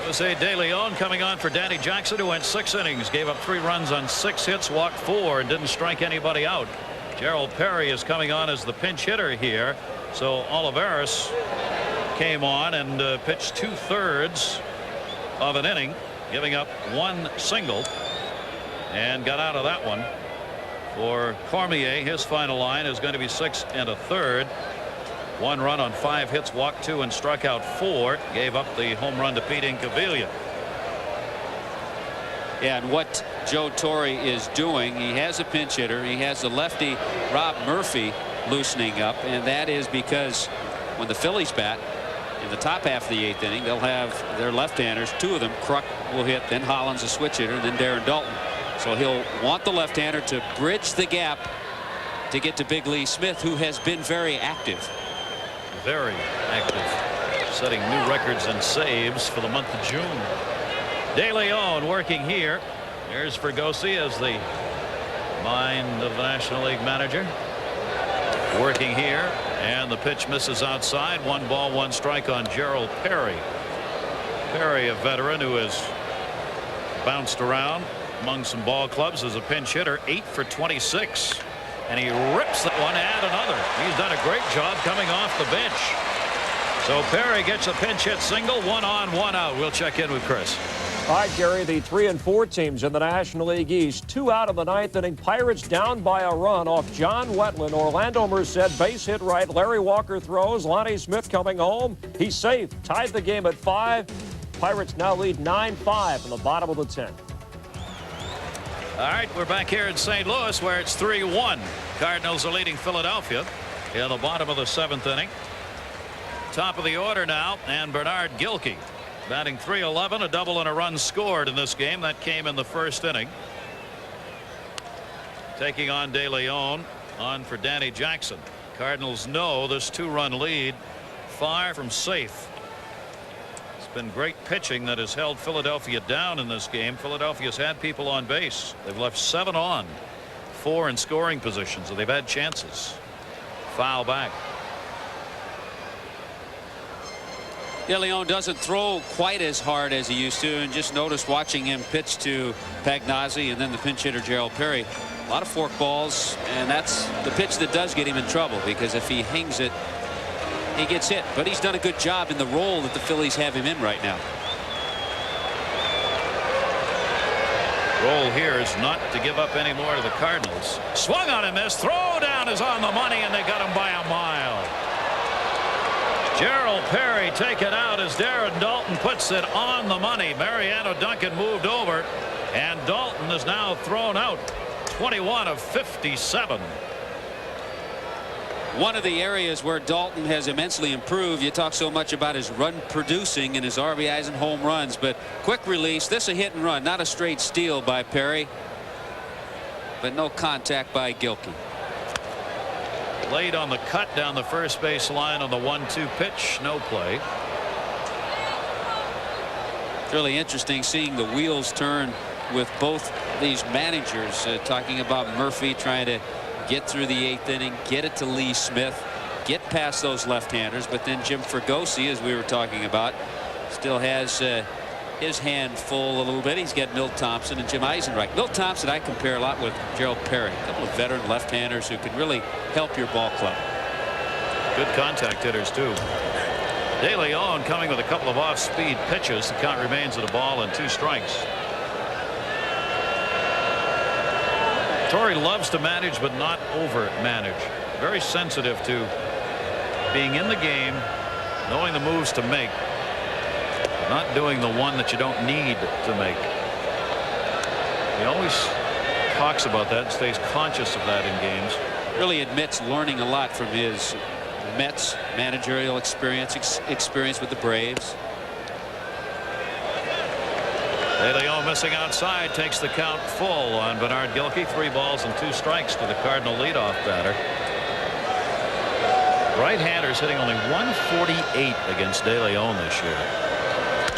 [SPEAKER 1] Jose De Leon coming on for Danny Jackson, who went 6 innings, gave up 3 runs on 6 hits, walked 4, and didn't strike anybody out. Gerald Perry is coming on as the pinch hitter here. So Olivares came on and pitched 2/3 of an inning, giving up 1 single, and got out of that one. For Cormier, his final line is going to be 6 1/3. 1 run on 5 hits, walked 2, and struck out 4. Gave up the home run to Pete Incaviglia.
[SPEAKER 2] Yeah, and what Joe Torre is doing, he has a pinch hitter. He has the lefty Rob Murphy loosening up, and that is because when the Phillies bat in the top half of the 8th inning, they'll have their left-handers, 2 of them. Kruk will hit, then Hollins a switch hitter, and then Darren Dalton. So he'll want the left-hander to bridge the gap to get to Big Lee Smith, who has been very active.
[SPEAKER 1] Very active, setting new records in saves for the month of June. De Leon working here. There's Fregosi as the mind of the National League manager. Working here, and the pitch misses outside. 1 ball, 1 strike on Gerald Perry. Perry, a veteran who has bounced around among some ball clubs as a pinch hitter. 8 for 26, and he rips that one and another. He's done a great job coming off the bench. So Perry gets a pinch hit single, 1 on, 1 out. We'll check in with Chris.
[SPEAKER 3] All right, Gary, the 3 and 4 teams in the National League East. 2 out of the 9th inning. Pirates down by a run off John Wetland. Orlando Merced base hit right. Larry Walker throws. Lonnie Smith coming home. He's safe. Tied the game at 5. Pirates now lead 9-5 in the bottom of the 10th.
[SPEAKER 1] All right, we're back here in St. Louis where it's 3-1. Cardinals are leading Philadelphia in the bottom of the 7th inning. Top of the order now, and Bernard Gilkey batting .311, a double and a run scored in this game. That came in the 1st inning. Taking on De Leon, on for Danny Jackson. Cardinals know this 2-run lead far from safe. It's been great pitching that has held Philadelphia down in this game. Philadelphia's had people on base. They've left 7 on, 4 in scoring position, so they've had chances. Foul back.
[SPEAKER 2] De Leon doesn't throw quite as hard as he used to, and just notice watching him pitch to Pagnozzi and then the pinch hitter Gerald Perry. A lot of fork balls, and that's the pitch that does get him in trouble, because if he hangs it, he gets hit. But he's done a good job in the role that the Phillies have him in right now.
[SPEAKER 1] Role here is not to give up any more to the Cardinals. Swung on and missed. Throw down is on the money, and they got him by a mile. Gerald Perry taken out as Darren Dalton puts it on the money. Mariano Duncan moved over, and Dalton is now thrown out. 21 of 57.
[SPEAKER 2] One of the areas where Dalton has immensely improved, you talk so much about his run producing and his RBIs and home runs, but quick release. This a hit and run, not a straight steal by Perry, but no contact by Gilkey.
[SPEAKER 1] Late on the cut down the first base line on the 1-2 pitch. No play.
[SPEAKER 2] It's really interesting seeing the wheels turn with both these managers, talking about Murphy trying to get through the 8th inning, get it to Lee Smith, get past those left-handers, but then Jim Fregosi, as we were talking about, still has his hand full a little bit. He's got Milt Thompson and Jim Eisenreich. Milt Thompson I compare a lot with Gerald Perry, a couple of veteran left-handers who can really help your ball club.
[SPEAKER 1] Good contact hitters too. De Leon coming with a couple of off-speed pitches. The count remains at a ball and 2 strikes. Torrey loves to manage but not over manage. Very sensitive to being in the game, knowing the moves to make, not doing the one that you don't need to make. He always talks about that and stays conscious of that in games.
[SPEAKER 2] Really admits learning a lot from his Mets managerial experience with the Braves.
[SPEAKER 1] De Leon missing outside takes the count full on Bernard Gilkey. 3 balls and 2 strikes to the Cardinal leadoff batter. Right-handers hitting only 148 against De Leon this year.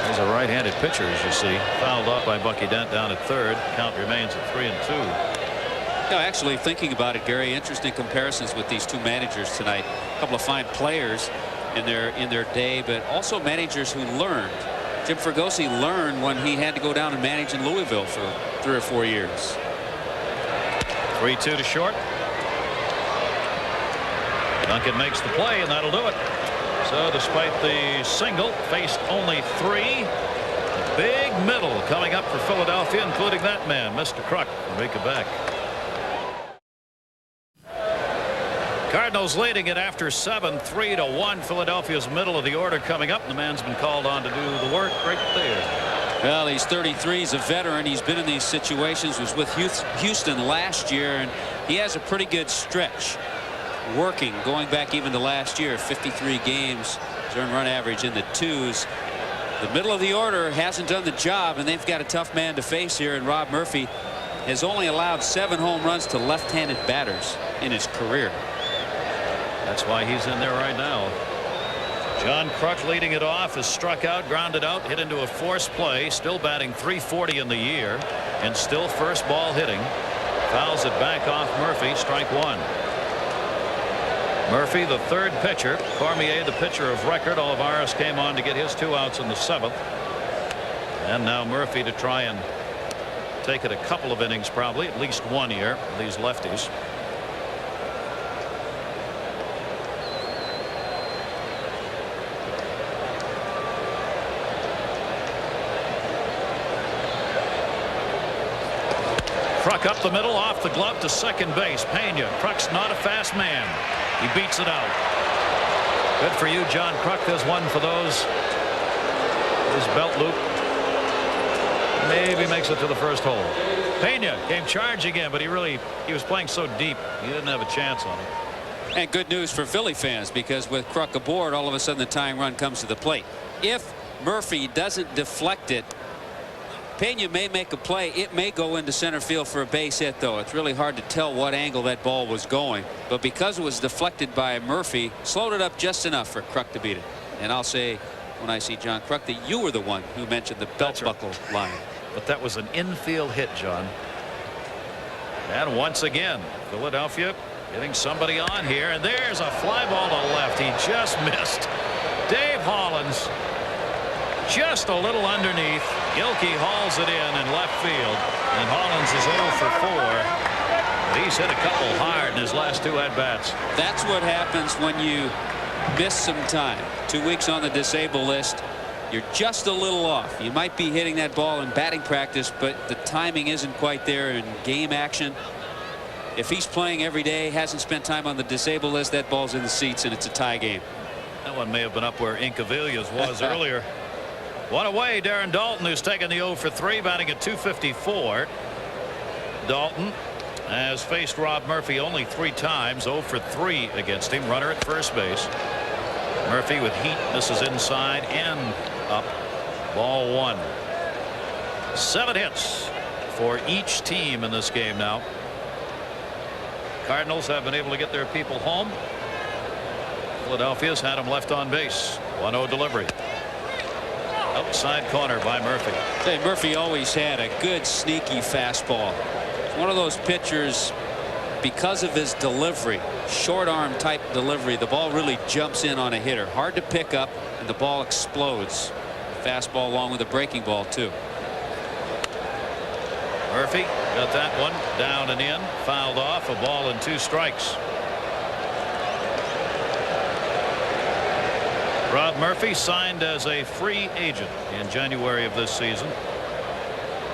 [SPEAKER 1] He's a right-handed pitcher, as you see. Fouled off by Bucky Dent down at third. Count remains at 3-2.
[SPEAKER 2] You know, actually thinking about it, Gary, interesting comparisons with these two managers tonight. A couple of fine players in their day, but also managers who learned. Jim Fregosi learned when he had to go down and manage in Louisville for 3 or 4 years.
[SPEAKER 1] 3-2 to short. Duncan makes the play, and that'll do it. So despite the single, faced only 3. A big middle coming up for Philadelphia, including that man, Mr. Kruk, from Quebec. Cardinals leading it after 7, 3-1. Philadelphia's middle of the order coming up. The man's been called on to do the work right there.
[SPEAKER 2] Well, he's 33. He's a veteran. He's been in these situations. Was with Houston last year, and he has a pretty good stretch working, going back even to last year. 53 games, his earned run average in the 2s. The middle of the order hasn't done the job, and they've got a tough man to face here. And Rob Murphy has only allowed 7 home runs to left-handed batters in his career.
[SPEAKER 1] That's why he's in there right now. John Kruk leading it off, is struck out, grounded out, hit into a forced play, still batting .340 in the year, and still first ball hitting. Fouls it back off Murphy, strike 1. Murphy, the 3rd pitcher. Cormier, the pitcher of record. Olivares came on to get his 2 outs in the 7th. And now Murphy to try and take it a couple of innings, probably at least 1 here, these lefties. Kruk up the middle, off the glove to second base. Pena. Kruk's not a fast man. He beats it out. Good for you, John Kruk. There's one for those. His belt loop. Maybe makes it to the first hole. Pena came charging in, but he was playing so deep, he didn't have a chance on it.
[SPEAKER 2] And good news for Philly fans, because with Kruk aboard, all of a sudden the tying run comes to the plate. If Murphy doesn't deflect it, Pena may make a play. It may go into center field for a base hit, though. It's really hard to tell what angle that ball was going. But because it was deflected by Murphy, slowed it up just enough for Kruk to beat it. And I'll say, when I see John Kruk, that you were the one who mentioned the belt buckle line.
[SPEAKER 1] But that was an infield hit, John. And once again, Philadelphia getting somebody on here. And there's a fly ball to left. He just missed. Dave Hollins just a little underneath. Gilkey hauls it in left field. And Hollins is 0 for 4. But he's hit a couple hard in his last 2 at-bats.
[SPEAKER 2] That's what happens when you miss some time. 2 weeks on the disabled list. You're just a little off. You might be hitting that ball in batting practice, but the timing isn't quite there in game action. If he's playing every day, hasn't spent time on the disabled list, that ball's in the seats and it's a tie game.
[SPEAKER 1] That one may have been up where Incavillas was earlier. One away, Darren Daulton, who's taken the 0 for 3, batting at .254. Daulton has faced Rob Murphy only 3 times. 0 for 3 against him. Runner at first base. Murphy with heat misses inside and up. Ball 1. 7 hits for each team in this game now. Cardinals have been able to get their people home. Philadelphia's had them left on base. 1-0 delivery. Outside corner by Murphy.
[SPEAKER 2] Hey, Murphy always had a good sneaky fastball. One of those pitchers, because of his delivery, short arm type delivery, the ball really jumps in on a hitter. Hard to pick up, and the ball explodes. Fastball along with a breaking ball too.
[SPEAKER 1] Murphy got that one down and in. Fouled off. A ball and 2 strikes. Rob Murphy signed as a free agent in January of this season.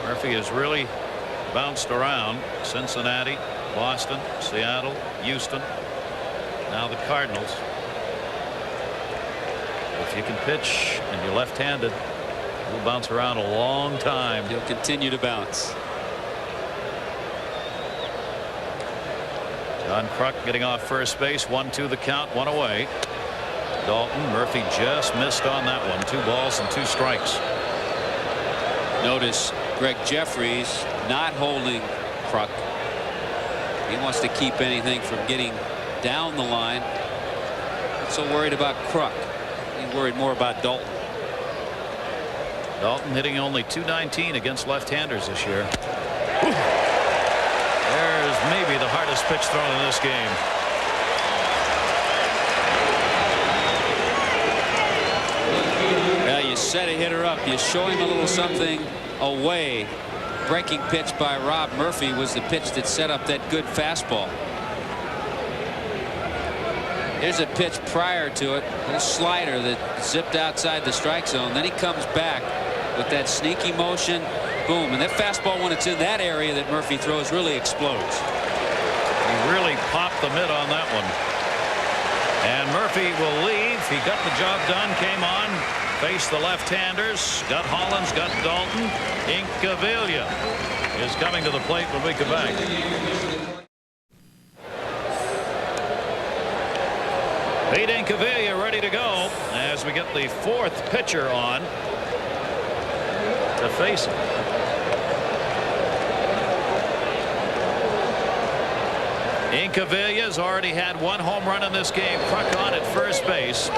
[SPEAKER 1] Murphy has really bounced around. Cincinnati, Boston, Seattle, Houston, now the Cardinals. If you can pitch and you're left-handed, you'll bounce around a long time.
[SPEAKER 2] He'll continue to bounce.
[SPEAKER 1] John Kruk getting off first base. 1-2 the count. 1 away. Dalton. Murphy just missed on that one. 2 balls and 2 strikes.
[SPEAKER 2] Notice Greg Jeffries not holding Kruk. He wants to keep anything from getting down the line. Not so worried about Kruk. He's worried more about Dalton.
[SPEAKER 1] Dalton hitting only .219 against left-handers this year. Whew. There's maybe the hardest pitch thrown in this game.
[SPEAKER 2] Well, you set a hitter up. You show him a little something away. Breaking pitch by Rob Murphy was the pitch that set up that good fastball. Here's a pitch prior to it, a little slider that zipped outside the strike zone. Then he comes back with that sneaky motion. Boom. And that fastball, when it's in that area that Murphy throws, really explodes.
[SPEAKER 1] He really popped the mitt on that one. And Murphy will leave. He got the job done. Came on. Faced the left-handers. Got Hollins. Got Dalton. Incaviglia is coming to the plate when we come back. Pete Incaviglia ready to go as we get the 4th pitcher on to face him. Incaviglia's already had 1 home run in this game. Kruk on at first base.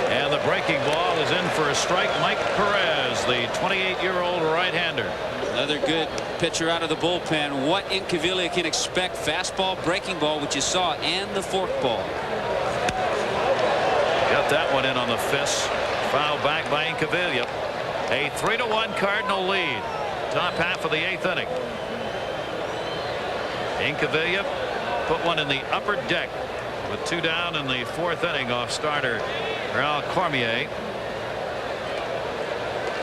[SPEAKER 1] And the breaking ball is in for a strike. Mike Perez, the 28-year-old right-hander.
[SPEAKER 2] Another good pitcher out of the bullpen. What Incaviglia can expect. Fastball, breaking ball, which you saw, and the forkball.
[SPEAKER 1] Got that one in on the fist. Foul back by Incaviglia. A 3-1 Cardinal lead. Top half of the 8th inning. Incaviglia put one in the upper deck with 2 down in the 4th inning off starter Raul Cormier.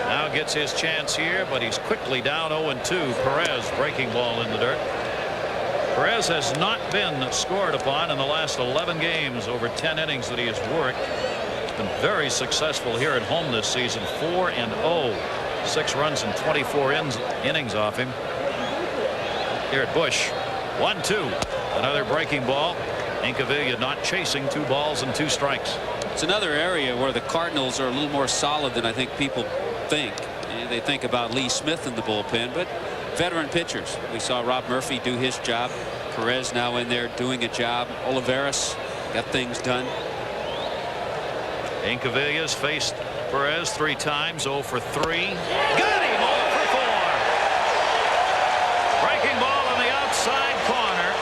[SPEAKER 1] Now gets his chance here, but he's quickly down 0-2. Perez breaking ball in the dirt. Perez has not been scored upon in the last 11 games over 10 innings that he has worked. He's been very successful here at home this season. 4-0. 6 runs in 24 innings off him. Here at Busch. 1-2. Another breaking ball. Incaviglia not chasing. 2 balls and 2 strikes.
[SPEAKER 2] It's another area where the Cardinals are a little more solid than I think people think. And they think about Lee Smith in the bullpen, but veteran pitchers. We saw Rob Murphy do his job. Perez now in there doing a job. Olivares got things done.
[SPEAKER 1] Incaviglia's faced Perez 3 times. 0 for 3. Got him. 0 for 4. Breaking ball on the outside corner.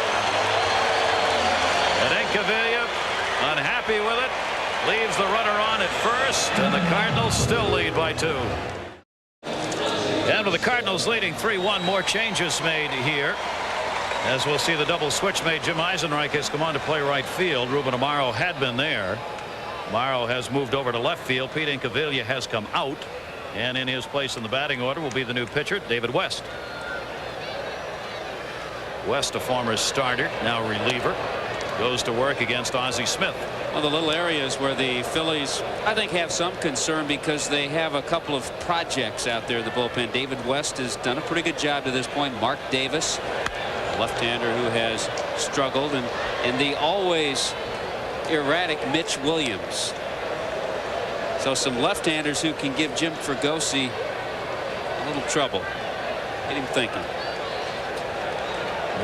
[SPEAKER 1] And Incaviglia unhappy with it. Leaves the runner on at first, and the Cardinals still lead by 2. And with the Cardinals leading 3-1, more changes made here. As we'll see, the double switch made. Jim Eisenreich has come on to play right field. Ruben Amaro had been there. Amaro has moved over to left field. Pete Incaviglia has come out, and in his place in the batting order will be the new pitcher, David West. West, a former starter, now reliever, goes to work against Ozzie Smith.
[SPEAKER 2] One of the little areas where the Phillies, I think, have some concern because they have a couple of projects out there in the bullpen. David West has done a pretty good job to this point. Mark Davis left-hander who has struggled, and the always erratic Mitch Williams. So some left-handers who can give Jim Fregosi a little trouble. Get him thinking.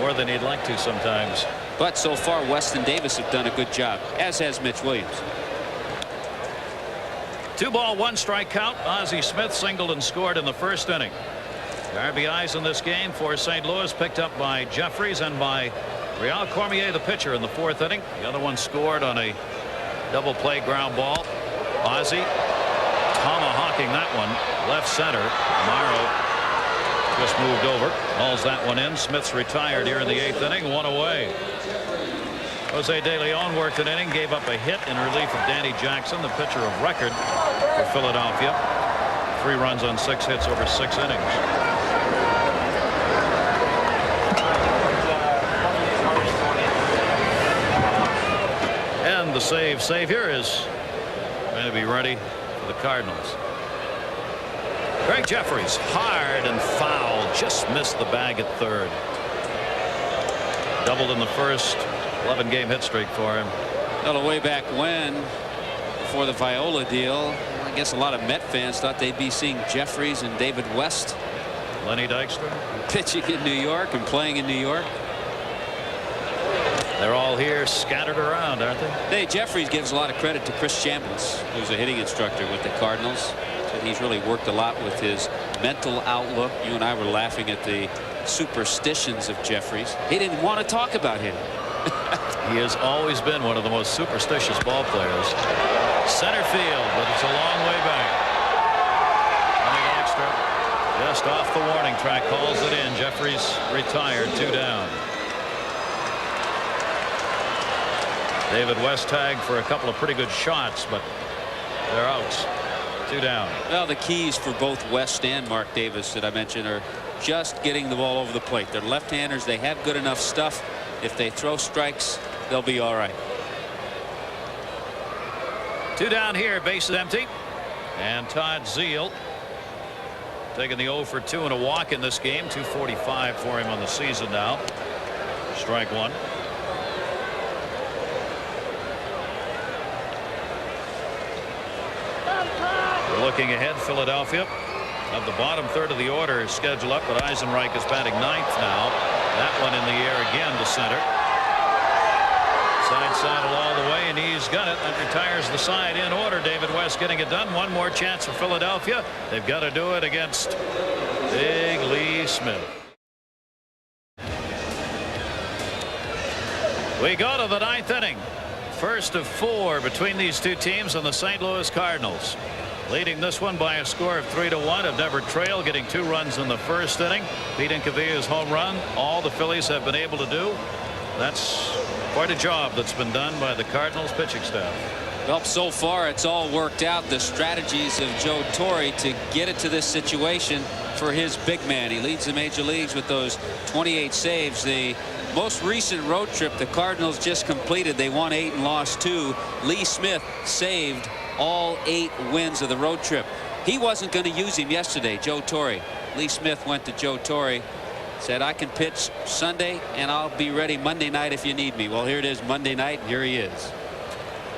[SPEAKER 1] More than he'd like to sometimes.
[SPEAKER 2] But so far, West and Davis have done a good job, as has Mitch Williams.
[SPEAKER 1] 2 ball 1 strike count. Ozzie Smith singled and scored in the first inning. The RBIs in this game for St. Louis picked up by Jeffries and by Real Cormier, the pitcher, in the 4th inning. The other one scored on a double play ground ball. Ozzie tomahawking that one left center. Morrow just moved over, hauls that one in. Smith's retired here in the 8th inning, 1 away. Jose De Leon worked an inning, gave up a hit in relief of Danny Jackson, the pitcher of record for Philadelphia. 3 runs on 6 hits over 6 innings. And the save savior is going to be ready for the Cardinals. Greg Jeffries, hard and foul, just missed the bag at 3rd. Doubled in the first. 11-game hit streak for him.
[SPEAKER 2] Well, way back when, before the Viola deal, I guess a lot of Met fans thought they'd be seeing Jeffries and David West.
[SPEAKER 1] Lenny Dykstra
[SPEAKER 2] pitching in New York and playing in New York.
[SPEAKER 1] They're all here scattered around, aren't they?
[SPEAKER 2] Hey, Jeffries gives a lot of credit to Chris Chambliss, who's a hitting instructor with the Cardinals. And he's really worked a lot with his mental outlook. You and I were laughing at the superstitions of Jeffries. He didn't want to talk about hitting.
[SPEAKER 1] He has always been one of the most superstitious ball players. Center field, but it's a long way back. Lenny Dykstra just off the warning track, calls it in. Jeffries retired, 2 down. David West tagged for a couple of pretty good shots, but they're outs. 2 down.
[SPEAKER 2] Well, the keys for both West and Mark Davis that I mentioned are just getting the ball over the plate. They're left-handers. They have good enough stuff. If they throw strikes, they'll be all right.
[SPEAKER 1] 2 down here, bases empty. And Todd Zeile taking the 0 for 2 and a walk in this game. 245 for him on the season now. Strike 1. We're looking ahead. Philadelphia of the bottom third of the order is scheduled up, but Eisenreich is batting 9th now. That one in the air again to center. Side saddle all the way, and he's got it. That retires the side in order. David West getting it done. One more chance for Philadelphia. They've got to do it against Big Lee Smith. We go to the 9th inning. First of 4 between these two teams and the St. Louis Cardinals. Leading this one by a score of 3-1. Have never trailed, getting 2 runs in the first inning. Pete Incavilla's home run. All the Phillies have been able to do. That's quite a job that's been done by the Cardinals pitching staff.
[SPEAKER 2] Well, so far it's all worked out. The strategies of Joe Torre to get it to this situation for his big man. He leads the major leagues with those 28 saves. The most recent road trip the Cardinals just completed, they won 8 and lost 2. Lee Smith saved all 8 wins of the road trip. He wasn't going to use him yesterday, Joe Torre. Lee Smith went to Joe Torre, said, I can pitch Sunday and I'll be ready Monday night if you need me. Well, here it is Monday night, and here he is.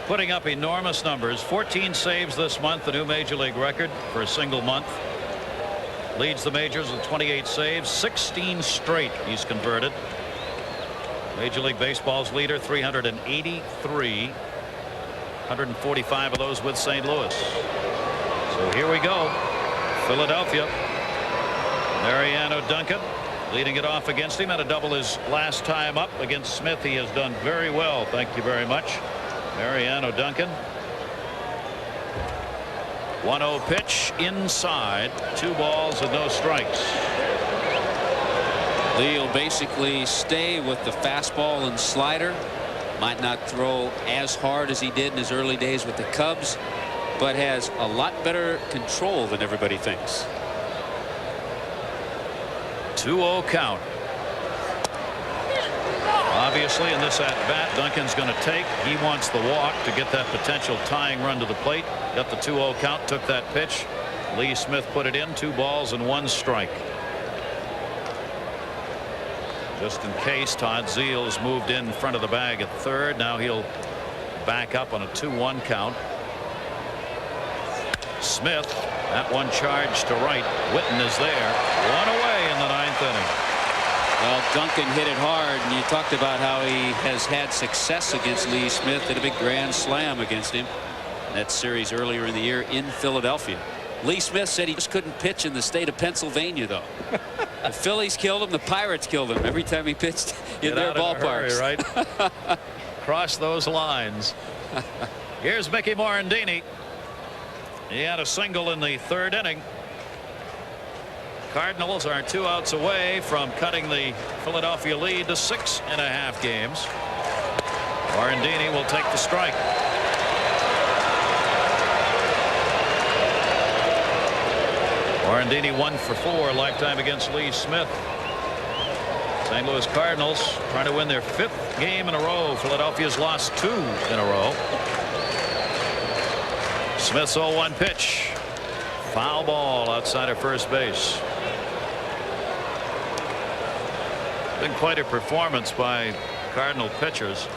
[SPEAKER 1] Putting up enormous numbers. 14 saves this month, the new major league record for a single month. Leads the majors with 28 saves. 16 straight he's converted. Major League Baseball's leader, 383. 145 of those with St. Louis. So here we go. Philadelphia. Mariano Duncan leading it off against him. Had a double his last time up against Smith. He has done very well. Thank you very much, Mariano Duncan. 1-0 pitch inside. 2 balls and no strikes.
[SPEAKER 2] Lee will basically stay with the fastball and slider. Might not throw as hard as he did in his early days with the Cubs, but has a lot better control than everybody thinks.
[SPEAKER 1] 2-0 count. Obviously in this at bat, Duncan's going to take. He wants the walk to get that potential tying run to the plate. Got the 2-0 count, took that pitch. Lee Smith put it in. 2 balls and 1 strike. Just in case, Todd Zeal's moved in front of the bag at third. Now he'll back up on a 2-1 count. Smith, that one charged to right. Whitten is there. One away in the 9th inning.
[SPEAKER 2] Well, Duncan hit it hard, and you talked about how he has had success against Lee Smith. Did a big grand slam against him in that series earlier in the year in Philadelphia. Lee Smith said he just couldn't pitch in the state of Pennsylvania, though. The Phillies killed him. The Pirates killed him every time he pitched in their ballparks.
[SPEAKER 1] Right? Cross those lines. Here's Mickey Morandini. He had a single in the 3rd inning. Cardinals are 2 outs away from cutting the Philadelphia lead to 6.5 games. Morandini will take the strike. Morandini 1 for 4 lifetime against Lee Smith. St. Louis Cardinals trying to win their 5th game in a row. Philadelphia's lost 2 in a row. Smith's 0-1 pitch. Foul ball outside of first base. Been quite a performance by Cardinal pitchers.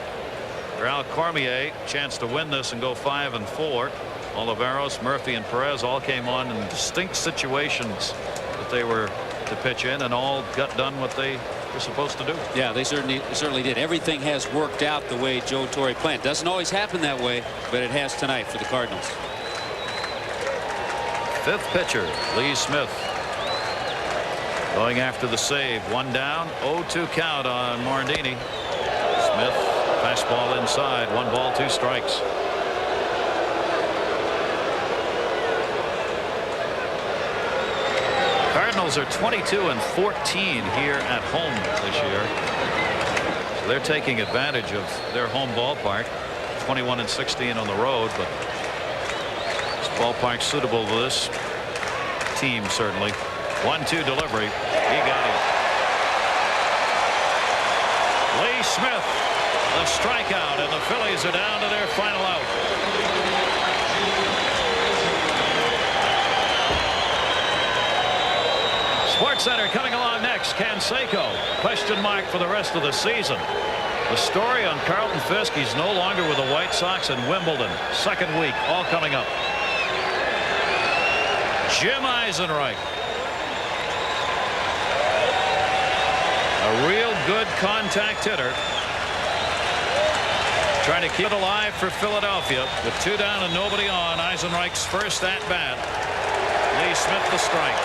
[SPEAKER 1] Real Cormier chance to win this and go 5-4. Oliveros, Murphy, and Perez all came on in distinct situations that they were to pitch in, and all got done what they were supposed to do.
[SPEAKER 2] Yeah, they certainly did. Everything has worked out the way Joe Torre planned. Doesn't always happen that way, but it has tonight for the Cardinals.
[SPEAKER 1] 5th pitcher, Lee Smith, going after the save. 1 down, 0-2 count on Morandini. Smith, fastball inside. 1 ball, 2 strikes. Cardinals are 22-14 here at home this year. So they're taking advantage of their home ballpark. 21-16 on the road, but this ballpark suitable to this team certainly. 1-2 delivery. He got him. Lee Smith, the strikeout, and the Phillies are down to their final out. SportsCenter coming along next. Canseco, question mark for the rest of the season. The story on Carlton Fisk. He's no longer with the White Sox in Wimbledon. 2nd week, all coming up. Jim Eisenreich, a real good contact hitter, trying to keep it alive for Philadelphia with 2 down and nobody on. Eisenreich's first at bat. Lee Smith the strike.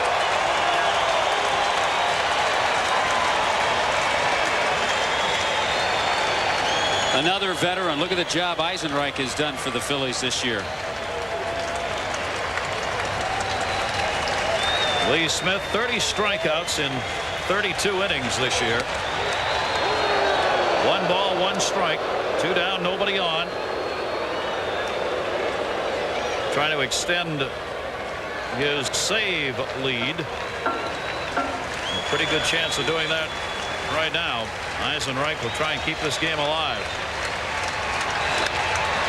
[SPEAKER 2] Another veteran. Look at the job Eisenreich has done for the Phillies this year.
[SPEAKER 1] Lee Smith, 30 strikeouts in 32 innings this year. 1 ball, 1 strike. 2 down, nobody on. Trying to extend his save lead. A pretty good chance of doing that right now. Eisenreich will try and keep this game alive.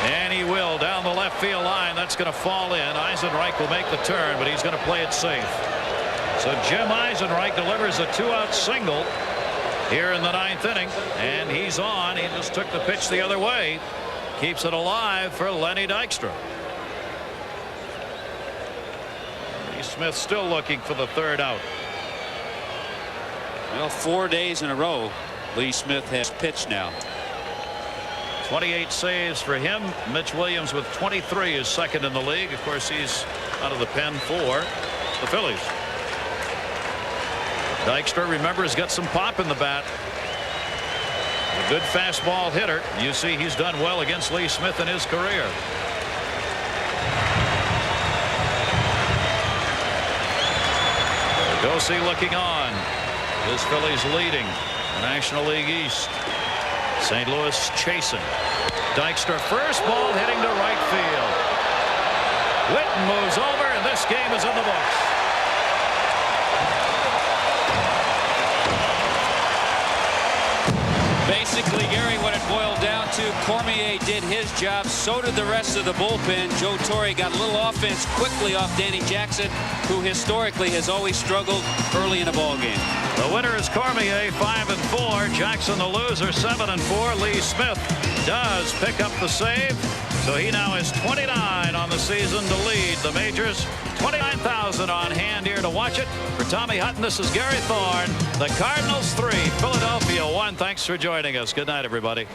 [SPEAKER 1] And he will down the left field line. That's going to fall in. Eisenreich will make the turn, but he's going to play it safe. So Jim Eisenreich delivers a 2-out single here in the 9th inning, and he's on. He just took the pitch the other way. Keeps it alive for Lenny Dykstra. Lee Smith still looking for the 3rd out.
[SPEAKER 2] Well, 4 days in a row, Lee Smith has pitched now.
[SPEAKER 1] 28 saves for him. Mitch Williams with 23 is 2nd in the league. Of course, he's out of the pen for the Phillies. Dykstra, remember, has got some pop in the bat. A good fastball hitter. You see he's done well against Lee Smith in his career. Dorsey looking on. His Phillies leading the National League East. St. Louis chasing. Dykstra, first ball hitting to right field. Whitten moves over, and this game is in the books.
[SPEAKER 2] Basically, Gary, what it boiled down to, Cormier did his job. So did the rest of the bullpen. Joe Torre got a little offense quickly off Danny Jackson, who historically has always struggled early in a ball game.
[SPEAKER 1] The winner is Cormier, 5-4. Jackson, the loser, 7-4. Lee Smith does pick up the save, so he now is 29 on the season to lead the majors. 29,000 on hand here to watch it. For Tommy Hutton, this is Gary Thorne. The Cardinals 3, Philadelphia 1. Thanks for joining us. Good night, everybody.